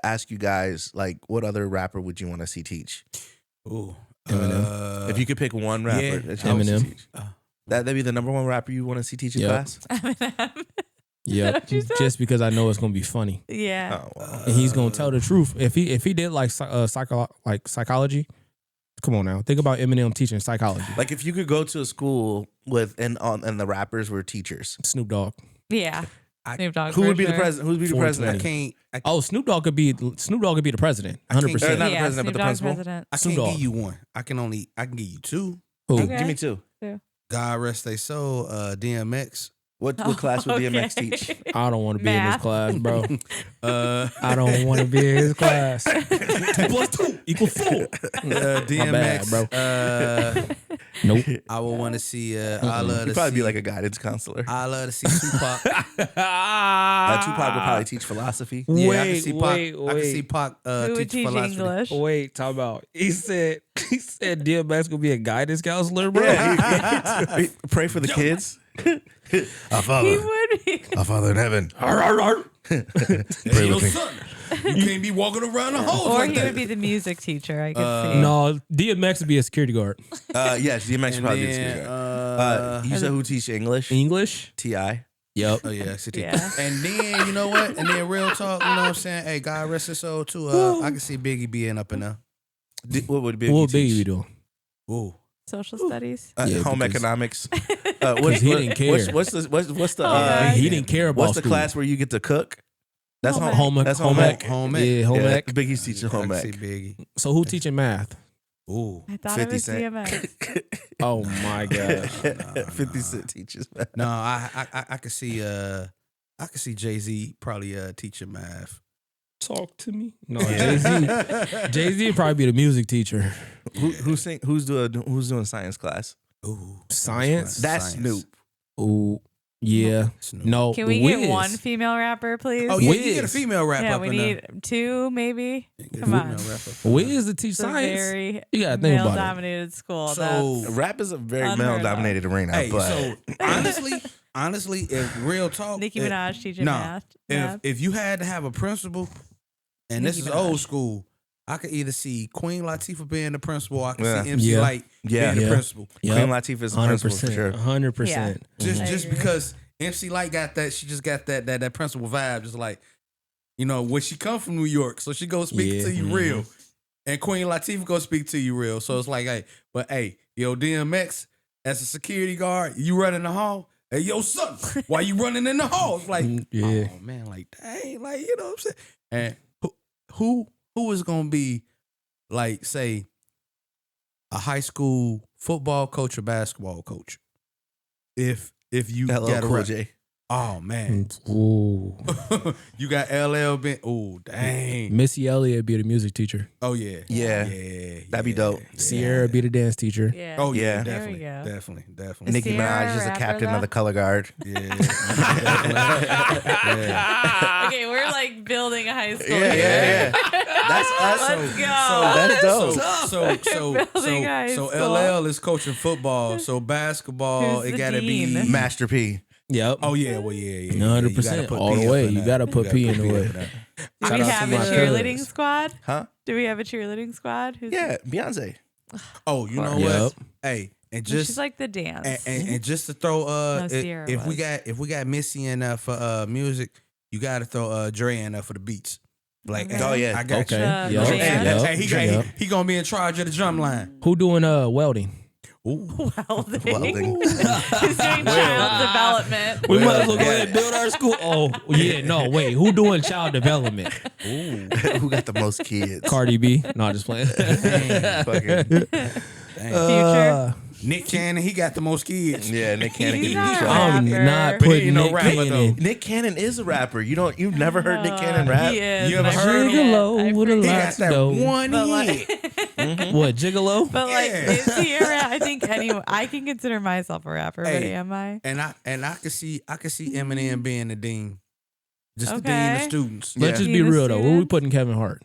S1: ask you guys, like, what other rapper would you want to see teach?
S3: Ooh,
S4: Eminem.
S1: If you could pick one rapper,
S3: yeah,
S1: that you want to see
S4: Eminem.
S1: teach. That'd be the number one rapper you want to see teach in
S4: Yep.
S1: class.
S2: Eminem.
S4: Yep.
S2: what you said?
S4: Just because I know it's gonna be funny,
S2: Yeah.
S1: Oh, wow.
S4: and he's gonna tell the truth. If he did like psychology, come on now, think about Eminem teaching psychology.
S1: Like if you could go to a school with and the rappers were teachers,
S4: Snoop Dogg.
S2: Yeah. Snoop Dogg.
S1: who
S2: for
S1: would be the
S2: sure.
S1: president? Who would be the
S4: 420.
S1: president?
S4: Oh, Snoop Dogg could be the president. 100%.
S1: Not the
S2: Yeah,
S1: president, but
S2: Snoop
S1: the
S2: Dogg's
S1: principal?
S2: president.
S3: I
S4: Snoop
S3: can't
S4: Dogg.
S3: give you one. I can give you two.
S4: Who?
S2: Okay.
S1: Give me two.
S3: God rest their soul. DMX.
S1: What class would DMX
S2: Okay.
S1: teach?
S4: I don't want to be in his
S2: Math.
S4: class, bro.
S3: I
S4: I don't want to be in his class. 2 + 2 = 4.
S3: DMX,
S4: bad,
S3: bro.
S4: Nope.
S3: I would want to see. I love
S1: He'd
S3: to
S1: probably
S3: see.
S1: be like a guidance counselor.
S3: I love to see Tupac.
S1: Tupac would probably teach philosophy.
S3: Yeah, I can
S4: Wait,
S3: see Pac.
S4: wait,
S3: I can see
S4: wait.
S3: Pac
S2: Who would
S3: teach
S2: teach
S3: philosophy.
S2: English?
S4: Wait, talk about. He said DMX gonna be a guidance counselor, bro.
S1: Pray for the kids. Our
S2: He
S1: Father,
S2: would be.
S1: our Father in heaven.
S3: Hey,
S1: Pray
S3: yo,
S1: with me.
S3: son, you can't be walking around the halls
S2: Or
S3: like
S2: he
S3: that.
S2: would be the music teacher. I could see.
S4: No, DMX would be a security guard.
S1: Yes, DMX would
S3: And
S1: probably be
S3: then,
S1: the speaker. You said who teach English?
S4: English.
S1: T.I.
S4: Yep.
S3: Oh yeah, CT.
S2: Yeah.
S3: And then you know what? And then real talk, you know what I'm saying? Hey, God rest his soul too. I can see Biggie being up in there.
S1: What would Biggie
S4: What would
S1: teach?
S4: Biggie be doing?
S3: Ooh.
S2: Social studies.
S4: Yeah,
S1: Home
S4: because-
S1: economics.
S4: he didn't care.
S1: What's the
S2: Oh,
S4: He didn't care about
S1: what's the
S4: school.
S1: class where you get to cook? That's
S2: Home
S1: home.
S2: ec.
S1: That's
S4: Home
S1: home
S4: ec.
S1: ec.
S3: Home ec.
S4: Yeah, home
S1: Yeah,
S4: ec.
S1: Biggie's teaching home
S3: I can
S1: ec.
S3: see Biggie.
S4: So who teaching math?
S3: Ooh.
S2: I thought
S1: 50
S2: it was
S1: Cent.
S2: DMX.
S4: Oh my gosh.
S1: 50 Cent teaches math.
S3: No, I could see Jay-Z probably teaching math.
S4: Talk to me. No, Jay-Z would probably be the music teacher.
S1: Who's doing science class?
S3: Ooh.
S4: Science?
S1: That's Snoop.
S4: Ooh, yeah.
S3: Snoop.
S4: No,
S2: Can we
S4: Wiz.
S2: get one female rapper, please?
S3: Oh yeah,
S4: Wiz.
S3: you get a female rap
S2: Yeah,
S3: up
S2: we
S3: in there.
S2: need two, maybe.
S3: Get a
S2: Come on.
S3: female rap up in there.
S4: Wiz to teach
S2: It's a
S4: science.
S2: very
S4: You gotta think about it.
S2: male-dominated school.
S3: So-
S1: Rap is a very
S2: Unheard of.
S1: male-dominated arena,
S3: Hey,
S1: but
S3: so honestly, if real talk,
S2: Nicki
S3: if-
S2: Minaj teaching
S3: nah,
S2: math.
S3: If you had to have a principal, and this
S2: Nicki
S3: is
S2: Minaj.
S3: old school, I could either see Queen Latifah being the principal, or I could
S1: Yeah.
S3: see MC
S4: Yeah.
S3: Light
S1: Yeah.
S3: being
S4: Yeah.
S3: the principal.
S4: Yep.
S1: Queen Latifah is the principal for sure.
S4: 100%.
S3: Just
S2: I
S3: just
S2: agree.
S3: because MC Light got that, she just got that principal vibe, just like, you know, when she come from New York, so she go speak
S4: Yeah.
S3: to you real, and Queen Latifah go speak to you real. So it's like, hey, yo, DMX as a security guard, you running the hall. Hey, yo, son, why you running in the hall? It's like,
S4: Yeah.
S3: oh man, like, dang, like, you know what I'm saying? And who is gonna be like, say, a high school football coach or basketball coach? If you
S1: LL
S3: got
S1: Cool
S3: a
S1: J.
S3: oh man,
S4: Ooh.
S3: you got LL Ben. Oh dang.
S4: Missy Elliott be the music teacher.
S3: Oh yeah.
S1: Yeah.
S3: Yeah.
S1: That'd be dope.
S4: Sierra be the dance teacher.
S2: Yeah.
S3: Oh yeah.
S1: Yeah.
S2: There we
S3: Definitely.
S2: go.
S3: Definitely.
S1: Nicki
S2: Sierra
S1: Minaj is a
S2: rapper,
S1: captain
S2: though?
S1: of the color guard.
S3: Yeah.
S2: Okay, we're like building a high school.
S1: Yeah,
S2: here.
S1: yeah, yeah. That's us.
S2: Let's go.
S1: That's dope.
S2: Building high
S3: So
S2: school.
S3: LL is coaching football. So basketball,
S2: Who's
S3: it
S2: the
S3: gotta
S2: dean?
S3: be
S1: Master P.
S4: Yep.
S3: Oh yeah, well yeah.
S4: 100%. All the way. You gotta put P in the way.
S2: Do
S4: Shout
S2: we
S4: out to
S2: have a
S4: my
S2: cheerleading
S4: cousins.
S2: squad?
S1: Huh?
S2: Do we have a cheerleading squad? Who's
S1: Yeah, Beyonce.
S3: Oh, you know
S4: Yep.
S3: what? Hey, and just
S2: she's like the dance.
S3: and just to throw
S2: Sierra
S3: if we
S2: was.
S3: got Missy in there for music, you gotta throw Dre in there for the beats. Like,
S2: Okay.
S3: hey,
S1: Oh, yeah.
S3: I got
S4: Okay.
S3: you.
S2: Uh,
S4: Yep.
S2: Jam.
S3: And,
S4: Yep.
S3: hey,
S4: Yep.
S3: he gonna be in charge of the drum line.
S4: Who doing welding?
S3: Ooh.
S2: Welding.
S1: Welding.
S2: He's doing child development.
S4: We might as well go ahead and build our school. Oh, yeah. No, wait. Who doing child development?
S1: Who got the most kids?
S4: Cardi B. No, just playing.
S1: Fucking
S2: Future.
S3: Nick Cannon, he got the most kids.
S1: Yeah, Nick Cannon
S2: He's
S1: can
S2: not
S1: be
S2: a
S1: shot.
S4: I'm
S2: rapper.
S4: not
S3: But he
S4: putting
S3: ain't no
S4: Nick
S3: rapper,
S4: Cannon
S3: though.
S4: in.
S1: Nick Cannon is a rapper. You've never heard Nick Cannon rap?
S2: He is.
S3: You ever
S2: and I
S3: heard
S2: forget.
S3: him?
S4: Gigolo
S2: I
S4: with a
S3: He
S2: forget.
S3: got
S4: Lots
S3: that
S4: though.
S3: one
S2: But
S3: hit.
S4: What, Gigolo?
S2: But like,
S3: Yeah.
S2: is he a rap? I think anyway. I can consider myself a rapper, but
S3: Hey.
S2: am I?
S3: And I could see Eminem being the dean. Just the dean
S2: Okay.
S3: of students.
S4: Let's just be
S2: He the
S4: real though. Where we
S2: student?
S4: putting Kevin Hart?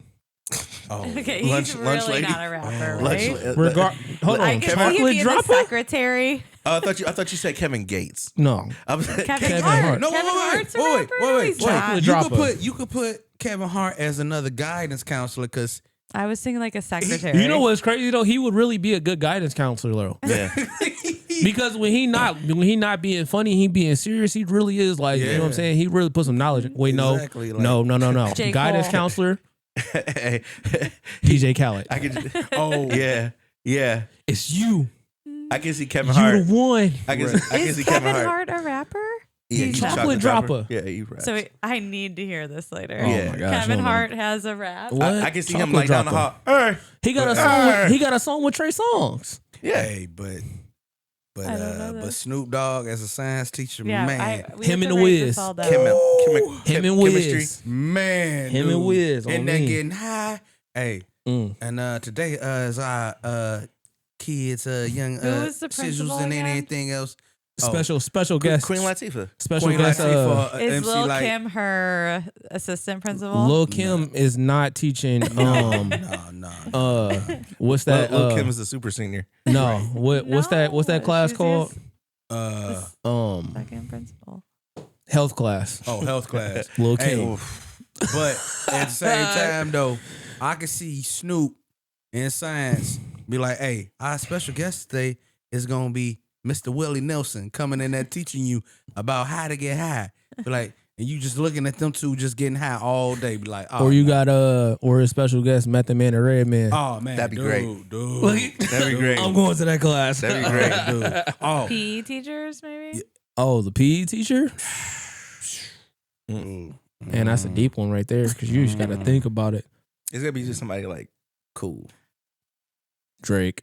S3: Oh.
S2: Okay, he's
S1: Lunch
S2: really
S1: lady?
S2: not a rapper,
S1: Lunch-
S2: right?
S4: Hold
S2: I
S4: on,
S2: can see him
S4: chocolate
S2: being the
S4: dropper?
S2: secretary.
S1: I thought you said Kevin Gates.
S4: No,
S1: I was
S2: Kevin
S4: Hart.
S2: Hart.
S3: No,
S2: Kevin Hart's a
S3: wait,
S2: rapper? No, he's not.
S4: Chocolate
S3: You
S4: dropper.
S3: could put Kevin Hart as another guidance counselor because
S2: I was thinking like a secretary.
S4: you know what's crazy though? He would really be a good guidance counselor though.
S1: Yeah.
S4: Because when he not being funny, he being serious. He really is like, you know what I'm
S3: Yeah.
S4: saying. He really put some knowledge. Wait,
S3: Exactly, like-
S4: no.
S2: J.
S4: Guidance
S2: Cole.
S4: counselor,
S1: Hey,
S4: DJ Khaled.
S1: I can.
S3: oh
S1: Yeah.
S4: It's you.
S1: I can see Kevin
S4: You
S1: Hart.
S4: the one.
S1: I can
S2: Is
S1: see
S2: Kevin
S1: Kevin
S2: Hart a rapper?
S1: Yeah,
S2: He's
S1: he's
S2: not.
S4: Chocolate dropper.
S1: Yeah, he raps.
S2: So I need to hear this later.
S4: Oh
S1: Yeah.
S4: my gosh.
S2: Kevin
S4: no, no.
S2: Hart has a rap.
S4: What?
S1: I can see him
S4: Chocolate
S1: like down the
S4: dropper.
S1: hall. Hey.
S4: He got a song. He got a song with Trey Songz.
S1: Yeah.
S3: Hey, but
S2: I don't know
S3: but
S2: this.
S3: Snoop Dogg as a science teacher,
S2: Yeah,
S3: man,
S2: we
S4: Him
S2: have
S4: and
S2: to
S4: the
S2: write this
S4: Wiz.
S2: all down.
S4: Him and
S1: chemistry.
S4: Wiz.
S3: man,
S4: Him and
S3: dude.
S4: Wiz on
S3: and they
S4: me.
S3: getting high. Hey,
S4: Mm.
S3: and today is our kids, young
S2: Who was the principal
S3: sizzles and
S2: again?
S3: anything else. Oh.
S4: Special guest.
S1: Queen Latifah.
S4: Special
S3: Queen
S4: guest.
S3: Latifah,
S2: Is
S3: MC
S2: Lil
S3: Light.
S2: Kim her assistant principal?
S4: Lil Kim is not teaching.
S3: No.
S4: What's that?
S1: Lil Kim is a super senior.
S4: No. What's that class
S2: she's
S4: called?
S2: his second principal.
S4: Health class.
S3: Health class.
S4: Lil
S3: Hey,
S4: Kim.
S3: but at the same time, though, I can see Snoop in science be like, hey, our special guest today is going to be Mr. Willie Nelson coming in there teaching you about how to get high. Be like, and you just looking at them two just getting high all day. Be like, oh,
S4: Or you
S3: man.
S4: got or a special guest, Method Man and Red Man.
S3: Oh, man.
S1: That'd be
S3: dude,
S1: great.
S3: Dude.
S1: That'd be great.
S4: I'm going to that class.
S1: That'd be great.
S3: Dude. Oh,
S2: PE teachers, maybe?
S4: Oh, the PE teacher?
S1: Mm.
S4: Man, that's a deep one right there because you just got to think about it.
S1: It's gonna be just somebody like cool.
S4: Drake.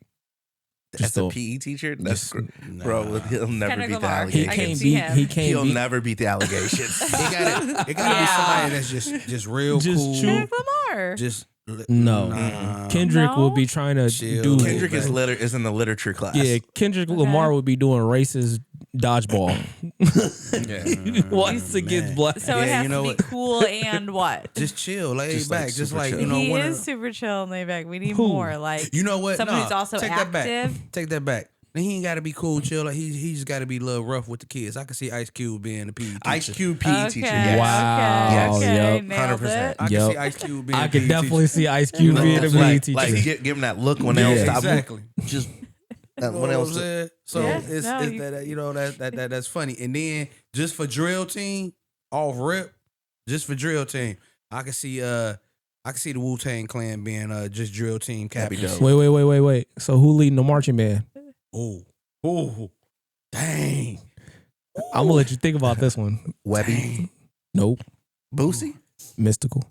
S1: That's a
S4: a-
S1: PE teacher. That's
S4: just-
S1: bro. He'll never
S2: Kendrick
S1: beat the
S2: Lamar.
S4: He
S2: I can
S1: allegations.
S4: can't
S2: see
S4: beat.
S2: him.
S4: He can't
S1: He'll
S4: beat.
S1: never beat the allegations.
S3: it gotta be
S2: Yeah.
S3: somebody that's just real
S4: Just
S3: cool.
S4: chill.
S2: Kendrick Lamar.
S3: Just
S4: No.
S3: nah.
S4: Kendrick
S2: No?
S4: will be trying to
S3: Chill.
S4: do.
S1: Kendrick is
S3: Right.
S1: is in the literature class.
S4: Yeah, Kendrick Lamar would be doing racist dodgeball. Once it gets
S3: man.
S4: black.
S2: So it
S3: Yeah,
S2: has
S3: you know
S2: to
S3: what?
S2: be cool and what?
S3: Just chill, lay
S1: Just,
S3: back,
S1: like,
S3: just
S1: super
S3: like
S1: chill.
S3: you know.
S2: He
S3: one
S2: is
S3: of,
S2: super chill and laid back. We need
S4: Who?
S2: more. Like,
S3: you know what?
S2: somebody
S3: Nah,
S2: who's also
S3: take that back.
S2: active.
S3: Take that back. He ain't got to be cool, chill. Like he just got to be a little rough with the kids. I can see Ice Cube being a PE teacher.
S1: Ice Cube PE teacher.
S2: Okay,
S1: Yes.
S4: Wow.
S2: Okay,
S4: Yep.
S2: nailed
S1: 100%.
S2: it.
S3: I can
S4: Yep.
S3: see Ice Cube being.
S4: I
S3: a
S4: could
S3: PE
S4: definitely see Ice Cube
S3: No,
S4: being a
S3: it's
S4: PE
S1: Like,
S4: teacher.
S1: like give him that look when they don't
S3: teacher.
S1: stop. him.
S3: Exactly.
S1: Just
S3: You know
S1: when
S3: what
S1: they
S3: I'm
S1: don't.
S3: saying? So
S2: Yeah,
S3: it's
S2: no,
S3: that you know that's funny. And then just for drill team off rip, just for drill team, I can see the Wu-Tang Clan being just drill team
S1: That'd be
S3: captains.
S1: dope.
S4: Wait. So who leading the marching band?
S3: Oh, dang.
S4: I'm gonna let you think about this one.
S1: Webby,
S4: Nope.
S1: Boosie.
S4: Mystical.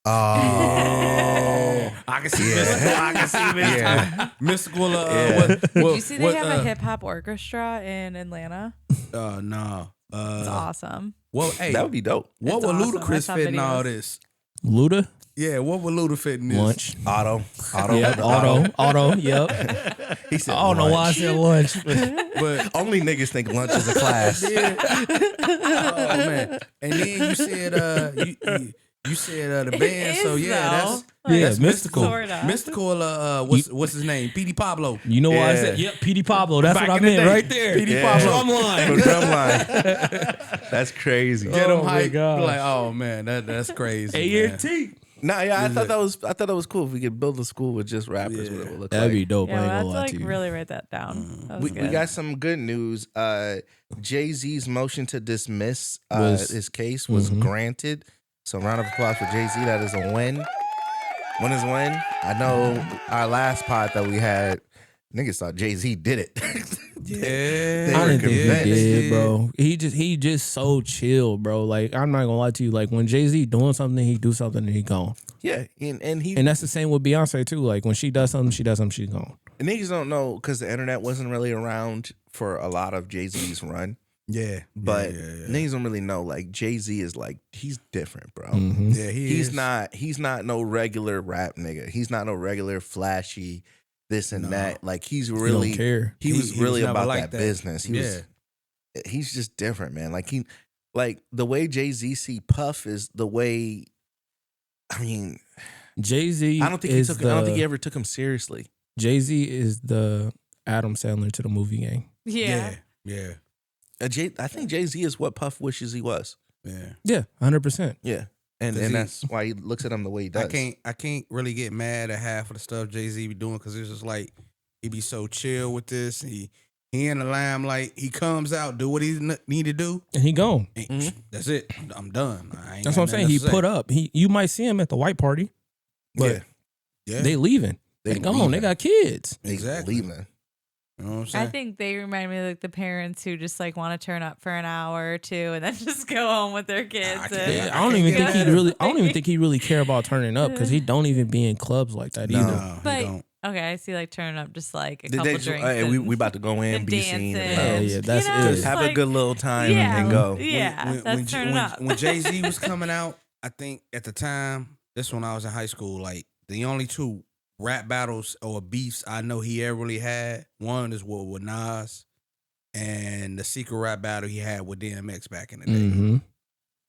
S1: Oh,
S3: I can see
S1: Yeah.
S3: Mystical. I can see Mystical.
S1: Yeah.
S3: Mystical.
S1: Yeah.
S2: Did you see they have a hip hop orchestra in Atlanta?
S3: No.
S2: It's awesome.
S3: Well, hey,
S1: that would be dope.
S3: what
S2: It's
S3: would
S2: awesome. I
S3: Ludacris
S2: saw
S3: fit in all
S2: videos.
S3: this?
S4: Luda.
S3: Yeah, what would Luda fit in this?
S4: Lunch.
S1: Auto.
S4: Yep. Auto. Yep.
S1: He said
S4: I don't know why I
S1: lunch.
S4: said lunch.
S3: But
S1: Only niggas think lunch is a class.
S3: oh man, and then you said you said the band.
S2: It
S3: So
S2: is,
S3: yeah,
S2: though.
S3: that's
S4: Yeah,
S3: that's
S4: Mystical.
S2: Sorta.
S3: Mystical. What's his name? P.D. Pablo.
S4: You know why I
S1: Yeah.
S4: said, yep, P.D. Pablo. That's
S3: Back
S4: what I
S3: in the
S4: meant
S3: day.
S4: right there.
S3: P.D.
S1: Yeah.
S3: Pablo.
S4: Drumline.
S1: Drumline. That's crazy.
S3: Get him
S4: Oh, my
S3: hype.
S4: gosh.
S3: Like, oh man, that's crazy. man.
S4: ANT.
S1: Nah, yeah, I thought that was cool. If we could build a school with just rappers, what it would look
S4: That'd
S1: like.
S4: be dope. I
S2: Yeah,
S4: ain't
S2: we'll have
S4: gonna
S2: to
S4: lie
S2: like
S4: to you.
S2: really write that down. That was
S1: We
S2: good.
S1: got some good news. Jay-Z's motion to dismiss his case was granted. So round of applause for Jay-Z. That is a win. Win is a win. I know our last pod that we had, niggas thought Jay-Z did it.
S3: Yeah,
S4: I
S1: were
S4: didn't think he
S1: convinced.
S4: did, bro. He just so chill, bro. Like, I'm not gonna lie to you. Like, when Jay-Z doing something, he do something and he gone.
S1: Yeah, and he
S4: And that's the same with Beyonce too. Like, when she does something, she's gone.
S1: niggas don't know because the internet wasn't really around for a lot of Jay-Z's run.
S3: Yeah.
S1: But niggas don't really know. Like Jay-Z is like, he's different, bro.
S4: Mm-hmm.
S3: Yeah,
S1: He's not no regular rap nigga. He's not no regular flashy this and that. Like he's really
S4: don't care.
S1: He was
S3: He
S1: really
S3: was never
S1: about
S3: like
S1: that
S3: that.
S1: business. He's just different, man. Like the way Jay-Z see Puff is the way, I mean,
S4: Jay-Z
S1: I don't think he ever took him seriously.
S4: Jay-Z is the Adam Sandler to the movie game.
S2: Yeah.
S3: Yeah.
S1: I think Jay-Z is what Puff wishes he was.
S3: Yeah.
S4: Yeah, 100%.
S1: Yeah. And that's why he looks at him the way he does.
S3: I can't really get mad at half of the stuff Jay-Z be doing because it's just like he be so chill with this. He in the limelight. He comes out, do what he need to do,
S4: And he gone.
S3: That's it. I'm done.
S4: That's what I'm saying. He put up. You might see him at the white party, but they leaving. They gone.
S1: leaving.
S4: They got kids.
S3: Exactly.
S1: Leaving.
S3: You know what I'm saying?
S2: I think they remind me of like the parents who just like want to turn up for an hour or two and then just go home with their kids.
S4: I don't even think he really. I don't even think he really care about turning up because he don't even be in clubs like that either.
S3: No,
S2: But
S3: he don't.
S2: okay, I see like turning up just like a
S1: Did
S2: couple
S1: they
S2: drinks.
S1: hey,
S2: and
S1: we about to go in,
S2: and
S1: be seen.
S2: dancing.
S4: Yeah, that's
S2: You know,
S4: it.
S2: it's
S1: Have a
S2: like-
S1: good little time
S2: Yeah.
S1: and go.
S2: Yeah, that's turning up.
S3: When Jay-Z was coming out, I think at the time, this when I was in high school, like the only two rap battles or beefs I know he ever really had, one is with Nas and the secret rap battle he had with DMX back in the day.
S4: Mm-hmm.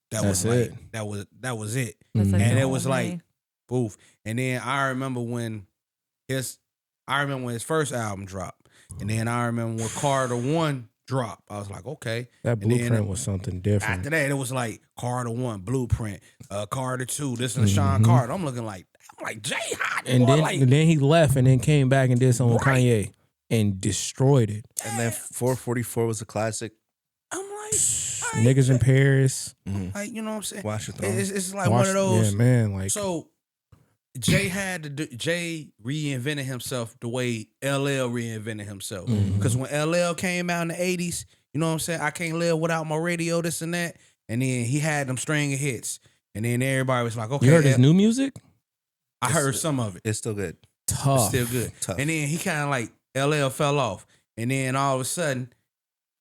S3: That was
S4: That's
S3: like
S4: it.
S3: that was it.
S2: That's like
S3: And
S2: the
S3: it was
S2: only-
S3: like poof. And then I remember when his first album dropped. And then I remember when Carter 1 dropped. I was like, okay.
S4: That
S3: And then
S4: blueprint was something different.
S3: After that, it was like Carter 1, Blueprint, Carter 2, this and Sean Carter. I'm looking like Jay hot.
S4: And
S3: boy,
S4: then,
S3: like,
S4: and then he left and then came back and did something with
S3: Right.
S4: Kanye and destroyed it.
S1: And then 444 was a classic.
S3: I'm like,
S4: Niggas in Paris.
S3: like, you know what I'm saying?
S1: Watch your throne.
S3: It's like one of those.
S4: Yeah, man. Like,
S3: So Jay reinvented himself the way LL reinvented himself. Because when LL came out in the 80s, you know what I'm saying? I can't live without my radio, this and that. And then he had them string of hits. And then everybody was like, okay.
S4: you heard his new music?
S3: I heard some of it.
S1: It's still good.
S4: Tough.
S3: Still good.
S1: Tough.
S3: And then he kind of like, LL fell off. And then all of a sudden,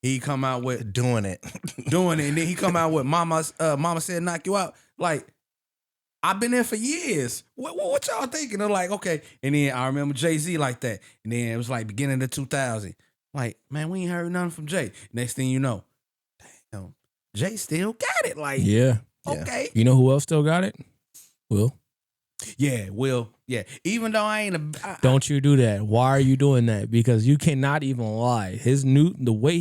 S3: he come out with
S1: Doing it.
S3: doing it. And then he come out with Mama Said Knock You Out. Like, I've been there for years. What y'all thinking? They're like, okay. And then I remember Jay-Z like that. And then it was like beginning of 2000. Like, man, we ain't heard nothing from Jay. Next thing you know, damn, Jay still got it. Like,
S4: Yeah.
S3: okay.
S4: You know who else still got it? Will.
S3: Yeah, Will. Yeah. Even though I ain't
S4: Don't you do that. Why are you doing that? Because you cannot even lie. The way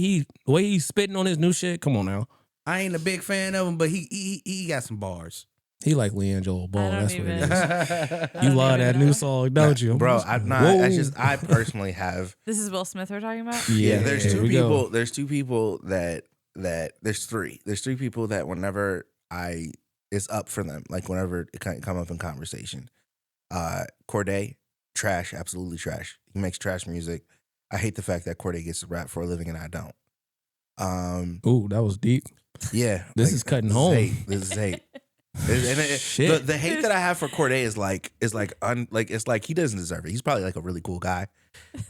S4: he's spitting on his new shit, come on now.
S3: I ain't a big fan of him, but he got some bars.
S4: He like Leangelo Ball.
S2: I don't
S4: That's what it
S2: even-
S4: is.
S2: I
S4: You
S2: don't
S4: love
S2: even
S4: that
S2: know.
S4: new song, don't you?
S1: Bro,
S4: Whoa.
S1: I personally have.
S2: This is Will Smith we're talking about?
S1: Yeah, there's
S4: here
S1: two
S4: we
S1: people.
S4: go.
S1: There's two people that there's three. There's three people that whenever it's up for them, like whenever it come up in conversation. Corday, trash, absolutely trash. He makes trash music. I hate the fact that Corday gets to rap for a living and I don't.
S4: Ooh, that was deep.
S1: Yeah,
S4: This is cutting
S1: this
S4: home.
S1: Is hate. This is hate.
S4: Shit.
S1: The hate that I have for Corday is like it's like he doesn't deserve it. He's probably like a really cool guy,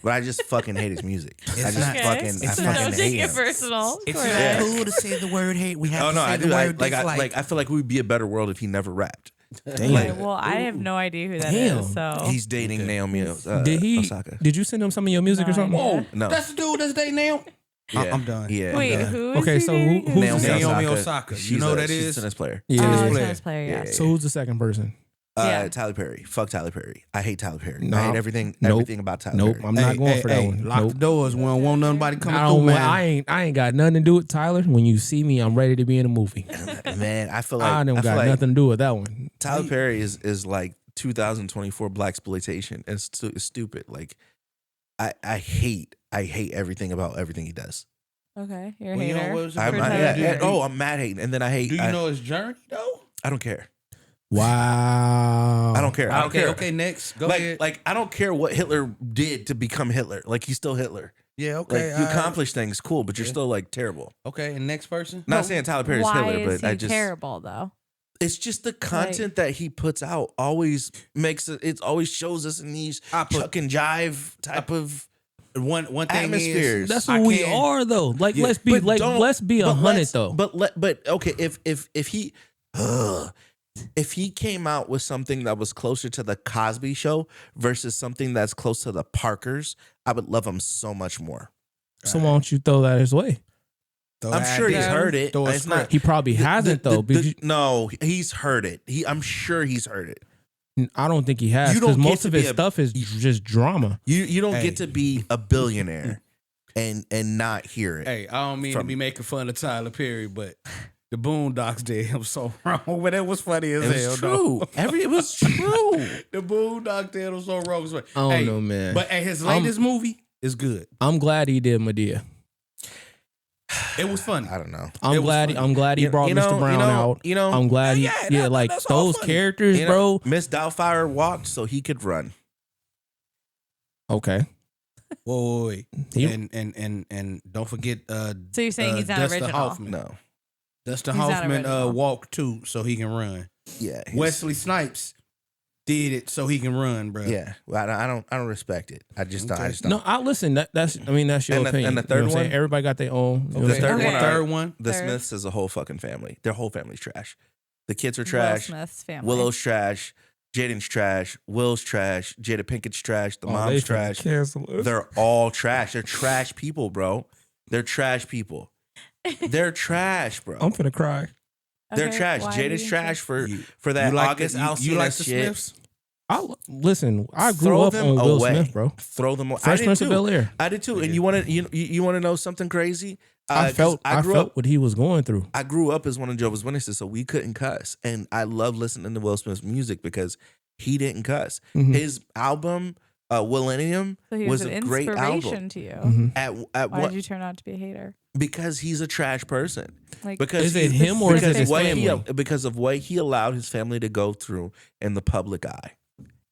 S1: but I just fucking hate his music. I just
S3: not-
S1: fucking
S3: it's
S2: So
S3: not-
S2: don't
S1: hate
S2: take it
S1: him.
S2: personal.
S3: It's
S2: Corday.
S3: not cool to say the word hate. We have
S1: Oh
S3: to
S1: no,
S3: say
S1: I
S3: the
S1: do.
S3: word dislike.
S1: I feel like we'd be a better world if he never rapped.
S4: Damn.
S1: Like,
S2: Okay, well, I have no idea who that
S4: Damn.
S2: is. So
S1: he's dating Naomi Osaka.
S4: Did you send him some of your music or
S2: No
S4: something?
S2: idea.
S1: No.
S3: That's the dude that's dating now.
S1: Yeah.
S3: I'm done.
S1: Yeah.
S2: wait,
S1: I'm done.
S2: who is
S4: Okay,
S2: he
S4: so
S2: dating?
S4: who's
S1: Naomi,
S3: Naomi
S1: Osaka.
S3: Osaka. You
S1: She's
S3: know
S1: a,
S3: that
S1: she's
S3: is?
S1: a tennis player.
S4: Yeah.
S2: Oh,
S3: player.
S2: tennis player, yeah.
S4: So who's the second person?
S2: Yeah.
S1: Tyler Perry. Fuck Tyler Perry. I hate Tyler Perry.
S4: No.
S1: I hate everything
S4: Nope.
S1: about Tyler
S4: Nope,
S1: Perry.
S4: I'm not going for that one.
S3: Lock
S4: Nope.
S3: the doors. We don't want nobody coming
S4: I
S3: through,
S4: don't.
S3: man.
S4: I ain't got nothing to do with Tyler. When you see me, I'm ready to be in a movie.
S1: Man, I feel like
S4: I don't
S1: feel
S4: got
S1: like
S4: nothing to do with that one.
S1: Tyler Perry is like 2024 blaxploitation. It's stupid. Like I hate everything about everything he does.
S2: Okay, you're a
S3: Well, you know
S2: hater.
S3: what was-
S1: I'm,
S2: For
S1: I,
S2: Tyler
S1: yeah,
S2: Perry.
S1: yeah, oh, I'm mad hating, and then I hate.
S3: Do you know his journey though?
S1: I don't care.
S4: Wow.
S1: I don't care. I don't
S3: Okay,
S1: care.
S3: okay, next. Go ahead.
S1: Like I don't care what Hitler did to become Hitler. Like he's still Hitler.
S3: Yeah,
S1: Like
S3: okay.
S1: you accomplish things, cool, but you're still like terrible.
S3: Okay, and next person.
S1: Not saying Tyler Perry's
S2: Why
S1: Hitler,
S2: is
S1: but
S2: he
S1: I just
S2: terrible though?
S1: It's just the content that he puts out always makes it always shows us in these chuck and jive type of
S3: one thing
S1: atmospheres.
S3: Is
S4: That's what we are though. Like let's be 100 though.
S1: But okay, if he came out with something that was closer to the Cosby Show versus something that's close to the Parkers, I would love him so much more.
S4: So why don't you throw that his way?
S1: I'm sure he's heard it. It's not,
S4: he probably hasn't though.
S1: No, he's heard it. I'm sure he's heard it.
S4: I don't think he has because most of his stuff is just drama.
S1: You don't get to be a billionaire and not hear it.
S3: Hey, I don't mean to be making fun of Tyler Perry, but the Boondocks did him so wrong. But it was funny as hell.
S1: It was true. It was true.
S3: The Boondocks did him so wrong.
S4: I don't know, man.
S3: But his latest movie is good.
S4: I'm glad he did Madea.
S3: It was funny.
S1: I don't know.
S4: I'm glad he brought Mr. Brown out. I'm glad like those characters, bro.
S1: Miss Doubtfire walked so he could run.
S3: Okay. Wait. And don't forget.
S2: So you're saying he's not
S3: Dustin
S2: original?
S3: Hoffman.
S1: No.
S3: Dustin Hoffman walked too so he can run.
S1: Yeah.
S3: Wesley Snipes did it so he can run, bro.
S1: Yeah. Well, I don't respect it. I just don't.
S4: No, I listen. That's your opinion.
S1: And the third one,
S4: everybody got their own.
S1: The third one, the
S2: Third.
S1: Smiths is a whole fucking family. Their whole family's trash. The kids are trash.
S2: Will Smith's family.
S1: Willow's trash. Jaden's trash. Will's trash. Jada Pinkett's trash. The mom's trash. They're all trash. They're trash people, bro. They're trash people. They're trash, bro.
S4: I'm finna cry.
S1: They're trash. Jaden's trash for that August Alsina
S3: You like the
S1: shit.
S3: Smiths?
S4: I grew up on Will Smith, bro.
S1: Throw them away.
S4: Fresh Prince of Bel-Air.
S1: I did too. And you want to know something crazy?
S4: I felt what he was going through.
S1: I grew up as one of Jehovah's Witnesses, so we couldn't cuss, and I love listening to Will Smith's music because he didn't cuss.
S4: Mm-hmm.
S1: His album, Millennium, was a great album.
S2: To you.
S1: Mm-hmm.
S2: Why did you turn out to be a hater?
S1: Because he's a trash person.
S4: Because is it him or is it his family?
S1: Because of what he allowed his family to go through in the public eye,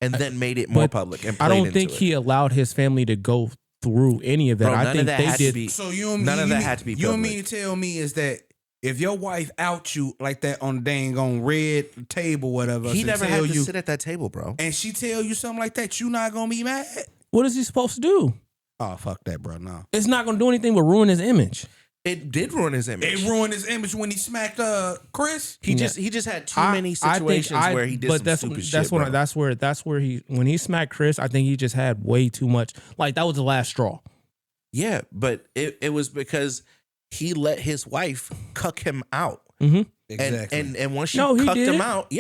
S1: and then made it more public. And
S4: I don't think he allowed his family to go through any of that.
S1: Bro,
S4: I think they did.
S3: So
S1: none of that had to be.
S3: You don't mean to tell me is that if your wife out you like that on the dang on red table, whatever,
S1: he never had to sit at that table, bro.
S3: And she tell you something like that, you not gonna be mad?
S4: What is he supposed to do?
S3: Oh, fuck that, bro. No,
S4: it's not gonna do anything but ruin his image.
S1: It did ruin his image.
S3: It ruined his image when he smacked Chris.
S1: He just had too many situations where he did some stupid shit.
S4: That's where he when he smacked Chris, I think he just had way too much. Like that was the last straw.
S1: Yeah, but it was because he let his wife cuck him out.
S4: Mm-hmm.
S3: Exactly.
S1: And once she cucked him out,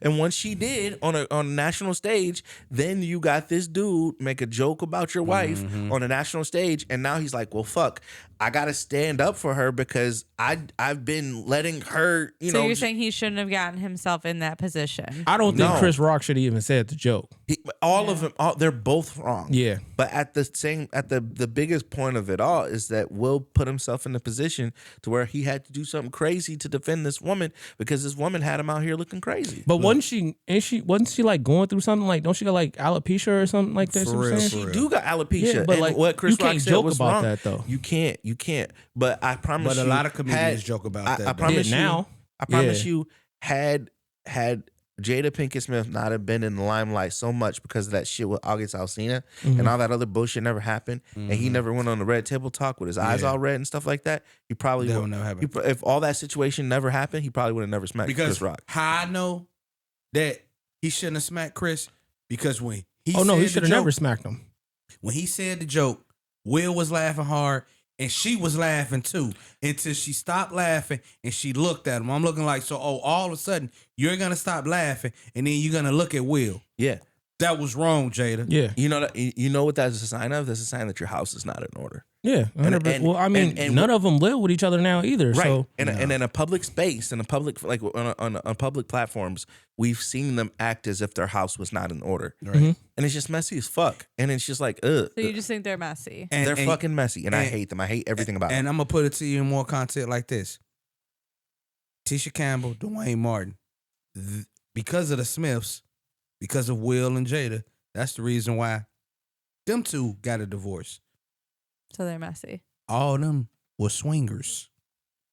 S1: and once she did on a national stage, then you got this dude make a joke about your wife on a national stage, and now he's like, well, fuck, I gotta stand up for her because I've been letting her.
S2: So you're saying he shouldn't have gotten himself in that position?
S4: I don't think Chris Rock should have even said the joke.
S1: All of them, they're both wrong.
S4: Yeah,
S1: but at the biggest point of it all is that Will put himself in a position to where he had to do something crazy to defend this woman because this woman had him out here looking crazy.
S4: But wasn't she like going through something like? Don't she got like alopecia or something like that?
S1: For real. She do got alopecia.
S4: Yeah, but
S1: and
S4: like
S1: what Chris Rock said was
S4: about
S1: wrong.
S4: that though.
S1: You can't. But I promise you.
S3: But a lot of comedians joke about that.
S1: I promise you.
S4: Now,
S1: I promise you. Had Jada Pinkett Smith not have been in the limelight so much because of that shit with August Alsina and all that other bullshit never happened, and he never went on the red table talk with his eyes all red and stuff like that, he probably
S3: that
S1: would
S3: would never happen.
S1: If all that situation never happened, he probably would have never smacked Chris Rock.
S3: How I know that he shouldn't have smacked Chris because when he
S4: he should have never smacked him.
S3: When he said the joke, Will was laughing hard. And she was laughing too until she stopped laughing and she looked at him. I'm looking like, so, all of a sudden, you're going to stop laughing and then you're going to look at Will.
S1: Yeah.
S3: That was wrong, Jada.
S4: Yeah.
S1: You know what that's a sign of? That's a sign that your house is not in order.
S4: Yeah. Well, I mean, none of them live with each other now either.
S1: Right.
S4: So.
S1: And in a public space, in a public, like on public platforms, we've seen them act as if their house was not in order.
S3: Right. Mm-hmm.
S1: And it's just messy as fuck. And it's just like, ugh.
S2: So you just think they're messy?
S1: They're fucking messy. And I hate them. I hate everything about them.
S3: And I'm going to put it to you in more content like this. Tisha Campbell, Dwayne Martin, because of the Smiths, because of Will and Jada, that's the reason why them two got a divorce.
S2: So they're messy.
S3: All of them were swingers.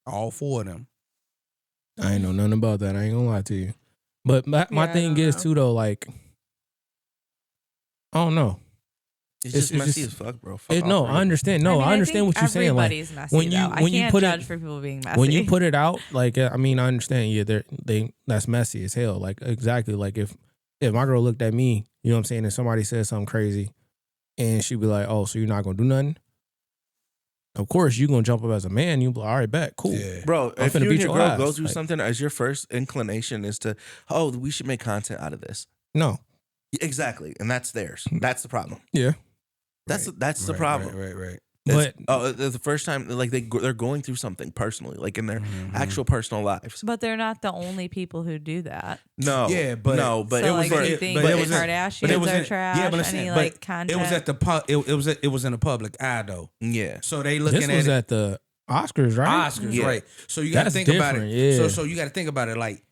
S3: All four of them.
S4: I ain't know nothing about that. I ain't gonna lie to you. But my
S2: I
S4: thing
S2: don't
S4: is
S2: know.
S4: too though, like I don't know.
S1: It's just messy
S4: just-
S1: as fuck, bro. Fuck
S4: No,
S1: off,
S4: I understand. No,
S2: I mean,
S4: I understand
S2: think
S4: what you're saying. Like
S2: everybody's messy,
S4: when you
S2: though. I
S4: when you
S2: can't
S4: put
S2: judge
S4: it
S2: for people being messy.
S4: when you put it out, like I mean, I understand. Yeah, they that's messy as hell. Like exactly. Like if my girl looked at me, you know what I'm saying, and somebody said something crazy, and she'd be like, "Oh, so you're not gonna do nothing?" Of course, you gonna jump up as a man. You be like, all right, bet, cool.
S3: Yeah.
S1: bro.
S4: I'm
S1: If
S4: finna
S1: you and
S4: beat
S1: your
S4: your
S1: girl
S4: ass.
S1: go through
S4: Like-
S1: something, as your first inclination is to, oh, we should make content out of this.
S4: No,
S1: Exactly, and that's theirs. That's the problem.
S4: yeah,
S1: That's the
S3: Right,
S1: problem.
S3: Right.
S4: but
S1: The first time, like they're going through something personally, like in their
S3: Mhm.
S1: actual personal lives.
S2: But they're not the only people who do that.
S1: No,
S3: Yeah, but-
S1: no, but
S2: so
S1: it was
S2: like,
S1: for,
S2: do you think
S3: but
S2: the
S3: it was in-
S2: Kardashians
S3: but it was
S2: are
S3: in-
S2: trash?
S3: yeah, but I'm
S2: Any
S3: saying,
S2: like
S3: but
S2: content?
S3: it was at the it was in the public eye though.
S1: yeah.
S3: So they looking
S4: this
S3: at
S4: was
S3: it.
S4: at the Oscars, right?
S3: Oscars,
S1: Yeah.
S3: right? So you got to
S4: That's
S3: think about it.
S4: different, yeah.
S3: So you got to think about it. Like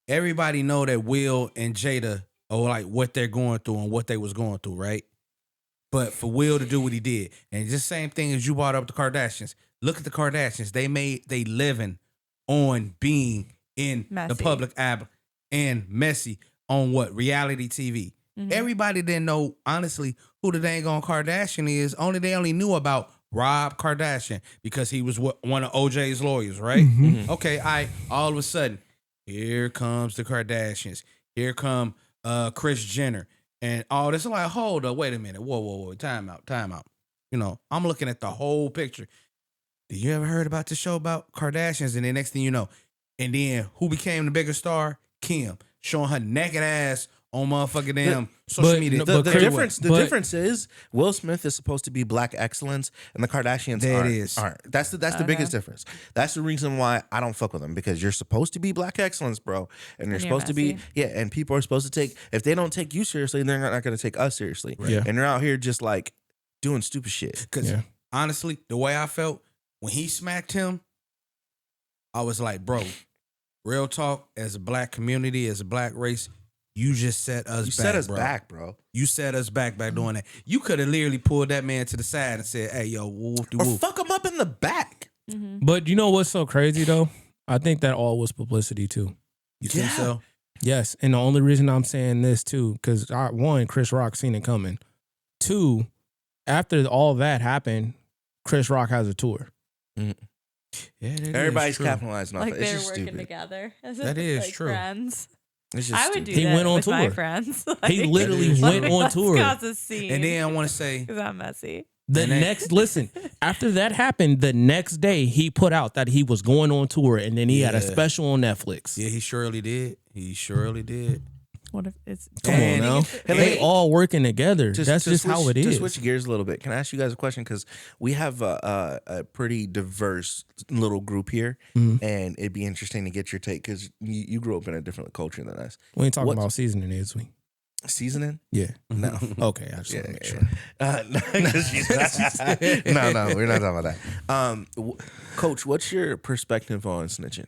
S3: everybody know that Will and Jada or like what they're going through and what they was going through, right? But for Will to do what he did, and it's the same thing as you brought up the Kardashians. Look at the Kardashians. They living on being in the
S2: Messy.
S3: public eye and messy on what reality TV.
S2: Mhm.
S3: Everybody didn't know honestly who the dang on Kardashian is. They only knew about Rob Kardashian because he was one of OJ's lawyers, right?
S4: Mhm.
S3: Okay, all of a sudden, here comes the Kardashians. Here come Kris Jenner and all this. I'm like, hold up, wait a minute, whoa, time out. You know, I'm looking at the whole picture. Did you ever heard about the show about Kardashians? And then next thing you know, and then who became the bigger star? Kim, showing her naked ass on motherfucking damn social
S4: but
S3: media.
S4: no,
S1: The
S4: But Chris-
S1: difference is Will Smith is supposed to be black excellence, and the Kardashians
S3: There it is.
S1: aren't. That's the biggest difference. That's the reason why I don't fuck with them, because you're supposed to be black excellence, bro, and you're
S2: you're
S1: supposed to be
S2: messy.
S1: and people are supposed to take. If they don't take you seriously, they're not going to take us seriously.
S4: Yeah.
S1: And they're out here just like doing stupid shit.
S3: Because
S4: Yeah.
S3: honestly, the way I felt when he smacked him, I was like, bro, real talk, as a black community, as a black race, you just set us
S1: You
S3: back.
S1: set us
S3: bro.
S1: back, bro.
S3: You set us back by doing that. You could have literally pulled that man to the side and said, hey, yo, whoop de
S1: Or
S3: whoop.
S1: fuck them up in the back.
S2: Mhm.
S4: But you know what's so crazy though? I think that all was publicity too.
S3: You think
S1: Yeah.
S3: so?
S4: Yes, and the only reason I'm saying this too, because one, Chris Rock seen it coming. Two, after all that happened, Chris Rock has a tour.
S3: Yeah, that is
S1: Everybody's
S3: true.
S1: capitalizing off
S2: Like
S1: it. It's
S2: they're
S1: just
S2: working
S1: stupid.
S2: together. As
S3: That
S2: if,
S3: is
S2: like,
S3: true.
S2: Friends.
S1: It's just
S2: I would
S1: stupid.
S2: do
S4: He
S2: that
S4: went on
S2: with my
S4: tour.
S2: friends.
S4: He literally
S3: That is
S4: went
S3: true.
S4: on tour.
S2: Cause a scene.
S3: And then I want to say,
S2: because I'm messy.
S4: The
S3: And then-
S4: next, listen, after that happened, the next day he put out that he was going on tour, and then he had a
S3: Yeah.
S4: special on Netflix.
S3: yeah, he surely did. He surely did.
S2: What if it's
S4: Come on
S3: And-
S4: now,
S1: and
S4: they
S1: they-
S4: all working together.
S1: To-
S4: That's
S1: to
S4: just how
S1: switch-
S4: it
S1: To
S4: is.
S1: switch gears a little bit, can I ask you guys a question? Because we have a pretty diverse little group here,
S4: Mhm.
S1: and it'd be interesting to get your take because you grew up in a different culture than us.
S4: We ain't talking
S1: What's-
S4: about seasoning, is we?
S1: Seasoning?
S4: Yeah.
S1: No.
S4: Okay, I just
S1: Yeah,
S4: want to make
S1: yeah.
S4: sure.
S1: No, we're not talking about that. Coach, what's your perspective on snitching?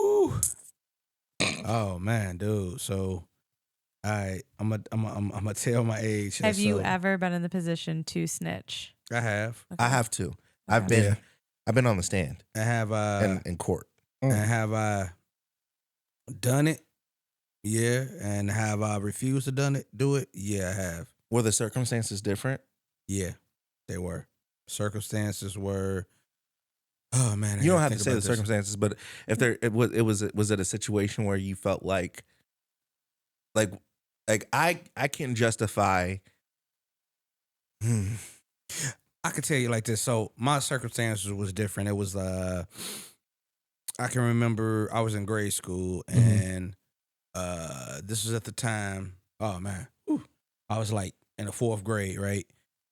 S3: Ooh. Oh man, dude. So, I'm gonna tell my age.
S2: Have you
S3: So,
S2: ever been in the position to snitch?
S3: I have.
S1: I have to. I've
S2: Okay.
S1: been on the stand
S3: I have.
S1: in court.
S3: And have I done it? Yeah. And have I refused to do it? Yeah, I have.
S1: Were the circumstances different?
S3: Yeah, they were. Circumstances were. Oh man, I
S1: You don't
S3: gotta
S1: have to
S3: think
S1: say the
S3: about this.
S1: circumstances, but if there was it a situation where you felt like I can justify.
S3: I could tell you like this. So my circumstances was different. It was I can remember I was in grade school and this was at the time. Oh man, I was like in the 4th grade, right?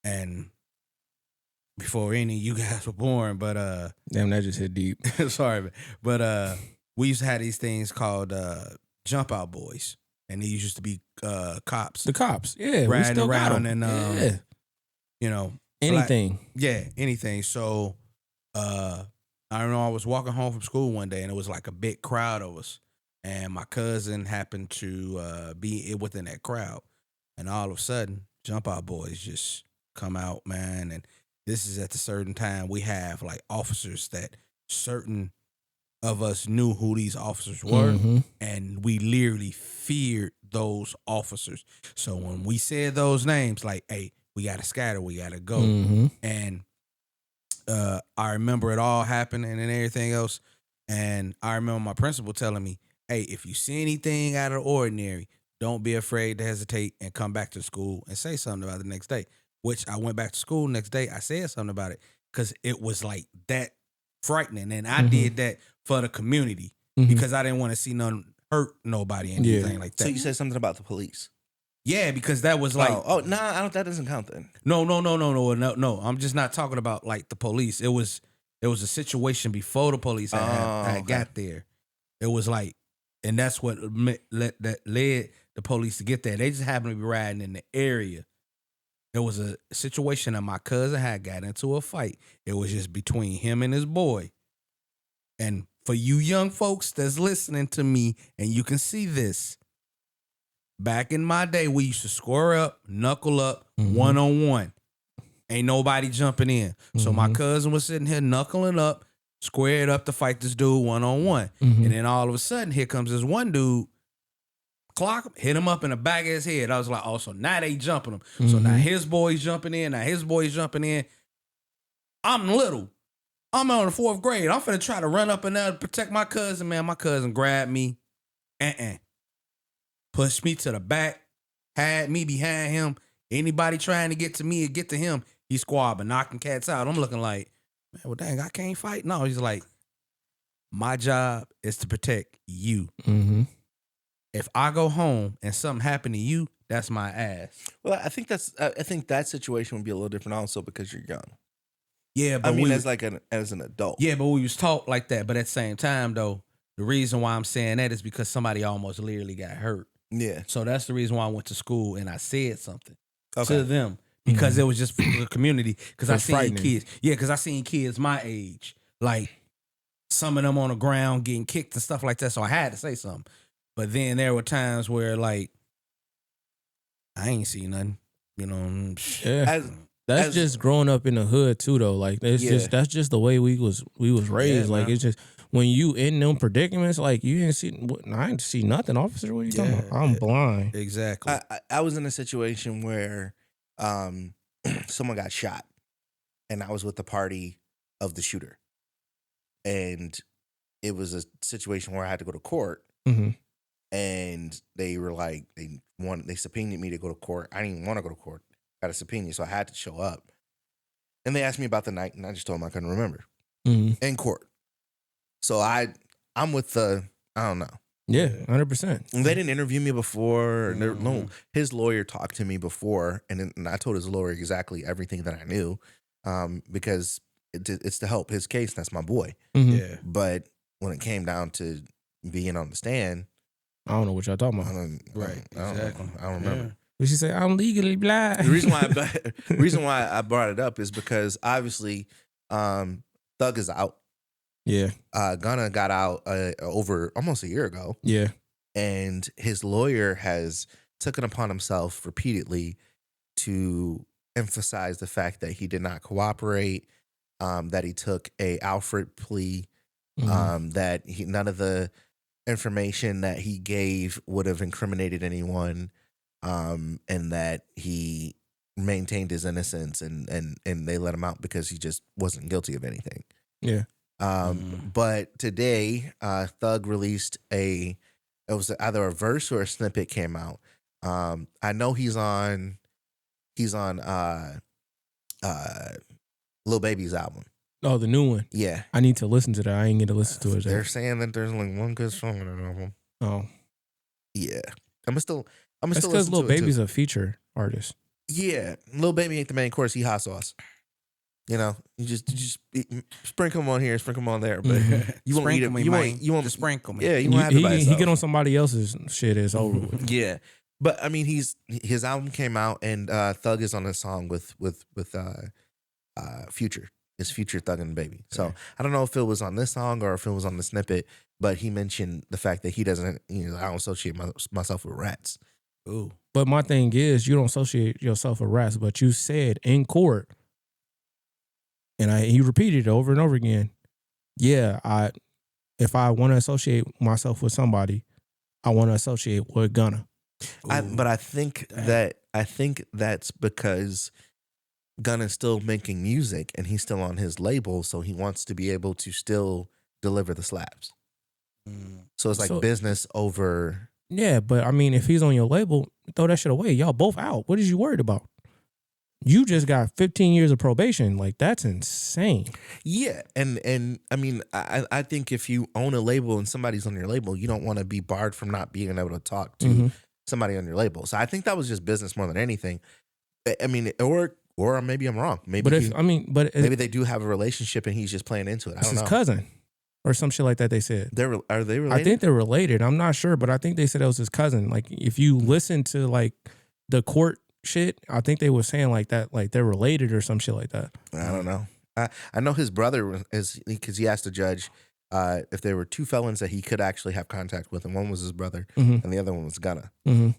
S3: And before any of you guys were born, but
S4: Damn, that just hit deep.
S3: sorry, man. But we used to have these things called jump out boys, and these used to be cops
S4: The cops, yeah, we
S3: riding
S4: still got
S3: around
S4: 'em.
S3: and
S4: yeah,
S3: you know.
S4: anything.
S3: Yeah, anything. So I don't know, I was walking home from school one day and it was like a big crowd of us. And my cousin happened to be within that crowd. And all of a sudden, jump out boys just come out, man. And this is at the certain time we have like officers that certain of us knew who these officers were,
S4: Mm-hmm.
S3: and we literally feared those officers. So when we said those names, like, hey, we got to scatter, we got to go.
S4: Mm-hmm.
S3: And I remember it all happening and everything else. And I remember my principal telling me, hey, if you see anything out of the ordinary, don't be afraid to hesitate and come back to school and say something about it the next day. Which I went back to school the next day. I said something about it because it was like that frightening. And I did that for the community because I didn't want to see none hurt nobody, anything like that.
S1: So you said something about the police.
S3: Yeah, because that was like,
S1: that doesn't count then.
S3: No. I'm just not talking about like the police. It was a situation before the police had got there. It was like, and that's what led the police to get there. They just happened to be riding in the area. There was a situation that my cousin had got into a fight. It was just between him and his boy. And for you young folks that's listening to me, and you can see this, back in my day, we used to square up, knuckle up, one-on-one. Ain't nobody jumping in. So my cousin was sitting here knuckling up, squared up to fight this dude one-on-one. And then all of a sudden, here comes this one dude, clock him, hit him up in the back of his head. I was like, oh, so now they jumping him. So now his boy's jumping in. I'm little. I'm on the 4th grade. I'm finna try to run up and down to protect my cousin, man. My cousin grabbed me, pushed me to the back, had me behind him. Anybody trying to get to me or get to him, he squabbing, knocking cats out. I'm looking like, man, well, dang, I can't fight. No, he's like, my job is to protect you. If I go home and something happened to you, that's my ass.
S1: Well, I think that situation would be a little different also because you're young.
S3: Yeah, but
S1: as an adult.
S3: Yeah, but we was taught like that. But at the same time, though, the reason why I'm saying that is because somebody almost literally got hurt.
S1: Yeah.
S3: So that's the reason why I went to school and I said something to them because it was just for the community. Because I seen kids. Yeah, because I seen kids my age, like some of them on the ground getting kicked and stuff like that. So I had to say something. But then there were times where like I ain't seen nothing. You know.
S4: Yeah. That's just growing up in the hood too, though. Like that's just the way we was raised. Like it's just when you in them predicaments, like you didn't see. I didn't see nothing, officer. What are you talking about? I'm blind.
S3: Exactly.
S1: I was in a situation where someone got shot, and I was with the party of the shooter, and it was a situation where I had to go to court, and they were like they subpoenaed me to go to court. I didn't even want to go to court. Got a subpoena, so I had to show up. And they asked me about the night, and I just told them I couldn't remember. In court. So I'm with I don't know.
S4: Yeah, 100%.
S1: They didn't interview me before. No, his lawyer talked to me before, and I told his lawyer exactly everything that I knew, because it's to help his case. That's my boy.
S3: Yeah.
S1: But when it came down to being on the stand,
S4: I don't know what y'all talking about.
S1: I don't remember.
S3: Yeah.
S4: What she say? I'm legally blind.
S1: The reason why I brought it up is because obviously, Thug is out.
S4: Yeah.
S1: Gunna got out over almost a year ago.
S4: Yeah.
S1: And his lawyer has taken upon himself repeatedly to emphasize the fact that he did not cooperate, that he took a Alfred plea, that none of the information that he gave would have incriminated anyone. And that he maintained his innocence and they let him out because he just wasn't guilty of anything.
S4: Yeah.
S1: But today, Thug released it was either a verse or a snippet came out. I know he's on Lil Baby's album.
S4: Oh, the new one.
S1: Yeah.
S4: I need to listen to that. I ain't get to listen to it.
S1: They're saying that there's only one good song on that album.
S4: Oh.
S1: Yeah. I'm still
S4: That's because Lil Baby's a feature artist.
S1: Yeah, Lil Baby ain't the main course. He hot sauce. You know, you just sprinkle him on here, sprinkle him on there, but you won't eat it. You won't
S3: just sprinkle me.
S1: Yeah, you won't have it by yourself.
S4: He get on somebody else's shit. It's over with.
S1: Yeah, but I mean, his album came out and Thug is on a song with Future. It's Future, Thug and Baby. So I don't know if it was on this song or if it was on the snippet, but he mentioned the fact that he doesn't. I don't associate myself with rats.
S3: Ooh.
S4: But my thing is, you don't associate yourself with rats, but you said in court, and he repeated it over and over again. Yeah, if I want to associate myself with somebody, I want to associate with Gunna.
S1: But I think that's because Gunna's still making music and he's still on his label, so he wants to be able to still deliver the slaps. So it's like business over.
S4: Yeah, but I mean, if he's on your label, throw that shit away. Y'all both out. What is you worried about? You just got 15 years of probation. Like, that's insane.
S1: Yeah, and I mean, I think if you own a label and somebody's on your label, you don't want to be barred from not being able to talk to somebody on your label. So I think that was just business more than anything. I mean, or maybe I'm wrong. Maybe
S4: maybe
S1: they do have a relationship and he's just playing into it. I don't know.
S4: His cousin or some shit like that. They said
S1: are they related?
S4: I think they're related. I'm not sure, but I think they said it was his cousin. Like, if you listen to like the court shit, I think they were saying like that, like they're related or some shit like that.
S1: I don't know. I know his brother is, because he asked the judge if there were two felons that he could actually have contact with, and one was his brother and the other one was Gunna.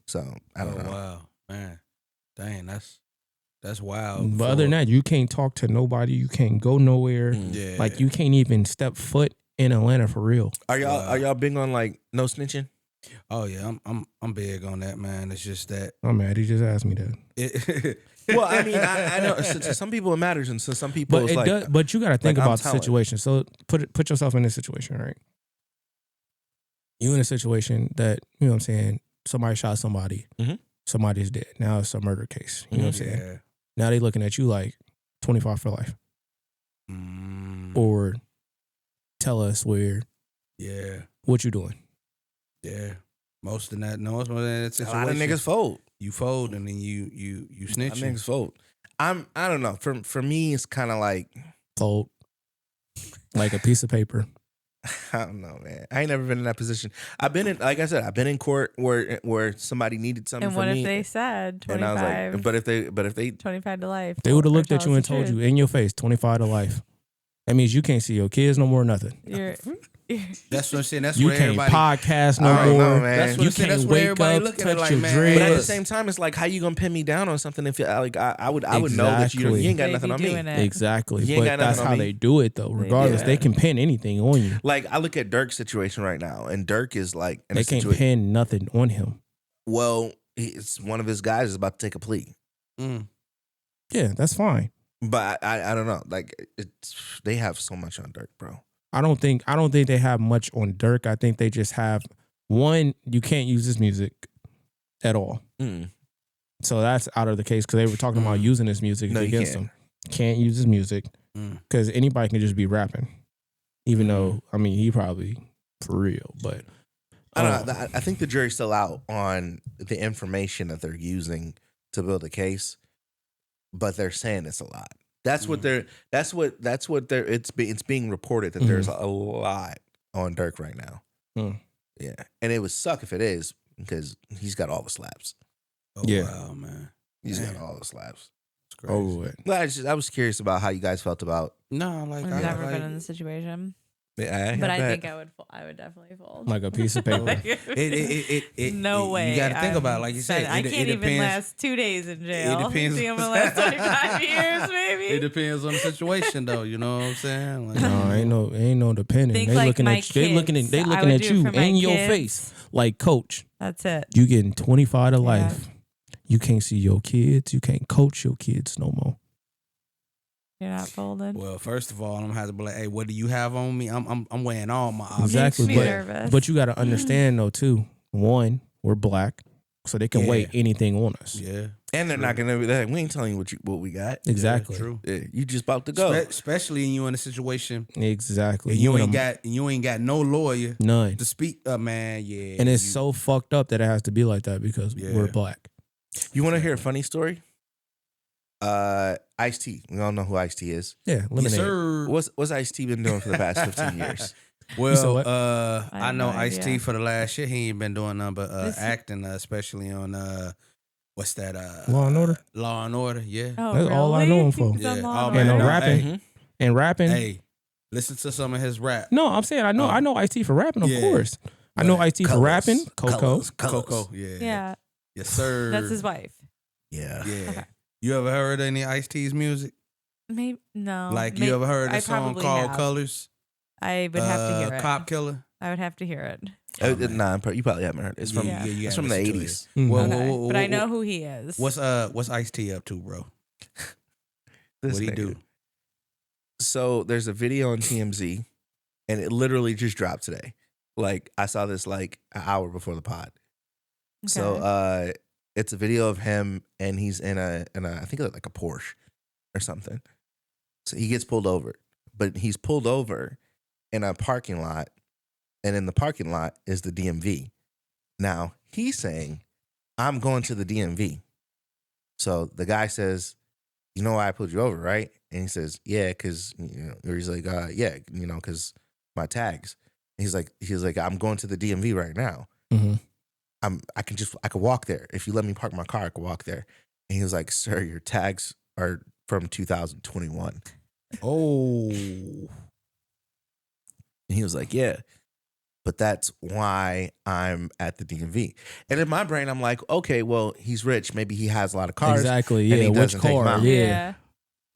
S1: So I don't know.
S3: Wow, man, dang, that's wild.
S4: But other than that, you can't talk to nobody. You can't go nowhere.
S3: Yeah,
S4: like you can't even step foot in Atlanta for real.
S1: Are y'all big on like no snitching?
S3: Oh yeah, I'm big on that, man. It's just that
S4: I'm mad. He just asked me that.
S1: Well, I mean, I know to some people it matters, and to some people it's like.
S4: But you got to think
S1: like,
S4: about the situation. So put yourself in this situation, right? You in a situation that, you know what I'm saying, somebody shot somebody, somebody's dead. Now it's a murder case. You know what I'm saying?
S3: Yeah.
S4: Now they looking at you like 25 for life, or tell us where.
S3: Yeah.
S4: What you doing?
S3: Yeah. Most of that situation.
S1: A lot of niggas fold.
S3: You fold and then you snitch.
S1: Niggas fold. I don't know. For me, it's kind of like
S4: fold, like a piece of paper.
S1: I don't know, man. I ain't never been in that position. I've been in, like I said, I've been in court where somebody needed something
S2: and
S1: from me.
S2: And what if they said 25?
S1: And I was like, but if they
S2: 25 to life.
S4: They would have looked at you and told you in your face, 25 to life. That means you can't see your kids no more, nothing.
S3: That's what I'm saying. That's
S4: you
S3: where
S4: can't
S3: everybody
S4: podcast no more.
S1: Know, man.
S3: That's what
S4: you
S3: I'm saying.
S4: can't
S3: That's where
S4: wake
S3: everybody
S4: up,
S3: looking at it
S4: touch
S3: like,
S4: your
S3: man.
S4: dreads.
S1: But at the same time, it's like, how you gonna pin me down on something if you like I would know that you ain't got nothing on me.
S4: Exactly.
S1: You ain't
S4: But
S1: got
S4: that's
S1: nothing
S4: how
S1: on me.
S4: they do it though. Regardless, they can pin anything on you.
S1: Like I look at Dirk's situation right now, and Dirk is like in
S4: they
S1: a
S4: can't pin nothing on him.
S1: Well, it's one of his guys is about to take a plea.
S4: Yeah, that's fine.
S1: But I don't know. Like they have so much on Dirk, bro.
S4: I don't think they have much on Dirk. I think they just have one. You can't use his music at all. So that's out of the case because they were talking about using his music against him. Can't use his music because anybody can just be rapping. Even though he probably for real, but
S1: I don't know. I think the jury's still out on the information that they're using to build a case, but they're saying it's a lot. That's what they're. It's being reported that there's a lot on Dirk right now. Yeah, and it would suck if it is because he's got all the slaps.
S3: Oh, wow, man,
S1: he's got all the slaps.
S3: It's crazy.
S1: Well, I was curious about how you guys felt about.
S3: No, like
S2: I've never been in the situation.
S1: Yeah,
S2: but I think I would definitely fold.
S4: Like a piece of paper.
S2: No way.
S3: You got to think about it. Like you said,
S2: I can't even last 2 days in jail.
S3: It depends.
S2: See, I'm gonna last 25 years, maybe.
S3: It depends on the situation, though. You know what I'm saying? Like,
S4: no, ain't no depending.
S2: Think
S4: they
S2: like
S4: looking
S2: my
S4: at you. They looking at
S2: kids.
S4: you
S2: I would do it for
S4: in
S2: my
S4: your
S2: kids.
S4: face, like coach.
S2: That's it.
S4: You getting 25 to life. You can't see your kids. You can't coach your kids no more.
S2: You're not folded.
S3: Well, first of all, I'm gonna have to be like, hey, what do you have on me? I'm weighing all my options.
S4: Exactly,
S2: Makes me nervous.
S4: but you got to understand though too. One, we're black, so they can weigh anything on us.
S3: Yeah,
S1: and they're not gonna be that. We ain't telling you what we got.
S4: Exactly.
S3: Yeah, true.
S1: Yeah, you just about to go.
S3: Especially you in a situation.
S4: Exactly.
S3: You ain't got no lawyer.
S4: None
S3: to speak. Man, yeah.
S4: And it's so fucked up that it has to be like that because we're black.
S1: You want to hear a funny story? Ice-T. We all know who Ice-T is.
S4: Yeah, Lemonade.
S3: Yes, sir.
S1: What's Ice-T been doing for the past 15 years?
S3: Well, I know
S2: no
S3: Ice-T
S2: idea.
S3: for the last shit. He ain't been doing nothing but acting, especially on what's that?
S4: Law and Order.
S3: Law and Order. Yeah.
S2: Oh,
S4: That's all I know him for.
S2: He's on
S3: Yeah.
S2: Law
S3: Oh,
S2: and
S3: man.
S4: And
S2: Order.
S4: rapping. And rapping.
S3: Hey, listen to some of his rap.
S4: No, I'm saying I know Ice-T for rapping, of
S3: Yeah.
S4: course. I know Ice-T for rapping. Coco.
S3: Coco. Yeah.
S2: Yeah,
S3: Yes, sir.
S2: that's his wife.
S1: Yeah.
S3: Yeah.
S2: Okay.
S3: You ever heard any Ice-T's music?
S2: Maybe no.
S3: Like you ever heard
S2: I
S3: a song
S2: probably
S3: called
S2: have.
S3: Colors?
S2: I would have to hear it.
S3: Cop Killer.
S2: I would have to hear it.
S1: Nah, you probably haven't heard it. It's from it's from the 80s.
S2: But I know who he is.
S3: What's Ice-T up to, bro?
S1: What
S3: do you do?
S1: So there's a video on TMZ, and it literally just dropped today. Like I saw this like an hour before the pod.
S2: Okay.
S1: So it's a video of him, and he's in a I think like a Porsche or something. So he gets pulled over, but he's pulled over in a parking lot, and in the parking lot is the DMV. Now he's saying, "I'm going to the DMV." So the guy says, "You know why I pulled you over, right?" And he says, "Yeah, because or he's like, yeah, because my tags." And he's like, "I'm going to the DMV right now.
S4: Mm-hmm.
S1: I can walk there. If you let me park my car, I can walk there." And he was like, "Sir, your tags are from 2021."
S3: Oh.
S1: And he was like, "Yeah, but that's why I'm at the DMV." And in my brain, I'm like, okay, well, he's rich. Maybe he has a lot of cars.
S4: Exactly.
S1: and
S4: Yeah.
S1: he
S4: Which
S1: doesn't take them
S4: car?
S1: out.
S4: Yeah.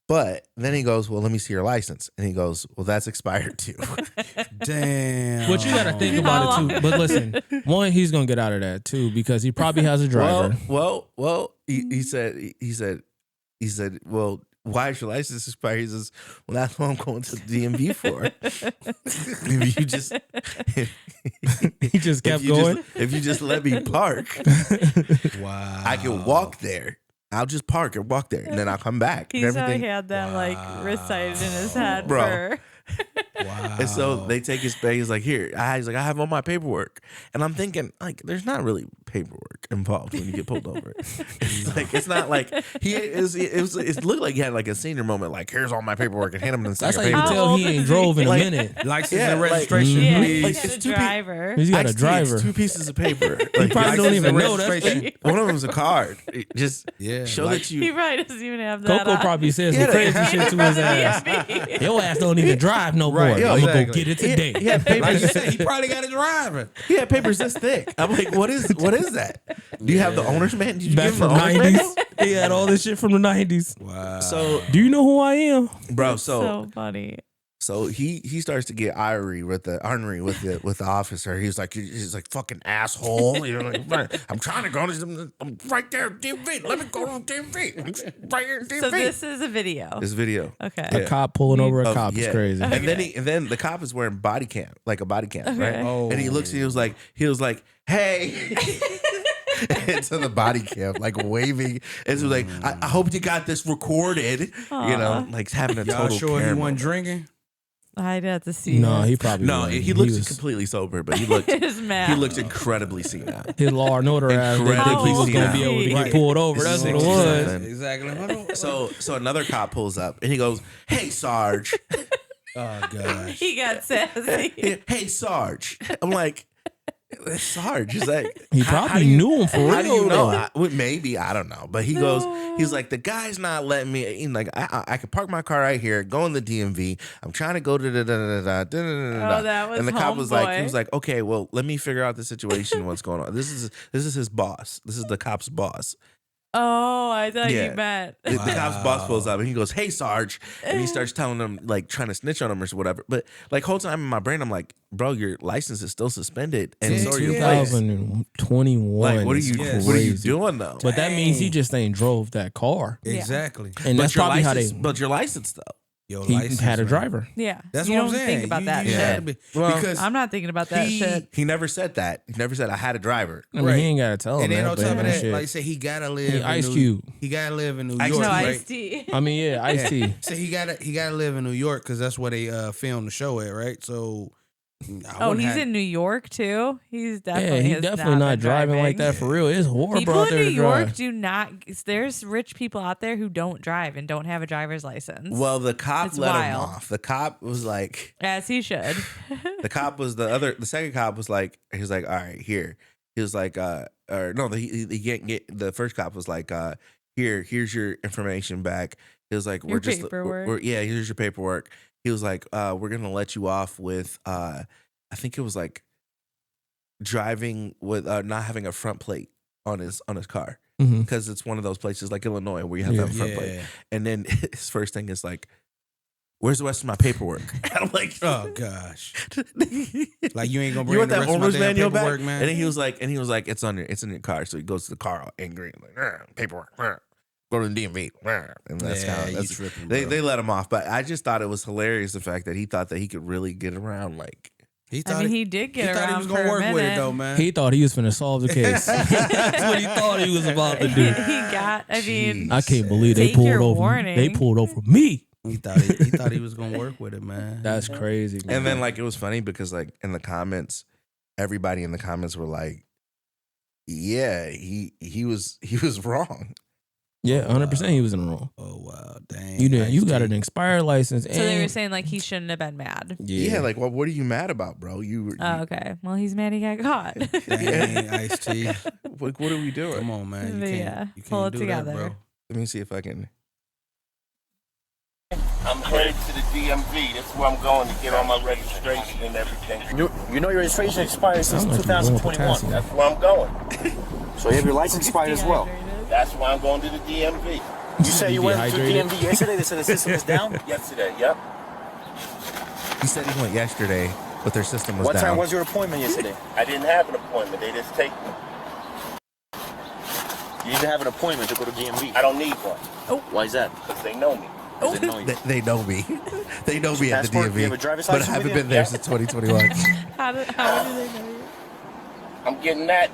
S1: But then he goes, "Well, let me see your license." And he goes, "Well, that's expired too."
S3: Damn.
S4: But you got to think about it too. But listen, one, he's gonna get out of that too because he probably has a driver.
S1: Well, he said, "Well, why is your license expired?" He says, "Well, that's what I'm going to the DMV for." If you just,
S4: He just kept going.
S1: If you just let me park,
S3: Wow.
S1: I can walk there. I'll just park and walk there, and then I'll come back.
S2: He's
S1: and
S2: how
S1: everything.
S2: he had that like recited in his head.
S1: Bro.
S2: For
S3: Wow.
S1: And so they take his pay. He's like, "Here." He's like, "I have all my paperwork." And I'm thinking, like, there's not really paperwork involved when you get pulled over. It's like, it's not like it looked like he had like a senior moment, like, "Here's all my paperwork," and hand him the
S4: That's how
S1: paperwork.
S4: you can tell he ain't drove in a
S1: Like-
S4: minute.
S3: License
S1: Yeah,
S3: and
S1: like-
S3: registration,
S2: yeah,
S3: please.
S1: Like,
S2: he's
S1: it's
S2: a
S1: two
S2: driver.
S4: He's got a
S1: It's
S4: driver.
S1: 2 pieces of paper.
S4: He
S1: Like,
S4: probably don't
S3: license
S4: even
S3: and
S4: know. That's
S3: registration.
S1: one of them's a card. Just
S3: Yeah,
S1: show
S3: like-
S1: that
S2: He
S1: you.
S2: probably doesn't even have that.
S4: Coco
S2: on.
S4: probably says
S1: Yeah,
S4: some crazy shit to his ass. Your ass don't even drive no more.
S3: Right,
S4: I'm gonna go
S3: exactly.
S4: get it today.
S1: He had
S3: Like you
S1: papers.
S3: said, he probably got a driver.
S1: He had papers this thick. I'm like, what is that? Do you have the owner's man? Did you
S4: Back
S1: give him
S4: from
S1: the owner's manual?
S4: 90s. He had all this shit from the 90s.
S3: Wow.
S1: So,
S4: Do you know who I am?
S1: bro,
S2: So funny.
S1: So he starts to get ornery with the officer. He's like fucking asshole. You know, like, "I'm trying to go to I'm right there, DMV. Let me go to DMV. I'm right here, DMV."
S2: So this is a video.
S1: This video.
S2: Okay.
S4: A cop pulling over a
S1: Of-
S4: cop is
S1: yeah.
S4: crazy.
S1: And then the cop is wearing body cam, like a body cam, right?
S3: Oh.
S1: And he looks and he was like, "Hey." Into the body cam, like waving. And so like, I hope you got this recorded. You know, like having a
S3: Y'all
S1: total
S3: sure he
S1: camera.
S3: wasn't drinking?
S2: I'd have to see.
S4: No,
S2: it.
S4: he probably
S1: No,
S4: wasn't.
S1: he looks
S4: was,
S1: completely sober, but he looked
S2: His mouth.
S1: he looked incredibly senile.
S4: his law and order ass didn't think he was gonna be able to get
S3: Right.
S4: pulled over. That's what it was.
S1: 67.
S3: Exactly.
S1: So another cop pulls up and he goes, "Hey Sarge."
S3: Oh gosh.
S2: He got sassy.
S1: "Hey Sarge." I'm like, "Sarge." He's like,
S4: He
S1: "How
S4: probably
S1: do you-
S4: knew him for
S1: How do
S4: real
S1: you know?
S4: though.
S1: Maybe, I don't know. But he's like, "The guy's not letting me. He's like, I can park my car right here, go in the DMV. I'm trying to go to
S2: Oh, that was
S1: And the cop was like, he
S2: homeboy.
S1: was like, "Okay, well, let me figure out the situation. What's going on? This is his boss. This is the cop's boss."
S2: Oh, I thought
S1: Yeah.
S2: you meant.
S1: The cop's boss pulls up and he goes, "Hey Sarge," and he starts telling him, like, trying to snitch on him or whatever. But like whole time in my brain, I'm like, "Bro, your license is still suspended, and so are your plates.
S4: 2021.
S1: Like, what are you
S3: Yes.
S1: what are you
S4: crazy.
S1: doing though?"
S4: But that means he just ain't drove that car.
S3: Exactly.
S4: And that's
S1: your
S4: probably how
S1: license,
S4: they.
S1: but your license though.
S3: Your
S4: He
S3: license,
S4: had a
S3: man.
S4: driver.
S2: Yeah.
S3: That's
S2: you
S3: what
S2: don't
S3: I'm saying.
S2: think about that
S3: You
S2: shit.
S3: had to be-
S1: Well,
S3: because
S2: I'm not thinking about that shit.
S1: He never said that. He never said I had a driver.
S4: I mean,
S3: Right.
S4: he ain't gotta tell him
S3: and then
S4: that.
S3: on
S4: but
S3: top of
S4: that
S3: that,
S4: shit.
S3: like you said, he gotta live.
S4: He
S3: in
S4: Ice
S3: New-
S4: Cube.
S3: He gotta live in New
S1: Ice
S3: York,
S2: No,
S3: right?
S2: Ice-T.
S4: I mean, yeah, Ice T.
S3: So he gotta live in New York because that's where they filmed the show at, right? So
S2: Oh, he's in New York too. He's definitely
S4: Yeah, he
S2: has
S4: definitely not
S2: been
S4: driving like that for real. It's horrible
S2: People
S4: out
S2: in
S4: there
S2: New
S4: to
S2: York
S4: drive.
S2: do not. There's rich people out there who don't drive and don't have a driver's license.
S1: Well, the cop
S2: It's
S1: let him
S2: wild.
S1: off. The cop was like,
S2: As he should.
S1: the cop was the second cop was like, he was like, "All right, here." He was like, or no, he can't get. The first cop was like, here's your information back. He was like,
S2: Your
S1: we're
S2: paperwork.
S1: yeah, here's your paperwork. He was like, we're gonna let you off with, I think it was like driving with not having a front plate on his car
S4: Mhm.
S1: because it's one of those places like Illinois where you have to have a front plate.
S3: Yeah.
S1: And then his first thing is like, where's the rest of my paperwork? I'm like,
S3: oh gosh, like you ain't gonna bring
S1: you want
S3: the
S1: that
S3: rest of my
S1: owner's
S3: damn
S1: manual back,
S3: paperwork, man.
S1: And then he was like, it's in your car. So he goes to the car all angry, and like, paperwork, go to the DMV, and that's
S3: Yeah,
S1: how
S3: you tripping,
S1: they
S3: bro.
S1: they let him off. But I just thought it was hilarious the fact that he thought that he could really get around like.
S3: He
S2: I mean, he did get
S3: he thought he
S2: around
S3: was
S2: for
S3: gonna
S2: a
S3: work with it
S2: minute.
S3: though, man.
S4: He thought he was finna solve the case. That's what he thought he was about to do.
S2: He got. I mean,
S4: I can't believe they
S2: Take
S4: pulled
S2: your
S4: over.
S2: warning.
S4: They pulled over me.
S3: He thought he was gonna work with it, man.
S4: That's crazy, man.
S1: And then like it was funny because like in the comments, everybody in the comments were like, "Yeah, he was wrong."
S4: yeah, 100%, he was in the wrong.
S3: Oh wow, dang!
S4: You did. You got
S3: Ice-T.
S4: an expired license.
S2: so they were
S4: and-
S2: saying like he shouldn't have been mad.
S1: Yeah, like what are you mad about, bro?
S2: Oh, okay. Well, he's mad he got caught.
S3: Dang, Ice-T.
S1: What are we doing?
S3: Come on, man. You
S2: But
S3: can't,
S2: yeah,
S3: you can't
S2: pull it
S3: do
S2: together.
S3: that, bro.
S1: Let me see if I can.
S6: I'm headed to the DMV. That's where I'm going to get all my registration and everything.
S7: You know your registration expired since
S4: Sound like you're going
S7: 2021.
S4: potassium.
S6: That's where I'm going.
S7: So you have your license expired as well.
S6: That's why I'm going to the DMV.
S7: You say you went to the
S4: Dehydrated.
S7: DMV yesterday. They said the system is down.
S6: Yesterday, yep.
S1: He said he went yesterday, but their system was
S7: What
S1: down.
S7: time was your appointment yesterday?
S6: I didn't have an appointment. They just take me.
S7: You didn't have an appointment to go to DMV.
S6: I don't need one
S7: Why is that?
S6: because they know me.
S7: Does it know you?
S1: They know me. They know me at the
S7: Passport?
S1: DMV.
S7: You have a driver's
S1: but I
S7: license
S1: haven't
S7: with you?
S1: been there
S6: Yeah.
S1: since 2021.
S2: How do they know you?
S6: I'm getting that.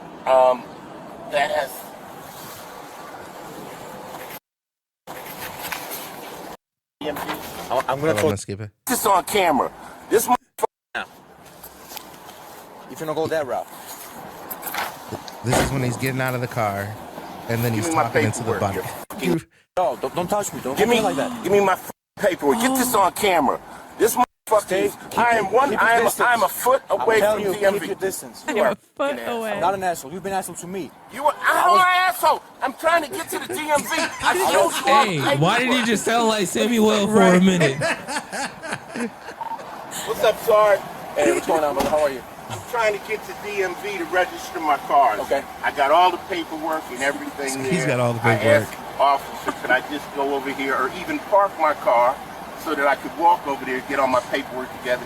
S6: That has. DMV.
S7: I'm
S1: Hold
S7: gonna
S1: on,
S7: call.
S1: let's skip it.
S6: This on camera. This
S7: If you're gonna go that route,
S1: This is when he's getting out of the car, and then he's
S6: Give me my
S1: talking into the
S6: paperwork.
S1: body.
S6: You-
S7: no, don't touch me. Don't
S6: Give
S7: do
S6: me
S7: like that.
S6: Give me my paperwork. Get this on camera. This motherfucker.
S7: Stay-
S6: is- I am one.
S7: keep your
S6: I am.
S7: distance.
S6: I'm a foot
S7: I'm
S6: away from
S7: telling you,
S6: DMV.
S7: keep your distance.
S6: You
S2: You're
S6: are
S2: a foot
S6: fucking asshole.
S2: away.
S7: I'm not an asshole. You've been an asshole to me.
S6: You are. I'm an asshole. I'm trying to get to the DMV. I showed you all
S4: Hey,
S6: the
S4: why did he
S6: paperwork.
S4: just sound like Samuel for a minute?
S6: What's up, Sarge?
S7: Hey, what's going on, brother? How are you?
S6: I'm trying to get to DMV to register my cars.
S7: Okay.
S6: I got all the paperwork and everything there.
S1: He's got all the
S6: I
S1: paperwork.
S6: asked officer, could I just go over here or even park my car so that I could walk over there and get all my paperwork together?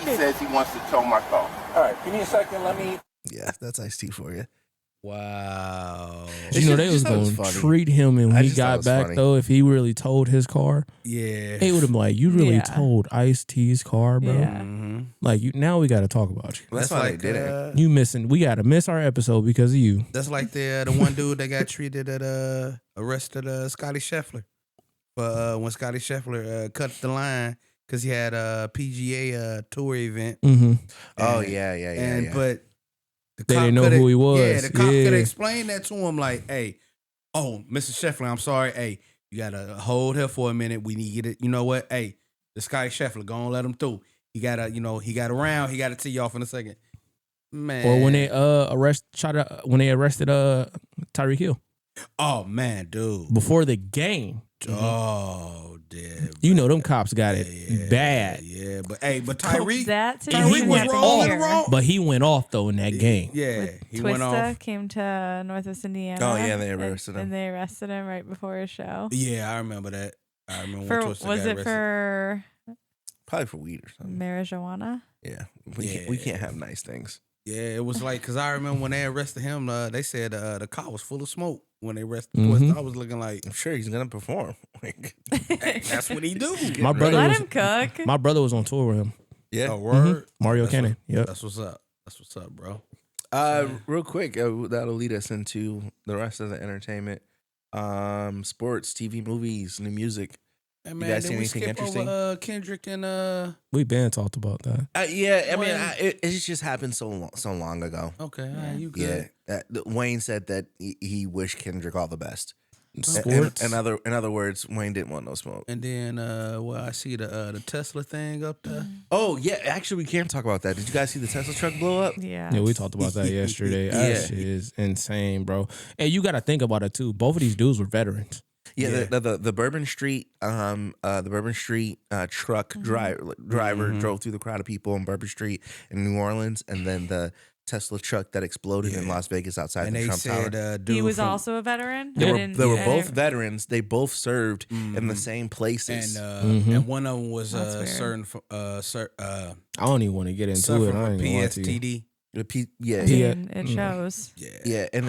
S6: He says he wants to tow my car.
S7: All right, give me a second. Let me.
S1: Yeah, that's Ice-T for you.
S3: Wow.
S4: You know, they
S1: just
S4: was
S1: thought it was
S4: going to
S1: funny.
S4: treat him, and
S1: I
S4: when he
S1: just thought it
S4: got
S1: was
S4: back,
S1: funny.
S4: though, if he really towed his car,
S3: Yeah.
S4: they would have been like, you really
S2: Yeah.
S4: towed Ice-T's car, bro?
S2: Yeah.
S3: Mm-hmm.
S4: Like, you now we got to talk about you.
S1: That's why they did it.
S4: You missing. We got to miss our episode because of you.
S3: That's like the one dude that got treated at arrested Scotty Scheffler for when Scotty Scheffler cut the line because he had a PGA tour event.
S4: Mm-hmm.
S1: Oh
S3: And-
S1: yeah.
S3: And but the
S4: They
S3: cop
S4: didn't know
S3: coulda-
S4: who he was.
S3: Yeah, the cop
S4: Yeah.
S3: could have explained that to him like, hey, oh, Mr. Scheffler, I'm sorry. Hey, you gotta hold here for a minute. We need to get it. You know what? Hey, the Scotty Scheffler, go and let him through. He gotta, he got around. He gotta tee you off in a second. Man.
S4: Or when they when they arrested Tyreek Hill
S3: Oh man, dude.
S4: before the game.
S3: Oh, damn.
S4: You know them cops got it
S3: Yeah,
S4: bad.
S3: Yeah, but Tyreek,
S2: That
S3: Tyreek
S2: situation
S3: was
S2: happened
S3: rolling
S2: here.
S3: wrong.
S4: But he went off though in that game.
S3: Yeah,
S2: With
S3: he went
S2: Twista
S3: off.
S2: came to Northwest Indiana.
S1: Oh, yeah, they arrested him.
S2: And they arrested him right before his show.
S3: Yeah, I remember that. I remember
S2: For
S3: when Twister
S2: was
S3: got
S2: it
S3: arrested.
S2: for
S1: Probably for weed or something.
S2: marijuana?
S1: Yeah, we can't have nice things.
S3: Yeah, it was like because I remember when they arrested him, they said the car was full of smoke when they arrested
S4: Mhm.
S3: Twister. I was looking like,
S1: I'm sure he's gonna perform.
S3: hey, that's what he do.
S4: My brother
S2: Let
S4: was
S2: him cook.
S4: my brother was on tour with him.
S1: Yeah.
S3: A word.
S4: Mario
S3: That's
S4: Cannon.
S3: what-
S4: Yep.
S3: That's what's up. That's what's up, bro.
S1: Real quick, that'll lead us into the rest of the entertainment, sports, TV, movies, new music.
S3: Hey,
S1: You
S3: man,
S1: guys
S3: did
S1: see
S3: we
S1: anything
S3: skip
S1: interesting?
S3: over Kendrick and
S4: We been talked about that.
S1: Yeah, I mean,
S3: Wayne.
S1: it just happened so long ago.
S3: okay, all right, you good?
S1: Yeah, Wayne said that he wished Kendrick all the best.
S4: Sports.
S1: In other words, Wayne didn't want no smoke.
S3: And then, I see the Tesla thing up there.
S1: Oh yeah, actually, we can talk about that. Did you guys see the Tesla truck blow up?
S2: Yeah.
S4: Yeah, we talked about that yesterday.
S1: Yeah.
S4: That shit is insane, bro. And you got to think about it too. Both of these dudes were veterans.
S1: Yeah, the Bourbon Street truck driver drove through the crowd of people on Bourbon Street in New Orleans, and then the Tesla truck that exploded in Las Vegas outside
S3: And
S1: the
S3: they
S1: Trump Tower.
S3: said,
S2: He
S3: dude
S2: was
S3: from-
S2: also a veteran.
S1: They were
S2: I
S1: both
S2: didn't-
S1: veterans. They both served in the same places.
S3: and one of them was
S2: That's weird.
S3: certain
S4: I don't even want to get into
S3: suffer
S4: it. I
S3: from
S4: ain't gonna lie to you.
S3: PSTD.
S1: Yeah,
S2: I mean, it shows.
S1: yeah, and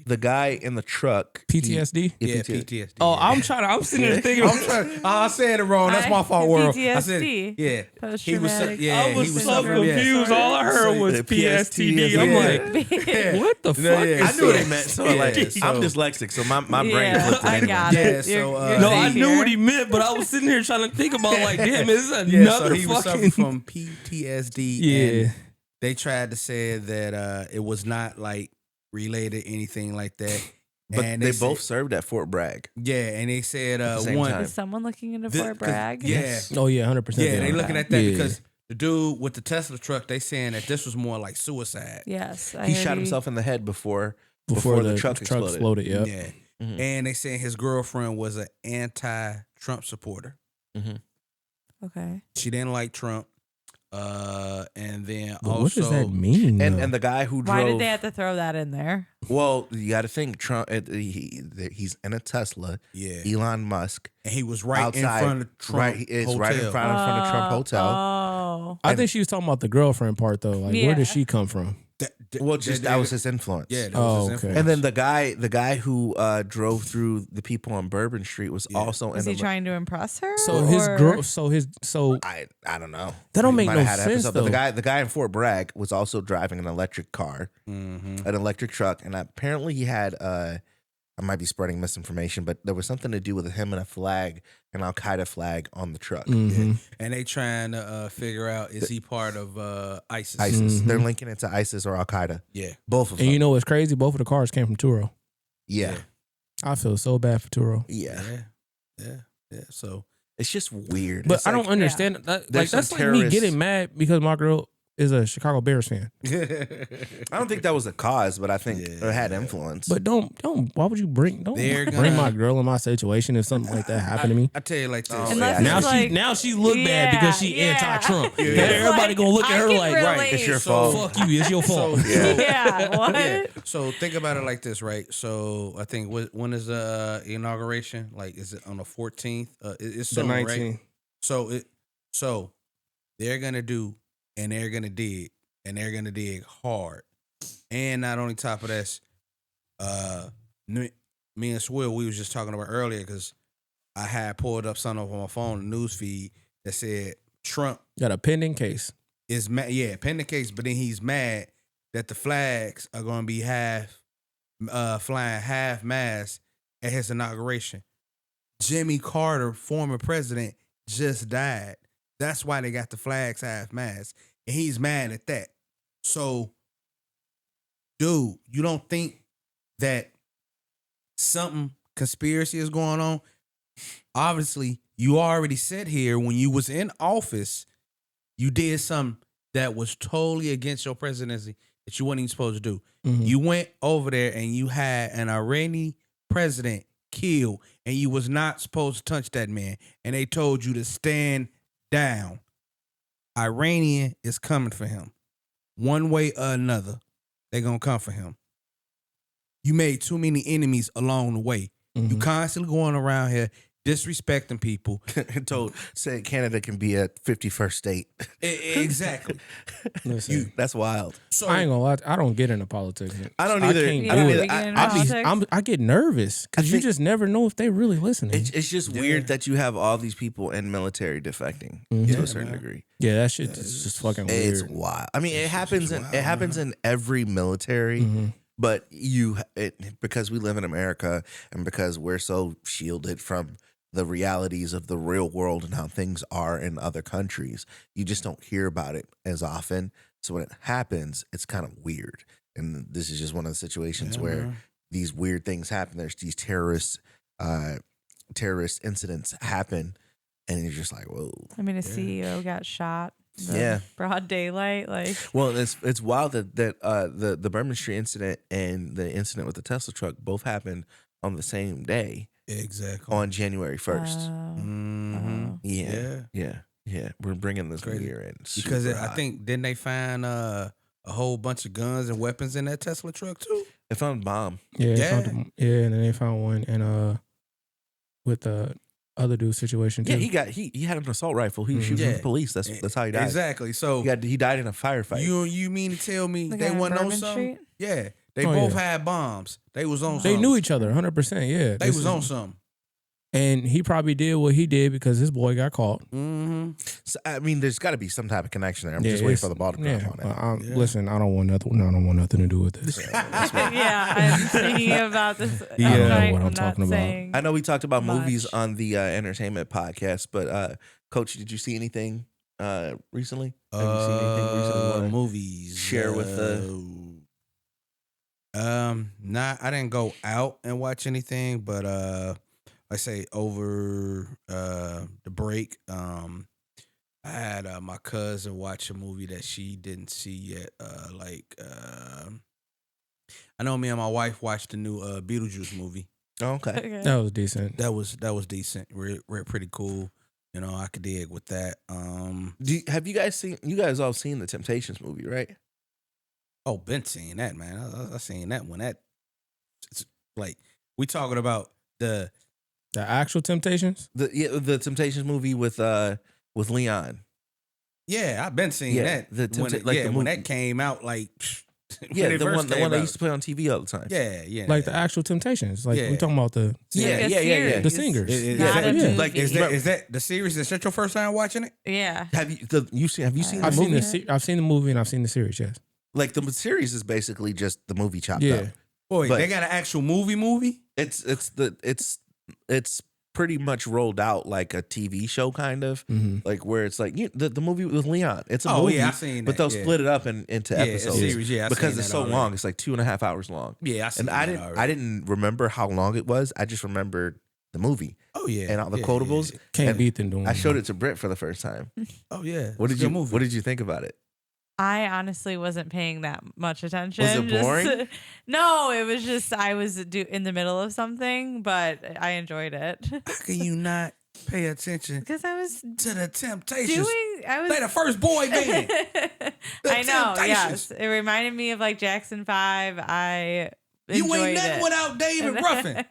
S1: the guy in the truck,
S4: PTSD?
S3: Yeah,
S1: PTSD.
S3: PTSD.
S4: Oh,
S3: yeah.
S4: I'm sitting there thinking.
S3: I'm trying. I said it wrong. That's my fault, world. I said,
S2: PTSD.
S3: yeah. He was,
S2: Post-traumatic.
S3: yeah,
S4: I was
S3: he was
S4: so
S3: suffering. Yeah.
S4: confused. All I heard was
S1: the
S4: PSTD.
S1: PSTD.
S4: I'm
S3: Yeah.
S4: like, what the fuck?
S3: yeah.
S4: is
S1: I knew what
S4: this?
S1: he meant. So
S3: Yeah,
S1: like,
S3: so-
S1: I'm dyslexic, so my brain
S2: Yeah,
S1: flipped it
S2: I
S1: anyway.
S2: got
S3: Yeah,
S2: it.
S3: so,
S2: You're
S4: No, I
S2: here.
S4: knew what he meant, but I was sitting here trying to think about like, damn, is this
S3: Yeah,
S4: another
S3: so he was
S4: fucking?
S3: suffering from PTSD.
S4: Yeah.
S3: And they tried to say that it was not like related anything like that.
S1: But
S3: and
S1: they
S3: said-
S1: both served at Fort Bragg.
S3: Yeah, and they said
S1: the same
S3: one.
S1: time.
S2: Is someone looking into
S3: The-
S2: Fort
S3: 'cause-
S2: Bragg?
S3: Yeah.
S4: Oh yeah, 100%.
S3: Yeah, they looking at that
S4: Yeah.
S3: because the dude with the Tesla truck, they saying that this was more like suicide.
S2: Yes.
S1: He shot himself in the head before the truck exploded.
S4: Yep.
S3: Yeah.
S1: Mhm.
S3: And they saying his girlfriend was an anti-Trump supporter.
S2: Okay.
S3: She didn't like Trump. And then
S4: But
S3: also,
S4: what does that mean?
S1: And
S4: though?
S1: and the guy who drove.
S2: Why did they have to throw that in there?
S1: Well, you got to think Trump. He's in a Tesla.
S3: yeah,
S1: Elon Musk
S3: and he was right
S1: outside,
S3: in front of Trump.
S1: right, it's
S3: hotel.
S1: right in front of Trump Hotel.
S2: Oh.
S4: I think she was talking about the girlfriend part though. Like, where
S2: Yeah.
S4: did she come from?
S1: Well, just that was his influence.
S3: Yeah, that
S4: Oh,
S3: was his
S4: okay.
S3: influence.
S1: And then the guy who drove through the people on Bourbon Street was also
S2: Was
S1: in
S2: he
S1: the.
S2: trying to impress her?
S4: So his
S2: or-
S4: girl. So
S1: I don't know.
S4: That don't
S1: He
S4: make
S1: might
S4: no
S1: have had an
S4: sense,
S1: episode, but
S4: though.
S1: the guy in Fort Bragg was also driving an electric car,
S3: Mhm.
S1: an electric truck, and apparently he had. I might be spreading misinformation, but there was something to do with him and a flag, an Al Qaeda flag on the truck.
S4: mhm.
S3: And they trying to figure out, is he part of ISIS?
S1: ISIS. They're linking it to ISIS or Al Qaeda.
S3: Yeah.
S1: Both of
S4: And
S1: them.
S4: you know what's crazy? Both of the cars came from Turo.
S1: yeah.
S4: I feel so bad for Turo.
S1: Yeah.
S3: Yeah. So
S1: It's just weird.
S4: But
S1: It's
S4: I
S1: like-
S4: don't understand. That, like
S1: there's
S4: that's
S1: some
S4: like me
S1: terrorists-
S4: getting mad because my girl is a Chicago Bears fan.
S1: I don't think that was a cause, but I think it had influence.
S4: But don't. Why would you bring? Don't
S3: They're
S4: bring
S3: gonna-
S4: my girl in my situation if something like that happened to me.
S3: I tell you like this.
S1: Oh,
S2: Unless
S1: yeah.
S2: it's
S4: Now
S2: like,
S4: she look bad because she
S2: yeah.
S4: anti-Trump.
S2: It's
S4: Now everybody
S2: like,
S4: gonna look at
S2: I
S4: her
S2: can
S4: like,
S2: relate.
S1: It's your
S3: So-
S1: fault.
S4: fuck you, it's your fault.
S2: Yeah. What?
S3: Yeah. So think about it like this, right? So I think when is the inauguration? Like, is it on the 14th? It's
S4: The
S3: soon,
S4: 19th.
S3: right? So they're gonna do, and they're gonna dig, and they're gonna dig hard. And not only top of this, me and Swill, we was just talking about earlier because I had pulled up something on my phone, the news feed that said Trump
S4: Got a pending case.
S3: is mad. Yeah, pending case, but then he's mad that the flags are going to be flying half mast at his inauguration. Jimmy Carter, former president, just died. That's why they got the flags half mast, and he's mad at that. So, dude, you don't think that something conspiracy is going on? Obviously, you already said here when you was in office, you did something that was totally against your presidency that you weren't even supposed to do.
S4: Mhm.
S3: You went over there and you had an Iranian president killed, and you was not supposed to touch that man. And they told you to stand down. Iranian is coming for him. One way or another, they're going to come for him. You made too many enemies along the way. You
S4: Mhm.
S3: constantly going around here disrespecting people.
S1: Saying Canada can be a 51st state.
S3: Exactly.
S4: Listen,
S1: That's wild.
S3: So
S4: I ain't gonna lie. I don't get into politics.
S1: I don't either.
S4: can't
S2: You
S1: I
S2: don't
S1: don't
S2: really
S1: either.
S2: get into
S1: I be-
S2: politics?
S4: I get nervous
S1: I
S4: because you
S1: think-
S4: just never know if they really listening.
S1: It's just weird that you have all these people in military defecting to a certain degree.
S4: Yeah, that shit is just fucking weird.
S1: It's wild. I mean, it happens in every military, but because we live in America and because we're so shielded from the realities of the real world and how things are in other countries, you just don't hear about it as often. So when it happens, it's kind of weird. And this is just one of the situations where these weird things happen. There's these terrorist incidents happen, and you're just like, whoa.
S2: I mean, a CEO got shot. in the
S1: Yeah.
S2: broad daylight. Like,
S1: Well, it's wild that the Bourbon Street incident and the incident with the Tesla truck both happened on the same day,
S3: exactly.
S1: on January 1st.
S3: Mhm.
S1: Yeah. We're bringing this new
S3: Crazy.
S1: year in
S3: Because
S1: super
S3: I
S1: hot.
S3: think didn't they find a a whole bunch of guns and weapons in that Tesla truck too?
S1: They found a bomb.
S4: Yeah, they
S3: Yeah.
S4: found and then they found one and with the other dude's situation too.
S1: Yeah, he had an assault rifle. He was shooting
S3: Yeah.
S1: the police. That's how he died.
S3: Exactly. So
S1: He died in a firefight.
S3: you mean to tell me
S2: The
S3: they
S2: guy on
S3: wasn't on
S2: Bourbon
S3: something?
S2: Street?
S3: Yeah, they
S4: Oh,
S3: both
S4: yeah.
S3: had bombs. They was on.
S4: They
S3: something.
S4: knew each other 100%. Yeah,
S3: They was on something.
S4: and he probably did what he did because his boy got caught.
S3: Mm-hmm.
S1: So, I mean, there's got to be some type of connection there. I'm
S4: Yeah,
S1: just waiting
S4: it's-
S1: for the ball to drop on it.
S3: Yeah.
S4: Listen, I don't want nothing to do with this.
S2: Yeah, I'm thinking about this.
S4: Yeah,
S2: I'm
S4: I know
S2: not-
S4: what I'm talking about.
S2: saying
S1: I know we talked about
S2: much.
S1: movies on the entertainment podcast, but Coach, did you see anything recently? Have you seen anything recently? You wanna
S3: Movies.
S1: share with
S3: I didn't go out and watch anything, but I say over the break, I had my cousin watch a movie that she didn't see yet. I know me and my wife watched the new Beetlejuice movie.
S1: Oh, okay.
S2: Okay.
S4: That was decent.
S3: That was decent. We're pretty cool. You know, I could dig with that.
S1: Have you guys seen? You guys all seen the Temptations movie, right?
S3: Oh, been seeing that, man. I seen that one. It's like we talking about the
S4: actual Temptations.
S1: The Temptations movie with Leon.
S3: Yeah, I've been seeing
S1: Yeah,
S3: that.
S1: the
S3: When
S1: Tempta- like the
S3: when
S1: movie-
S3: that came out, like
S1: Yeah,
S3: when it
S1: the
S3: first
S1: one
S3: came
S1: they
S3: out.
S1: used to play on TV all the time.
S3: Yeah.
S4: Like the actual Temptations. Like
S3: Yeah.
S4: we talking about the
S2: Like a series.
S4: the singers.
S2: Not a movie.
S1: Like
S3: Is that the series? Is that your first time watching it?
S2: Yeah.
S1: Have you seen
S4: I've
S1: the
S4: seen
S1: movie?
S4: I've seen the movie and I've seen the series. Yes.
S1: Like the series is basically just the movie chopped
S4: Yeah.
S1: up.
S3: Boy,
S1: But-
S3: they got an actual movie.
S1: It's pretty much rolled out like a TV show kind of,
S4: Mm-hmm.
S1: like where it's like the movie with Leon. It's a
S3: Oh,
S1: movie,
S3: yeah, I seen
S1: but
S3: that,
S1: they'll
S3: yeah.
S1: split it up into
S3: Yeah, a
S1: episodes.
S3: series, yeah, I
S1: because
S3: seen
S1: it's
S3: that
S1: so
S3: already.
S1: long. It's like 2.5 hours long.
S3: Yeah, I seen
S1: And I
S3: that
S1: I didn't remember how long it was. I just remembered the movie
S3: Oh yeah,
S1: and all the
S3: yeah,
S1: quotables.
S3: yeah.
S4: Can't
S1: And
S4: beat them doing.
S1: I showed it to Britt for the first time.
S3: Oh yeah.
S1: What
S3: It's
S1: did
S3: a
S1: you
S3: good movie?
S1: What did you think about it?
S2: I honestly wasn't paying that much attention.
S1: Was it boring?
S2: No, it was just I was in the middle of something, but I enjoyed it
S3: How can you not pay attention
S2: because I was
S3: to the Temptations?
S2: I was
S3: They the first boy band.
S2: I know.
S3: Temptations.
S2: Yes, it reminded me of like Jackson 5. I
S3: You
S2: enjoyed
S3: ain't nothing
S2: it.
S3: without David Ruffin.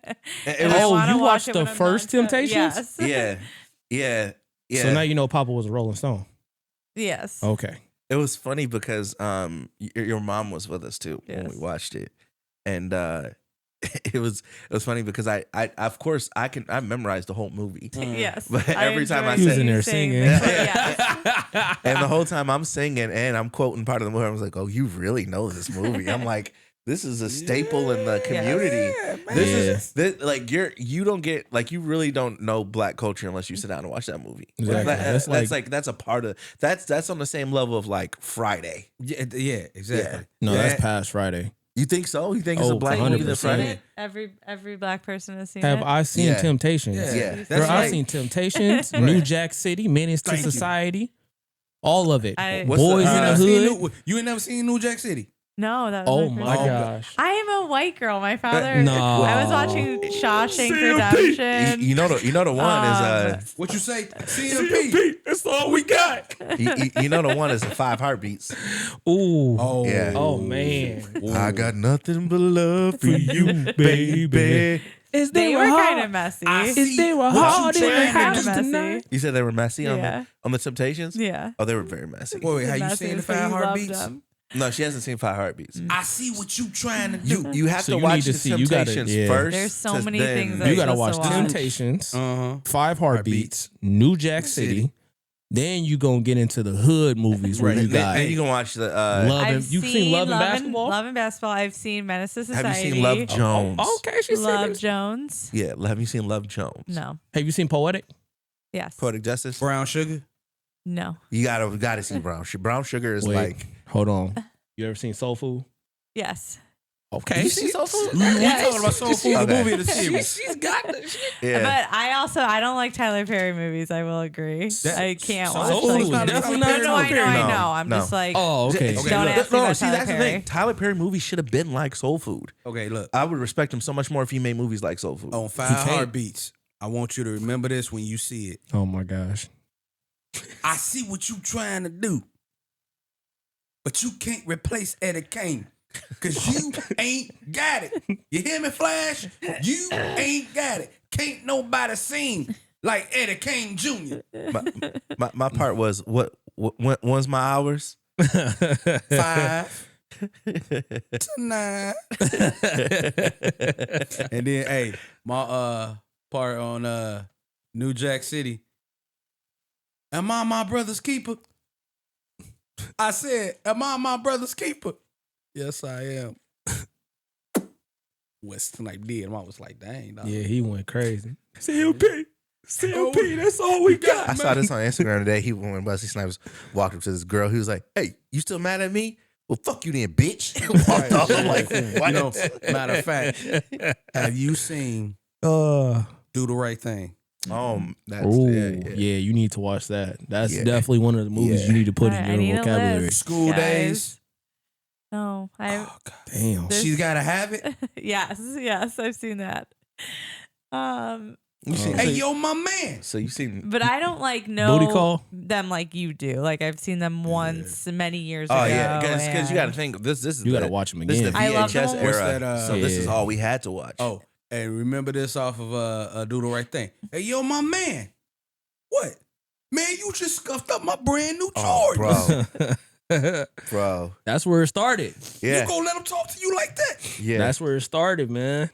S2: And I
S4: Oh,
S2: wanna
S4: you
S2: watch
S4: watched
S2: it
S4: the
S2: when I'm
S4: first
S2: done, so-
S4: Temptations?
S2: Yes.
S1: Yeah.
S4: So now you know Papa was a Rolling Stone.
S2: Yes.
S4: Okay.
S1: It was funny because your mom was with us too when we
S2: Yes.
S1: watched it, and it was funny because I of course I memorized the whole movie,
S2: Yes.
S1: But every time I
S2: enjoyed
S4: He was
S1: said-
S4: in there
S2: you
S4: singing.
S2: the clip, yes.
S1: and the whole time I'm singing and I'm quoting part of the movie. I was like, "Oh, you really know this movie?" I'm like, "This is a staple in the community. Like you don't get like you really don't know black culture unless you sit down and watch that movie.
S4: Exactly.
S1: That's a part of that's on the same level of like Friday.
S3: Yeah, exactly.
S4: No,
S3: Yeah.
S4: that's past Friday.
S1: You think so? You think it's a
S4: Oh,
S1: black movie than
S4: 100%.
S1: Friday?
S2: Every black person has seen
S4: Have
S2: it.
S4: I seen
S1: Yeah.
S4: Temptations?
S1: Yeah.
S4: Bro,
S3: That's
S4: I've
S3: right.
S4: seen Temptations, New Jack City, Menace to
S3: Thank you.
S4: Society, all of it.
S1: What's
S4: Boys
S1: the-
S4: in the
S3: I've seen
S4: Hood.
S3: You ain't never seen New Jack City?
S2: No, that was
S4: Oh
S2: my
S4: my
S2: first time.
S4: gosh.
S2: I am a white girl. My father.
S4: No.
S2: I was watching Shawshank Redemption.
S1: You know the one is
S3: What you say? CMP.
S4: That's all we got.
S1: you know the one is the 5 Heartbeats.
S4: Ooh.
S3: Oh,
S1: Yeah.
S4: Oh man.
S1: I got nothing but love for
S4: you, baby. Is
S2: They
S4: there
S2: were
S4: a
S2: kind of
S4: heart?
S2: messy.
S4: Is there a
S3: What you
S4: heart in the
S3: trying to
S4: house
S2: do?
S4: tonight?
S1: You said they were messy on
S2: Yeah.
S1: the Temptations?
S2: Yeah.
S1: Oh, they were very messy.
S3: Wait, have you
S2: Messy,
S3: seen the
S2: so you
S3: 5
S2: loved
S3: Heartbeats?
S2: them.
S1: No, she hasn't seen 5 Heartbeats.
S3: I see what you trying to do.
S1: You have
S4: So
S1: to
S4: you
S1: watch
S4: need to
S1: the
S4: see- you gotta-
S1: Temptations
S4: yeah.
S1: first.
S2: There's so
S1: to
S2: many
S1: then-
S2: things that
S4: You gotta
S2: supposed
S4: watch
S2: to watch.
S4: Temptations,
S3: Uh-huh.
S4: 5 Heartbeats, New Jack City. Then you gonna get into the hood movies where you got
S1: Then you can watch the.
S4: Love and you seen Love and Basketball?
S2: Love and Basketball. I've seen Menace to Society.
S1: have you seen Love Jones?
S4: Okay, she
S2: Love
S4: said.
S2: Jones.
S1: Yeah, have you seen Love Jones?
S2: No.
S4: Have you seen Poetic?
S2: Yes.
S1: Poetic Justice.
S3: Brown Sugar.
S2: No.
S1: You gotta see Brown Sugar. Brown Sugar is
S4: Wait,
S1: like.
S4: hold on. You ever seen Soul Food?
S2: Yes.
S4: Okay,
S1: You seen Soul Food?
S3: We talking about Soul Food, the
S1: Okay.
S3: movie of the series.
S4: she's got the shit.
S1: Yeah.
S2: But I don't like Tyler Perry movies. I will agree. I can't
S3: Soul
S2: watch
S3: Food
S2: like
S3: is definitely
S2: no,
S3: not
S2: no,
S3: Tyler
S2: I know,
S3: Perry.
S2: I
S1: No,
S2: know. I'm
S1: no.
S2: just like,
S4: Oh, okay.
S3: Okay,
S2: don't
S3: look.
S2: ask me
S1: No,
S2: about
S1: see,
S2: Tyler
S1: that's the
S2: Perry.
S1: thing. Tyler Perry movies should have been like Soul Food.
S3: Okay, look.
S1: I would respect him so much more if he made movies like Soul Food.
S3: On 5
S4: can't.
S3: Heartbeats, I want you to remember this when you see it.
S4: Oh my gosh.
S3: I see what you trying to do. but you can't replace Eddie Kane. Cause you ain't got it. You hear me, Flash? You ain't got it. Can't nobody sing like Eddie Kane Jr.
S1: My part was when's my hours?
S3: 5 to 9. And then, hey, my part on New Jack City. Am I my brother's keeper? I said, am I my brother's keeper? Yes, I am. West like did. I was like, dang, dog.
S4: Yeah, he went crazy. CLP, that's all we got.
S1: I saw this on Instagram today. When Wesley Snipes walked up to this girl, he was like, "Hey, you still mad at me? Well, fuck you then, bitch." Walked off. I'm like, what?
S3: You know, matter of fact, have you seen
S4: Uh,
S3: Do the Right Thing?
S1: That's
S4: ooh,
S1: yeah.
S4: you need to watch that. That's
S1: Yeah.
S4: definitely one of the movies you need to put
S2: All right, I
S4: in
S2: need
S4: your
S2: a
S4: vocabulary.
S2: list.
S3: School
S2: Guys.
S3: Days.
S2: No, I.
S4: Damn.
S2: This-
S3: She's gotta have it.
S2: yes, I've seen that.
S1: You seen,
S3: Hey, yo, my man.
S1: so you seen?
S2: But I don't like know
S4: Booty Call?
S2: them like you do. Like I've seen them once many years ago.
S1: Oh yeah, because you got to
S2: and-
S1: think this is
S4: You got to
S1: the-
S4: watch them
S1: This is the
S4: again.
S2: I love
S1: VHS
S2: them.
S1: era,
S3: What's that,
S1: so this is
S4: yeah.
S1: all we had to watch.
S3: Oh, and remember this off of Do the Right Thing. Hey, yo, my man. What? Man, you just scuffed up my brand new Jordans.
S1: bro.
S4: That's where it started.
S1: Yeah,
S3: You gonna let him talk to you like that?
S1: yeah.
S4: That's where it started, man.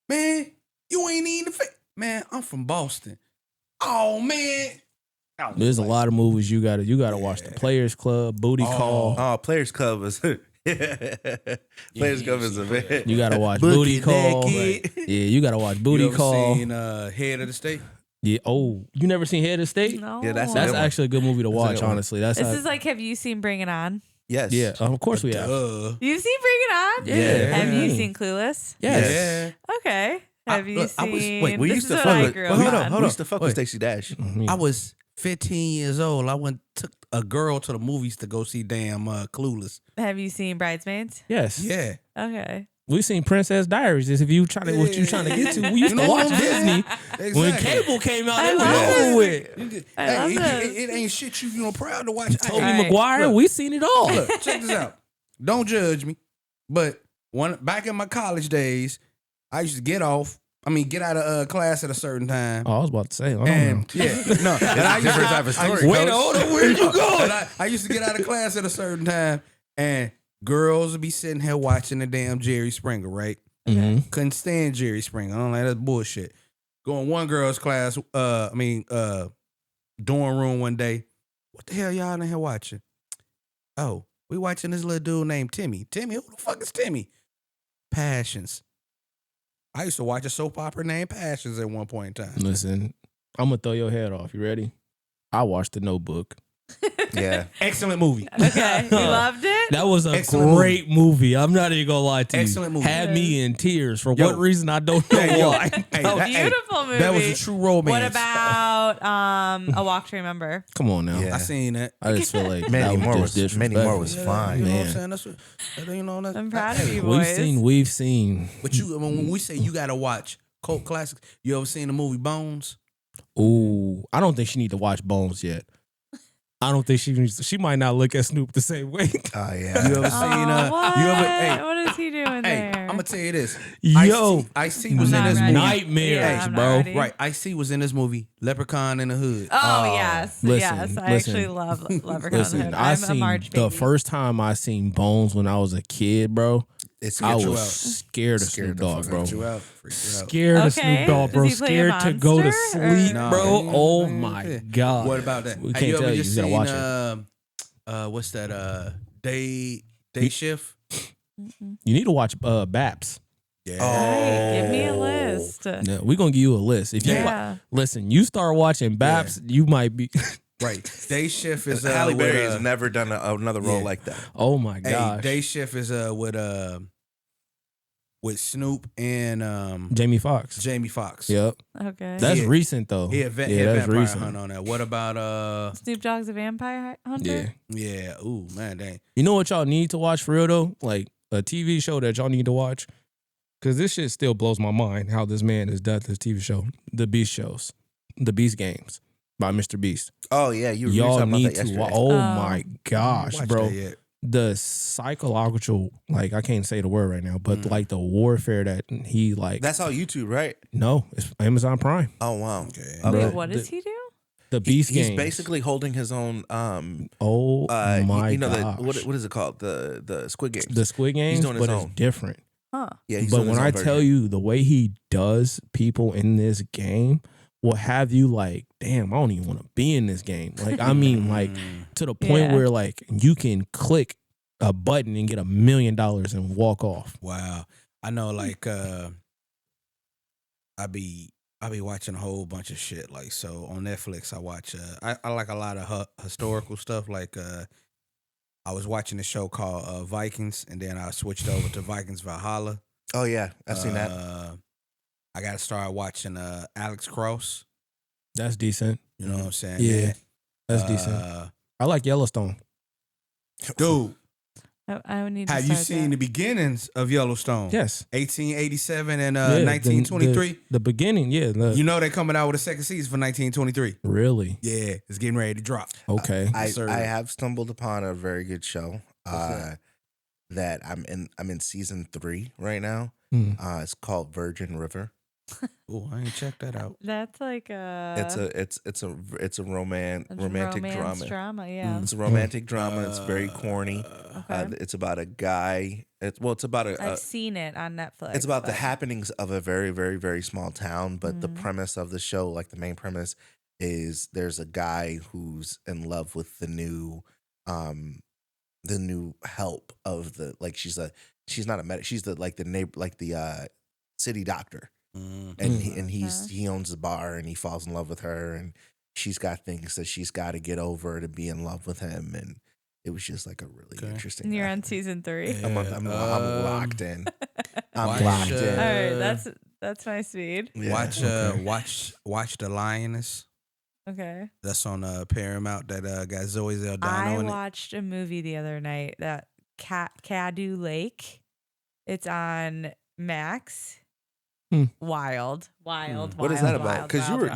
S3: Man, you ain't even Man, I'm from Boston. Oh, man.
S4: There's a lot of movies you gotta watch. The Players Club, Booty Call.
S1: Oh, Players Club is. Players Club is a bit.
S4: You gotta watch
S1: Booty
S4: Booty Call.
S1: naked.
S4: Yeah, you gotta watch Booty
S3: You ever
S4: Call.
S3: seen Head of the State?
S4: Yeah. Oh, you never seen Head of State?
S2: No.
S1: Yeah, that's
S4: That's
S1: good one.
S4: actually a good movie to
S1: That's a
S4: watch.
S1: good one.
S4: Honestly, that's
S2: This
S4: how-
S2: is like, have you seen Bring It On?
S1: Yes.
S4: yeah. Of course we have.
S2: You've seen Bring It On?
S4: Yeah.
S2: Have you
S4: Yeah.
S2: seen Clueless?
S4: Yes.
S3: Yeah.
S2: Okay. Have you
S3: look, I was-
S2: seen?
S3: wait,
S1: We
S2: this
S1: used
S2: is
S1: to
S2: what
S1: fuck
S2: I
S1: with.
S2: grew
S1: Hold
S2: up
S1: on,
S2: on.
S1: hold on. We used to fuck with
S3: Wait.
S1: Stacey Dash.
S4: Mhm.
S3: I was 15 years old. I took a girl to the movies to go see damn Clueless.
S2: Have you seen Bridesmaids?
S4: Yes.
S3: Yeah.
S2: Okay.
S4: We seen Princess Diaries. If you trying to what you trying to get to, we used
S3: You
S4: to
S3: know
S4: watch
S3: what I'm saying?
S4: Disney when
S3: Exactly.
S4: cable came out.
S2: I
S4: It was
S2: love
S4: over
S2: it.
S4: with.
S2: I love
S3: Hey,
S2: this.
S3: it ain't shit you proud to watch.
S4: Toby
S2: All right.
S4: Maguire.
S3: Look.
S4: We seen it all.
S3: Look, check this out. Don't judge me, but back in my college days, I used to get out of class at a certain time.
S4: Oh, I was about to say. I don't know.
S3: And yeah, no, and I used
S1: different
S3: to-
S1: type of
S3: I used
S1: story,
S3: to-
S4: Wait, hold on. Where you going?
S3: And I used to get out of class at a certain time, and girls would be sitting here watching the damn Jerry Springer, right?
S4: Mhm.
S3: Couldn't stand Jerry Springer. I don't like that bullshit. Going one girl's class, dorm room one day. What the hell y'all in here watching? Oh, we watching this little dude named Timmy. Timmy, who the fuck is Timmy? Passions. I used to watch a soap opera named Passions at one point in time.
S4: Listen, I'm gonna throw your head off. You ready? I watched The Notebook.
S1: Yeah.
S3: Excellent movie.
S2: Okay. You loved it?
S4: That was a
S3: Excellent
S4: great movie. I'm not even gonna lie to you.
S3: Excellent movie.
S4: Had me in tears for
S3: Yo.
S4: what reason I don't know
S3: Hey, yo.
S4: why.
S3: Hey,
S2: Beautiful movie.
S3: That was a true romance.
S2: What about A Walk to Remember?
S4: Come on now.
S1: Yeah.
S3: I seen that.
S4: I just feel like
S1: Mandy
S4: that
S1: Moore
S4: was
S1: was
S4: just
S1: Mandy Moore was
S4: disrespectful.
S1: fine.
S3: You know what I'm
S4: Man.
S3: saying? That's
S2: I'm proud of you,
S4: We've
S2: boys.
S4: seen.
S3: But when we say you gotta watch cult classics, you ever seen the movie Bones?
S4: Ooh, I don't think she need to watch Bones yet. I don't think she might not look at Snoop the same way.
S1: Oh yeah.
S3: You ever seen
S2: What?
S3: you ever hey,
S2: What is he doing
S3: hey,
S2: there?
S3: I'm gonna tell you this.
S4: Yo,
S3: Ice-T was in
S2: not
S3: this
S2: ready.
S3: movie.
S4: nightmares,
S2: I'm not
S4: bro.
S2: ready.
S3: Right, Ice-T was in this movie, Leprechaun in the Hood.
S2: Oh, yes.
S4: Listen,
S2: yes. I
S4: listen.
S2: actually love Leprechaun.
S4: Listen,
S2: Hood.
S4: I
S2: I'm a
S4: seen
S2: March
S4: the
S2: baby.
S4: first time I seen Bones when I was a kid, bro.
S1: It's
S4: I
S1: good.
S4: was
S3: out.
S4: scared of
S1: Scared
S4: Snoop
S1: the
S4: Dogg,
S1: fuck
S4: bro.
S1: out
S3: Freaked you out. Freaked you out.
S4: Scared of
S2: Okay.
S4: Snoop Dogg, bro.
S2: Does he play a
S4: Scared to go to
S2: monster, or-
S4: sleep,
S3: Nah,
S4: bro.
S3: he-
S4: Oh
S3: he-
S4: my
S3: yeah.
S4: god.
S3: What about that?
S4: We
S3: Have
S4: can't
S3: you
S4: tell
S3: ever
S4: you.
S3: just
S4: You gotta
S3: seen
S4: watch it.
S3: what's that? Day Shift?
S4: You need to watch Baps.
S3: Yeah.
S2: Right, give me a list.
S4: Yeah, we're gonna give you a list. If you
S2: Yeah.
S4: listen, you start watching Baps, you might be.
S3: Right. Day Shift is
S1: Halle
S3: with,
S1: Berry has never done another role
S3: yeah.
S1: like that.
S4: Oh my
S3: Hey,
S4: gosh.
S3: Day Shift is with Snoop and
S4: Jamie Foxx.
S3: Jamie Foxx.
S4: Yep.
S2: Okay.
S4: That's
S3: Yeah.
S4: recent though.
S3: He a
S4: yeah,
S3: Vampire
S4: that's recent.
S3: Hunt on that. What about
S2: Snoop Dogg's a vampire hunter?
S4: Yeah.
S3: yeah, ooh, man, dang.
S4: You know what y'all need to watch for real though? Like a TV show that y'all need to watch. Cause this shit still blows my mind how this man has done this TV show. The Beast shows. The Beast Games by Mr. Beast.
S1: Oh yeah, you were
S4: Y'all
S1: talking
S4: need
S1: about that
S4: to
S1: yesterday.
S4: watch. Oh my gosh,
S3: Watch
S4: bro.
S3: that yet.
S4: the psychological, like I can't say the word right now, but like the warfare that he like.
S1: That's all YouTube, right?
S4: No, it's Amazon Prime.
S1: Oh wow.
S2: Wait, what does he do?
S4: The Beast
S1: He's
S4: Games.
S1: basically holding his own.
S4: Oh my
S1: you know
S4: gosh.
S1: what is it called? The Squid Games.
S4: The Squid Games,
S1: He's doing his
S4: but
S1: own.
S4: it's different.
S2: Huh.
S1: Yeah, he's
S4: But
S1: doing his
S4: when
S1: own
S4: I
S1: version.
S4: tell you the way he does people in this game will have you like, damn, I don't even want to be in this game. Like, I mean, like to the point
S2: Yeah.
S4: where like you can click a button and get $1 million and walk off.
S3: Wow. I know, like, I be watching a whole bunch of shit. Like, so on Netflix, I watch, I like a lot of historical stuff. Like, I was watching a show called Vikings, and then I switched over to Vikings Valhalla.
S1: Oh yeah, I've seen that.
S3: I got to start watching Alex Cross.
S4: That's decent.
S3: You know what I'm saying?
S4: Yeah. That's decent. I like Yellowstone.
S3: Dude,
S2: I would need to
S3: have you
S2: start
S3: seen the beginnings of Yellowstone?
S4: Yes.
S3: 1887 and
S4: Yeah,
S3: 1923.
S4: The beginning, yeah.
S3: You know they're coming out with a second season for 1923.
S4: Really?
S3: Yeah, it's getting ready to drop.
S4: Okay.
S1: I
S3: sir.
S1: have stumbled upon a very good show that I'm in season 3 right now. It's called Virgin River.
S3: Oh, I ain't checked that out.
S2: That's like
S1: It's a romantic drama.
S2: Yeah.
S1: It's a romantic drama. It's very corny.
S2: Okay.
S1: It's about a guy. It's about
S2: I've seen it on Netflix.
S1: It's about the
S2: but-
S1: happenings of a very, very, very small town. But the premise of the show, like the main premise, is there's a guy who's in love with the new help of the, like, she's not a medic. She's the neighbor, like the city doctor. And he owns the bar, and he falls in love with her, and she's got things that she's got to get over to be in love with him. And it was just like a really interesting.
S2: And you're on season 3.
S1: I'm locked in. I'm
S3: watch,
S1: locked in.
S2: All right, that's my speed.
S1: Yeah.
S3: Watch The Lioness.
S2: Okay.
S3: That's on Paramount. That got Zoe Saldana
S2: I
S3: in it.
S2: watched a movie the other night that Cadu Lake. It's on Max. Wild.
S1: What is that about? Because you were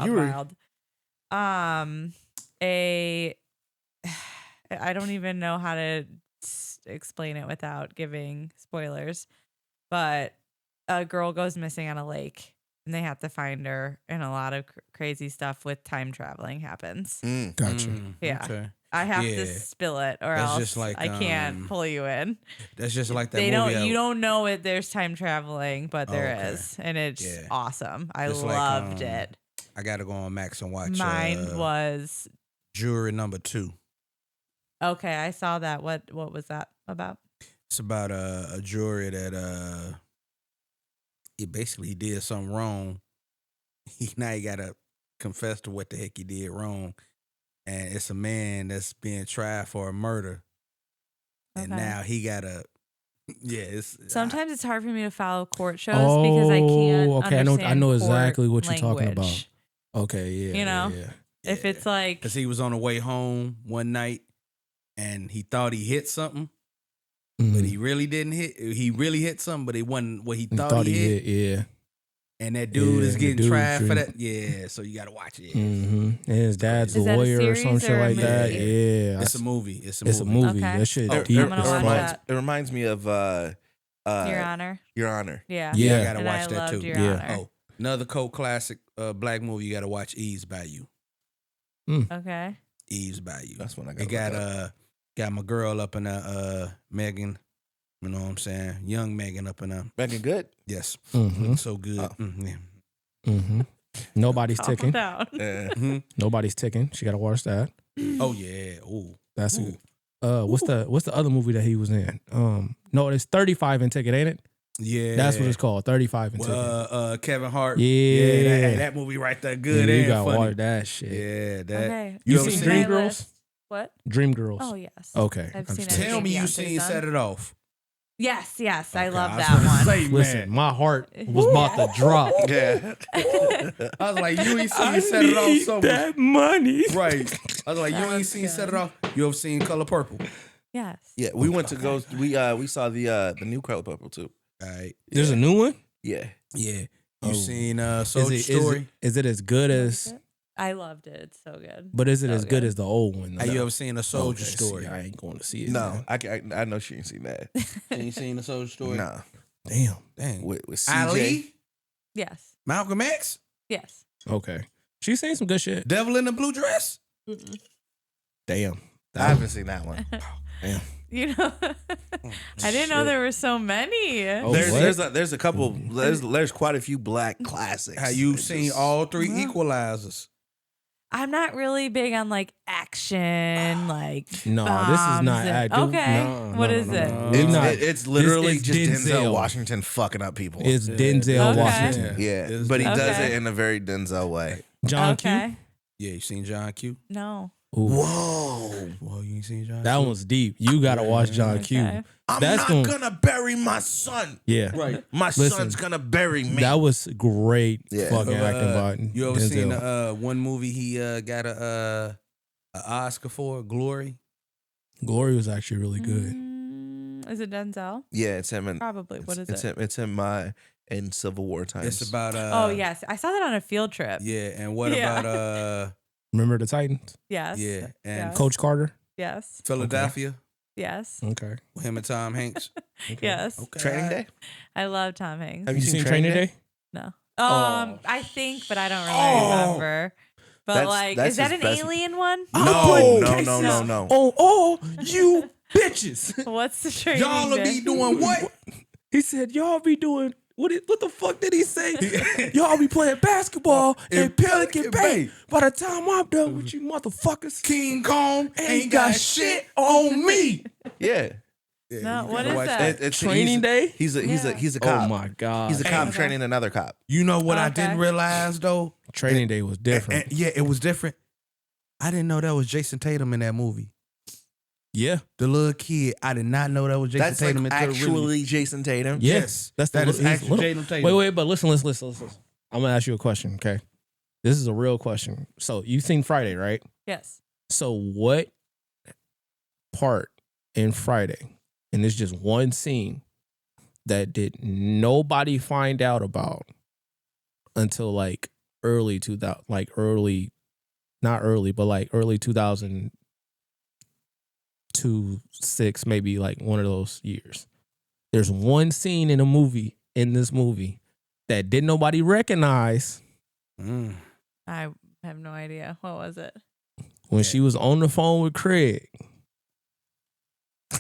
S2: I don't even know how to explain it without giving spoilers, but a girl goes missing on a lake and they have to find her, and a lot of crazy stuff with time traveling happens.
S4: Gotcha.
S2: Yeah.
S3: Okay.
S2: I have
S3: Yeah.
S2: to spill it, or
S3: That's
S2: else
S3: just like,
S2: I can't pull you in.
S3: That's just like that
S2: They
S3: movie.
S2: don't. You don't know it. There's time traveling, but there is,
S3: okay.
S2: and it's
S3: Yeah.
S2: awesome. I
S3: It's like,
S2: loved it.
S3: I got to go on Max and watch.
S2: Mine was
S3: Jury Number 2.
S2: okay. I saw that. What was that about?
S3: It's about a jury that he did something wrong. Now he gotta confess to what the heck he did wrong, and it's a man that's being tried for a murder, and
S2: Okay.
S3: now he gotta. Yeah, it's
S2: Sometimes it's hard for me to follow court shows because I can't.
S4: Okay,
S2: understand
S4: I know
S2: court
S4: exactly what you're talking about.
S2: language.
S4: Okay, yeah.
S2: You know?
S4: yeah.
S2: If it's like,
S3: because he was on the way home one night, and he thought he hit something,
S4: Mhm.
S3: but he really didn't hit. He really hit something, but it wasn't what he thought he hit.
S4: Yeah.
S3: And that dude
S4: Yeah,
S3: is
S4: the
S3: getting
S4: dude
S3: tried for
S4: treat-
S3: that. Yeah, so you gotta watch it. Yeah.
S4: And his dad's a
S2: Is that a
S4: lawyer or
S2: series
S4: some shit
S2: or a
S4: like that.
S2: movie?
S4: Yeah.
S3: It's a movie. It's a movie.
S4: It's a movie.
S2: Okay.
S4: That shit
S2: Oh,
S4: deep
S2: I'm gonna
S4: as
S2: watch
S4: fuck.
S2: that.
S1: It reminds me of
S2: Your Honor.
S1: Your Honor.
S2: Yeah.
S3: Yeah, I
S4: Yeah.
S3: gotta
S2: And
S3: watch
S2: I
S3: that
S2: loved
S3: too.
S2: Your
S4: Yeah.
S2: Honor.
S3: Oh, another cult classic black movie you gotta watch, Eve's Bayou.
S2: Okay.
S3: Eve's Bayou.
S1: That's when I
S3: It got my girl up in Megan. You know what I'm saying? Young Megan up in
S1: Megan Good.
S3: yes.
S4: Mhm.
S3: Looks so good.
S1: Oh.
S4: Mm-hmm. Nobody's
S2: Calm
S4: ticking.
S2: down.
S1: Yeah.
S3: Mhm.
S4: Nobody's ticking. She gotta watch that.
S3: Oh yeah. Ooh.
S4: That's
S3: Ooh.
S4: what's the other movie that he was in? No, it's 35 and Ticket, ain't it?
S3: Yeah.
S4: That's what it's called. 35 and Ticket.
S3: Kevin Hart.
S4: Yeah.
S3: that movie right there, good
S4: Yeah, you
S3: and
S4: gotta
S3: funny.
S4: watch that shit.
S3: Yeah, that.
S2: Okay.
S3: You
S4: You
S3: ever
S4: seen
S3: seen
S4: Dreamgirls?
S2: My list. What?
S4: Dreamgirls.
S2: Oh yes.
S4: Okay.
S2: I've
S4: I'm
S2: seen
S4: sorry.
S2: it.
S3: Tell me you
S2: Beyonce's
S3: seen
S2: son.
S3: Set It Off.
S2: Yes. I
S3: Okay,
S2: love
S3: was
S2: that
S3: gonna
S2: one.
S3: say,
S4: Listen,
S3: man.
S4: my heart was about to drop.
S1: Yeah.
S3: I was like, you ain't seen Set It Off so much.
S4: money.
S3: Right. I was like, you
S2: That
S3: ain't
S2: was
S3: seen
S2: good.
S3: Set It Off. You ever seen Color Purple?
S2: Yes.
S1: Yeah. We went to go. We saw the new Color Purple too.
S3: All right.
S4: There's a new one?
S1: Yeah.
S3: Yeah.
S4: Oh.
S3: You seen Soldier
S4: Is
S3: Story?
S4: it as good as
S2: I loved it. It's so good.
S4: But is it
S2: So
S4: as good as the old one? Though?
S3: Have you ever seen a Soldier
S4: Okay,
S3: Story?
S4: see, I ain't going to see it.
S1: No,
S4: man.
S1: I know she ain't seen that.
S3: Ain't seen a Soldier Story?
S1: Nah,
S4: Damn.
S3: Dang.
S1: with CJ.
S3: Ali?
S2: Yes.
S3: Malcolm X?
S2: Yes.
S4: Okay. She's saying some good shit.
S3: Devil in the Blue Dress?
S4: Damn.
S1: I haven't seen that one.
S4: Damn.
S2: You know, I didn't know there were so many.
S4: Oh,
S1: There's a couple. There's quite a few black classics.
S3: Have you
S1: It
S3: seen
S1: just-
S3: all three Equalizers?
S2: I'm not really big on like action, like
S4: No,
S2: bombs
S4: this is not
S2: and-
S4: acting.
S2: Okay,
S4: No,
S2: what
S4: no,
S2: is
S4: no,
S2: it?
S4: no.
S1: It's,
S4: Not-
S1: it's literally
S4: it's
S1: just Denzel
S4: Denzel.
S1: Washington fucking up people.
S4: It's Denzel
S2: Okay.
S4: Washington.
S1: Yeah,
S3: It's
S1: but he does
S2: Okay.
S1: it in a very Denzel way.
S4: John
S2: Okay.
S3: Yeah, you seen John Q?
S2: No.
S4: Q. Ooh,
S1: Whoa!
S3: Well, you ain't seen John
S4: that
S3: Q?
S4: one's deep. You gotta watch John Q.
S2: Okay.
S1: I'm
S4: That's
S1: not
S4: gonna-
S1: gonna bury my son.
S4: Yeah.
S3: Right.
S1: My
S4: Listen,
S1: son's gonna bury me.
S4: That was great
S1: Yeah.
S4: fucking acting by
S3: You ever
S4: Denzel.
S3: seen one movie he got a Oscar for, Glory?
S4: Glory was actually really good.
S2: Is it Denzel?
S1: yeah, it's him and
S2: Probably. What is
S1: it's
S2: it?
S1: him. It's him in Civil War times.
S3: It's about
S2: Oh yes, I saw that on a field trip.
S3: Yeah, and what
S2: Yeah.
S3: about
S4: Remember the Titans?
S2: Yes.
S3: yeah, and
S2: Yes.
S4: Coach Carter?
S2: Yes.
S3: Philadelphia
S2: Yes.
S4: Okay.
S3: with him and Tom Hanks.
S2: Yes.
S3: Okay.
S1: Training Day.
S2: I love Tom Hanks.
S1: Have
S4: You seen Training Day?
S2: No.
S1: Oh.
S2: I think, but I don't really remember. But
S1: That's-
S2: like,
S1: that's
S2: is that
S1: his
S2: an
S1: best-
S2: alien one?
S1: No,
S4: putting
S1: no.
S4: Oh, all you bitches.
S2: What's the training
S3: Y'all will
S2: day?
S3: be doing what?
S4: He said, y'all be doing, what the fuck did he say? Y'all be playing basketball in Pelican Bay. By the time I'm done with you motherfuckers,
S3: King Kong
S4: ain't got shit on me.
S1: Yeah.
S3: Yeah,
S2: No,
S3: you
S2: what
S3: gotta
S2: is
S3: watch
S2: that?
S1: It's
S4: Training Day?
S1: He's a
S2: Yeah.
S1: cop.
S4: Oh my God.
S1: He's a cop
S2: Okay.
S1: training another cop.
S3: You know what I
S2: Okay.
S3: didn't realize though?
S4: Training Day was different.
S3: And, yeah, it was different. I didn't know that was Jason Tatum in that movie.
S4: Yeah.
S3: The little kid, I did not know that was Jason
S1: That's
S3: Tatum.
S1: like
S3: until
S1: actually
S3: really,
S1: Jason Tatum.
S4: Yeah.
S3: Yes,
S4: That's
S3: that is
S4: he's
S3: actually
S4: little.
S3: Jason Tatum.
S4: Wait, but listen. I'm gonna ask you a question, okay? This is a real question. So you've seen Friday, right?
S2: Yes.
S4: So what part in Friday, and it's just one scene that did nobody find out about until like early 2000, like early, not early, but like early 2002, 6, maybe like one of those years. There's one scene in this movie that didn't nobody recognize
S3: Mm.
S2: I have no idea. What was it?
S4: when she was on the phone with Craig.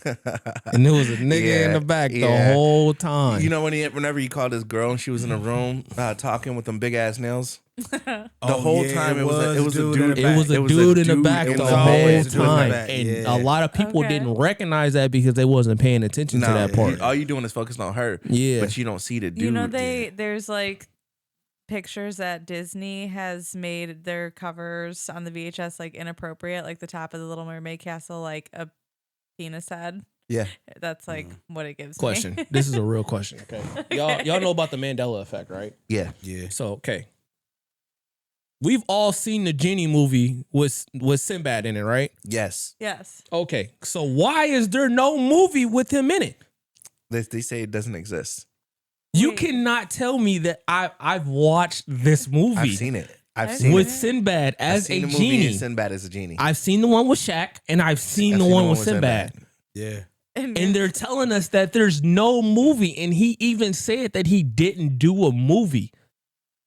S4: And there was a nigga in the back the whole time.
S1: You know whenever he called his girl and she was in a room talking with them big ass nails. The whole time it was a dude.
S4: It was a
S1: It was a
S4: dude in the
S1: dude
S4: back
S1: in
S4: the
S1: the
S4: whole
S1: always a dude in the
S4: time.
S3: back,
S4: And
S3: yeah.
S4: a lot of people
S2: Okay.
S4: didn't recognize that because they wasn't paying attention to that part.
S1: All you doing is focusing on her.
S4: Yeah.
S1: But you don't see the dude.
S2: You know, there's like pictures that Disney has made their covers on the VHS like inappropriate, like the top of the Little Mermaid castle, like a penis head.
S1: Yeah.
S2: That's like what it gives
S4: Question.
S2: me.
S4: This is a real question. Okay. Y'all know about the Mandela effect, right?
S1: Yeah.
S3: Yeah.
S4: So, okay. We've all seen the Genie movie with Sinbad in it, right?
S1: Yes.
S2: Yes.
S4: Okay. So why is there no movie with him in it?
S1: They say it doesn't exist.
S4: You
S2: Wait.
S4: cannot tell me that I've watched this movie
S1: I've seen it. I've
S2: I've
S1: seen
S4: with
S1: it.
S4: Sinbad
S1: I've
S4: as
S1: seen
S4: a
S1: the movie
S4: genie.
S1: and Sinbad as a genie.
S4: I've seen the one with Shaq and I've seen
S1: I've
S4: the
S1: seen
S4: one with Sinbad.
S3: Yeah.
S4: And they're telling us that there's no movie. And he even said that he didn't do a movie.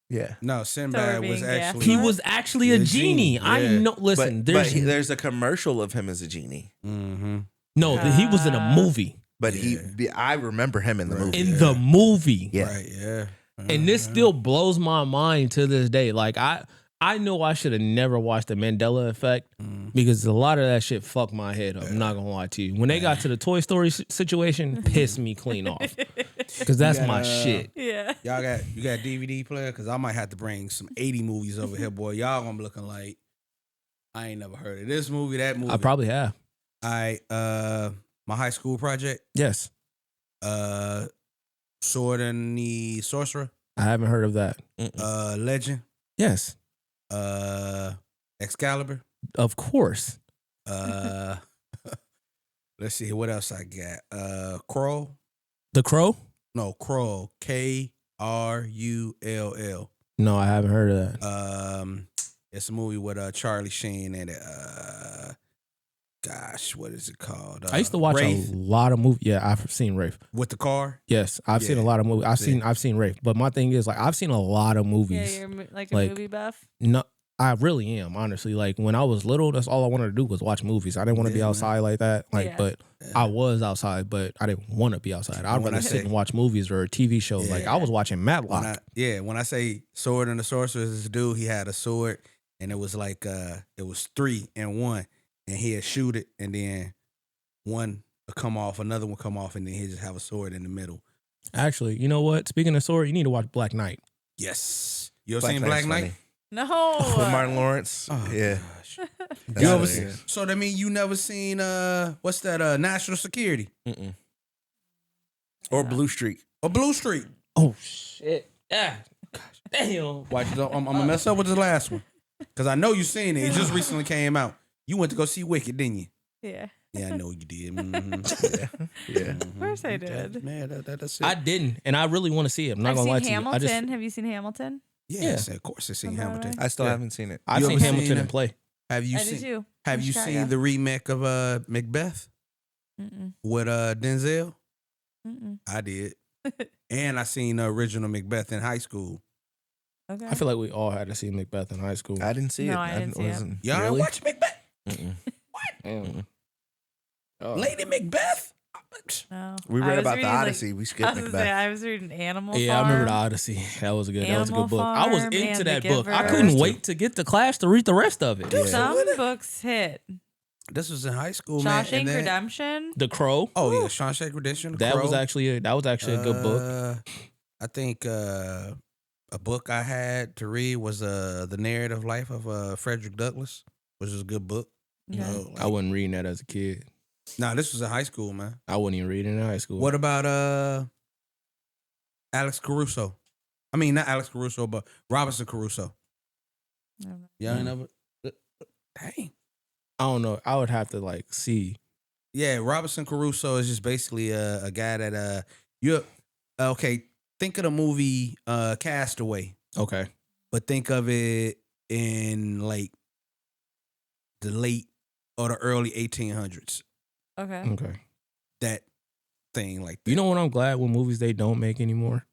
S1: Yeah.
S3: No, Sinbad was
S2: being
S3: actually.
S4: He was actually a
S3: The
S4: genie.
S3: genie,
S4: I
S3: yeah.
S4: know. Listen,
S1: but
S4: there's
S1: there's a commercial of him as a genie.
S3: Mm-hmm.
S4: no. He was in a movie.
S1: But I remember him in the movie.
S4: In the movie.
S1: Yeah.
S3: Right. Yeah.
S4: And this still blows my mind to this day. Like I know I should have never watched the Mandela Effect because a lot of that shit fucked my head up. I'm not gonna lie to you. When they got to the Toy Story situation, pissed me clean off because that's
S3: You got,
S4: my shit.
S2: Yeah.
S3: you got DVD player? Because I might have to bring some 80 movies over here, boy. Y'all gonna be looking like I ain't never heard of this movie, that movie.
S4: I probably have.
S3: My high school project,
S4: Yes,
S3: Sword and the Sorcerer,
S4: I haven't heard of that.
S3: Legend,
S4: Yes,
S3: Excalibur.
S4: of course.
S3: Let's see what else I got. Kroll.
S4: The Crow?
S3: No, Kroll. Krull.
S4: No, I haven't heard of that.
S3: It's a movie with Charlie Sheen and gosh, what is it called?
S4: I used to watch
S3: Wraith
S4: a lot of movies. Yeah, I've seen Rafe.
S3: with the car.
S4: Yes, I've seen a lot of movies. I've seen Rafe. But my thing is, like, I've seen a lot of
S2: Yeah,
S4: movies.
S2: you're like a
S4: like,
S2: movie buff.
S4: No, I really am, honestly. Like, when I was little, that's all I wanted to do was watch movies. I didn't want to be outside like that. Like,
S2: Yeah.
S4: but I was outside, but I didn't want to be outside. I'd
S3: When
S4: rather
S3: I
S4: sit
S3: say-
S4: and watch movies or TV shows. Like, I was watching Matlock.
S3: When I say Sword and the Sorceress, this dude, he had a sword, and it was like it was 3 in 1, and he'd shoot it, and then one would come off, another one come off, and then he'd just have a sword in the middle.
S4: Actually, you know what? Speaking of sword, you need to watch Black Knight.
S3: Yes, you ever seen Black Knight?
S2: No.
S1: With Martin Lawrence.
S3: Oh,
S1: Yeah.
S3: gosh.
S1: That's
S3: You ever
S1: hilarious.
S3: seen, so that mean you never seen what's that National Security
S1: Mm-mm. Or Blue Streak.
S3: or Blue Street?
S4: Oh, shit. Yeah. Gosh, damn.
S3: Watch, I'm gonna mess up with the last one because I know you seen it. It just recently came out. You went to go see Wicked, didn't you?
S2: Yeah.
S3: Yeah, I know you did. Mhm.
S1: Yeah.
S2: Of course I did.
S3: Man, that's it.
S4: I didn't, and I really want to see it. I'm not
S2: I've
S4: going to
S2: seen
S4: lie to you.
S2: Hamilton. Have you seen Hamilton?
S3: Yes, of course I seen
S2: On Broadway?
S3: Hamilton.
S1: I still
S3: Yeah.
S1: haven't seen it.
S4: I've
S3: You
S4: seen
S3: ever
S4: Hamilton
S3: seen
S4: in
S3: it?
S4: play.
S3: Have you
S2: I did
S3: seen?
S2: too.
S3: Have
S2: In
S3: you
S2: Chicago.
S3: seen the remake of Macbeth
S2: Mm-mm.
S3: with Denzel?
S2: Mm-mm.
S3: I did, and I seen the original Macbeth in high school.
S2: Okay.
S4: I feel like we all had to see Macbeth in high school.
S1: I didn't see it.
S2: No, I didn't see it.
S1: wasn't-
S3: Y'all
S4: Really?
S3: watch Macbeth?
S1: Mm-mm.
S4: Damn. Oh.
S3: Lady Macbeth?
S2: No.
S1: We
S2: I
S1: read
S2: was
S1: about the
S2: reading, like-
S1: Odyssey. We
S2: I
S1: skipped
S2: was, gonna say,
S1: Macbeth.
S2: I was reading Animal
S4: Yeah, I
S2: Farm.
S4: remember the Odyssey. That was a good
S2: Animal
S4: book. I was
S2: Farm
S4: into
S2: and
S4: that
S2: The
S4: book. I
S2: Giver.
S4: couldn't wait to get to class to read the rest of it.
S1: Yeah.
S2: Some books hit.
S3: This was in high school, man.
S2: Shawshank
S3: and then-
S2: Redemption.
S4: The Crow.
S3: Oh yeah, Shawshank Redemption. The
S4: That was
S3: Crow.
S4: actually a good book.
S3: I think a book I had to read was the narrative life of Frederick Douglass, which is a good book. You
S2: Okay.
S3: know,
S4: I wasn't reading that as a kid.
S3: nah, this was in high school, man.
S4: I wasn't even reading in high school.
S3: What about Alex Caruso? I mean, not Alex Caruso, but Robinson Crusoe. Y'all ain't never. Dang.
S4: I don't know. I would have to like see.
S3: Yeah, Robinson Crusoe is just basically a guy that you okay. Think of the movie Castaway,
S4: Okay.
S3: but think of it in like the late or the early 1800s.
S2: Okay.
S4: Okay.
S3: That thing like that.
S4: You know what? I'm glad when movies they don't make anymore.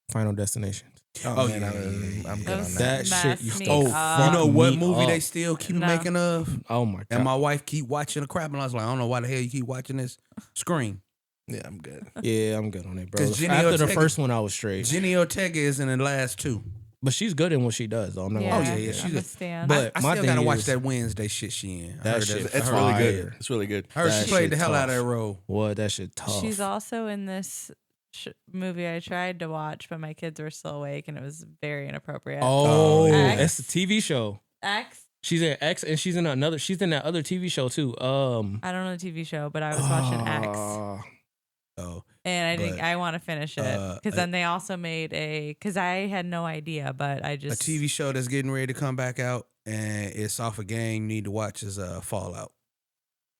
S4: Final Destinations.
S3: Oh,
S1: man,
S3: yeah,
S1: I'm good
S2: Those
S1: on
S4: That
S1: that.
S4: shit used
S2: mess
S4: to
S2: me
S3: Oh,
S2: up.
S3: you know
S4: fuck
S3: what
S4: me
S3: movie
S4: up.
S3: they still keep
S2: No.
S3: making of?
S4: Oh my god.
S3: And my wife keep watching the crap, and I was like, I don't know why the hell you keep watching this. Scream.
S1: Yeah, I'm good.
S4: Yeah, I'm good on it, bro.
S3: 'Cause Jenny
S4: After the
S3: Ortega-
S4: first one, I was straight.
S3: Jenny Ortega is in the last two.
S4: But she's good in what she does, though. I'm not
S2: Yeah.
S4: gonna
S3: Oh,
S4: lie.
S3: yeah, she's
S2: I'm a
S3: a-
S2: stan.
S4: But
S3: I
S4: my
S3: still
S4: thing
S3: gotta watch
S4: is-
S3: that Wednesday shit she in. I
S4: That
S3: heard
S4: shit-
S3: I
S1: It's
S3: heard-
S1: really
S4: fire.
S1: good. It's really good.
S3: I heard
S4: that
S3: she played the
S4: shit
S3: hell out of
S4: tough.
S3: that role.
S4: What that shit tough.
S2: She's also in this movie I tried to watch, but my kids were still awake, and it was very inappropriate.
S4: Oh,
S3: yeah.
S4: that's the TV show.
S2: X.
S4: She's in X, and she's in another. She's in that other TV show too.
S2: I don't know the TV show, but I was watching X,
S3: Oh,
S2: and I think
S3: but,
S2: I want to finish it because then they also made because I had no idea, but I
S3: a
S2: just
S3: TV show that's getting ready to come back out, and it's off a game you need to watch is Fallout.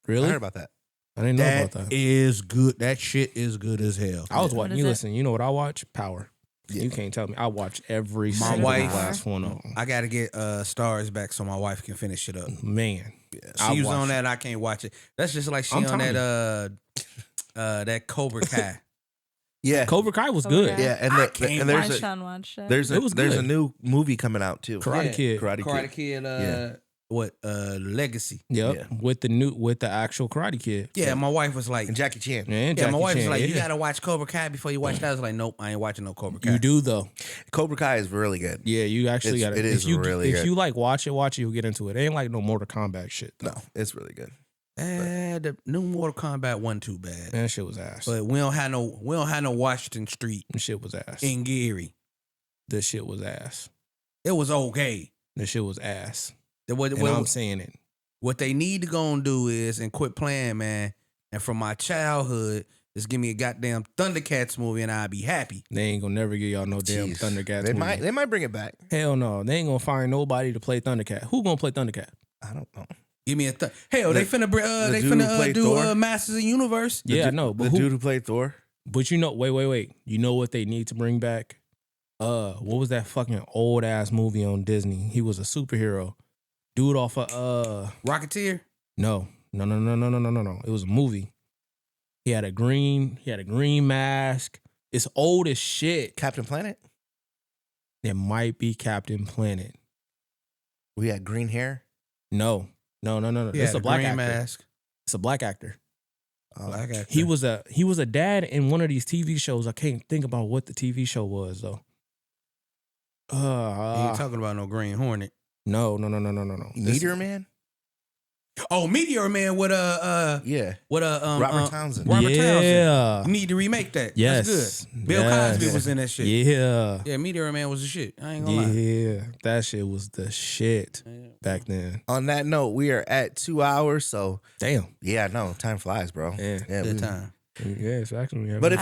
S1: I
S4: Really?
S1: heard about that.
S4: I didn't know
S3: That
S4: about that.
S3: is good. That shit is good as hell.
S4: I was
S2: What
S4: watching.
S2: is
S4: You
S2: it?
S4: listen. You know what I watch? Power.
S1: Yeah.
S4: You can't tell me. I watch every
S3: My
S4: single
S3: wife-
S4: last one of them.
S3: I got to get Stars back so my wife can finish it up.
S4: Man,
S3: She was on that. I can't watch it. That's just like she
S4: I'm
S3: on
S4: telling
S3: that Cobra Kai.
S1: Yeah.
S4: Cobra Kai was
S2: Cobra
S4: good.
S2: Kai.
S1: Yeah, and,
S3: I
S1: the,
S3: can't
S1: and
S2: my
S1: there's a
S2: son watched it.
S1: there's a
S4: It was
S1: there's a
S4: good.
S1: new movie coming out too.
S4: Karate Kid.
S1: Karate Kid.
S3: Kid. What? Legacy.
S4: Yep.
S1: Yeah.
S4: With the actual Karate Kid.
S3: Yeah, my wife was like,
S1: And Jackie Chan.
S4: Man,
S3: yeah, my
S4: Jackie
S3: wife was
S4: Chan,
S3: like, you
S4: yeah.
S3: gotta watch Cobra Kai before you watch that. I was like, nope, I ain't watching no Cobra Kai.
S4: You do though.
S1: Cobra Kai is really good.
S4: Yeah, you actually got to.
S1: It is really
S4: If
S1: good.
S4: you like watch it, you'll get into it. It ain't like no Mortal Kombat shit. Though.
S1: No, it's really good.
S3: The new Mortal Kombat wasn't too bad,
S4: That shit was ass.
S3: but we don't have no Washington Street
S4: That shit was ass.
S3: in Gary.
S4: The shit was ass.
S3: It was okay.
S4: The shit was ass.
S3: What,
S4: And I'm saying it.
S3: what they need to go and do is and quit playing, man. And from my childhood, just give me a goddamn Thundercats movie and I'll be happy.
S4: They ain't gonna never give y'all no damn
S1: Jeez.
S4: Thundercats.
S1: They
S4: movie.
S1: might bring it back.
S4: Hell no. They ain't gonna find nobody to play Thundercat. Who gonna play Thundercat?
S1: I don't know.
S3: Give me a hell. They finna
S1: the dude who played
S3: do
S1: Thor?
S3: Masters of the Universe.
S4: Yeah, I know. But
S1: The
S4: who?
S1: dude who played Thor.
S4: But you know, wait. You know what they need to bring back? What was that fucking old ass movie on Disney? He was a superhero. Dude off of
S3: Rocketeer.
S4: no. It was a movie. He had a green mask. It's old as shit.
S1: Captain Planet.
S4: It might be Captain Planet.
S1: We had green hair.
S4: No.
S3: He
S4: It's
S3: had
S4: a black
S3: green
S4: actor.
S3: mask.
S4: It's a black actor.
S3: Black actor.
S4: He was a dad in one of these TV shows. I can't think about what the TV show was though.
S3: He ain't talking about no Green Hornet.
S4: No.
S1: Meteor Man.
S3: Oh, Meteor Man with
S1: Yeah.
S3: Robert
S1: Townsend.
S3: Robert
S4: Yeah.
S3: Townsend. You need to remake that.
S4: Yes.
S3: That's good. Bill
S4: Yes.
S3: Cosby was in that shit.
S4: Yeah.
S3: Yeah, Meteor Man was the shit. I ain't gonna lie.
S4: Yeah. That shit was the shit back then.
S1: On that note, we are at 2 hours. So
S4: Damn.
S1: yeah, no, time flies, bro.
S4: Yeah.
S3: Good time.
S4: Yeah, it's actually.
S1: But if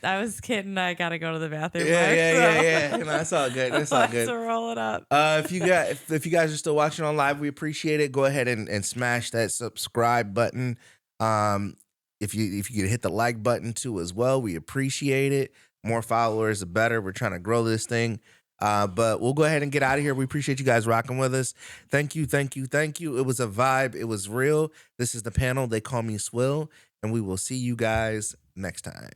S2: I was kidding. I gotta go to the bathroom.
S1: yeah. No, that's all good. That's all good.
S2: To roll it up.
S1: If you guys are still watching on live, we appreciate it. Go ahead and smash that subscribe button. If you could hit the like button too as well, we appreciate it. More followers, the better. We're trying to grow this thing. But we'll go ahead and get out of here. We appreciate you guys rocking with us. Thank you. It was a vibe. It was real. This is the panel. They call me Swill, and we will see you guys next time.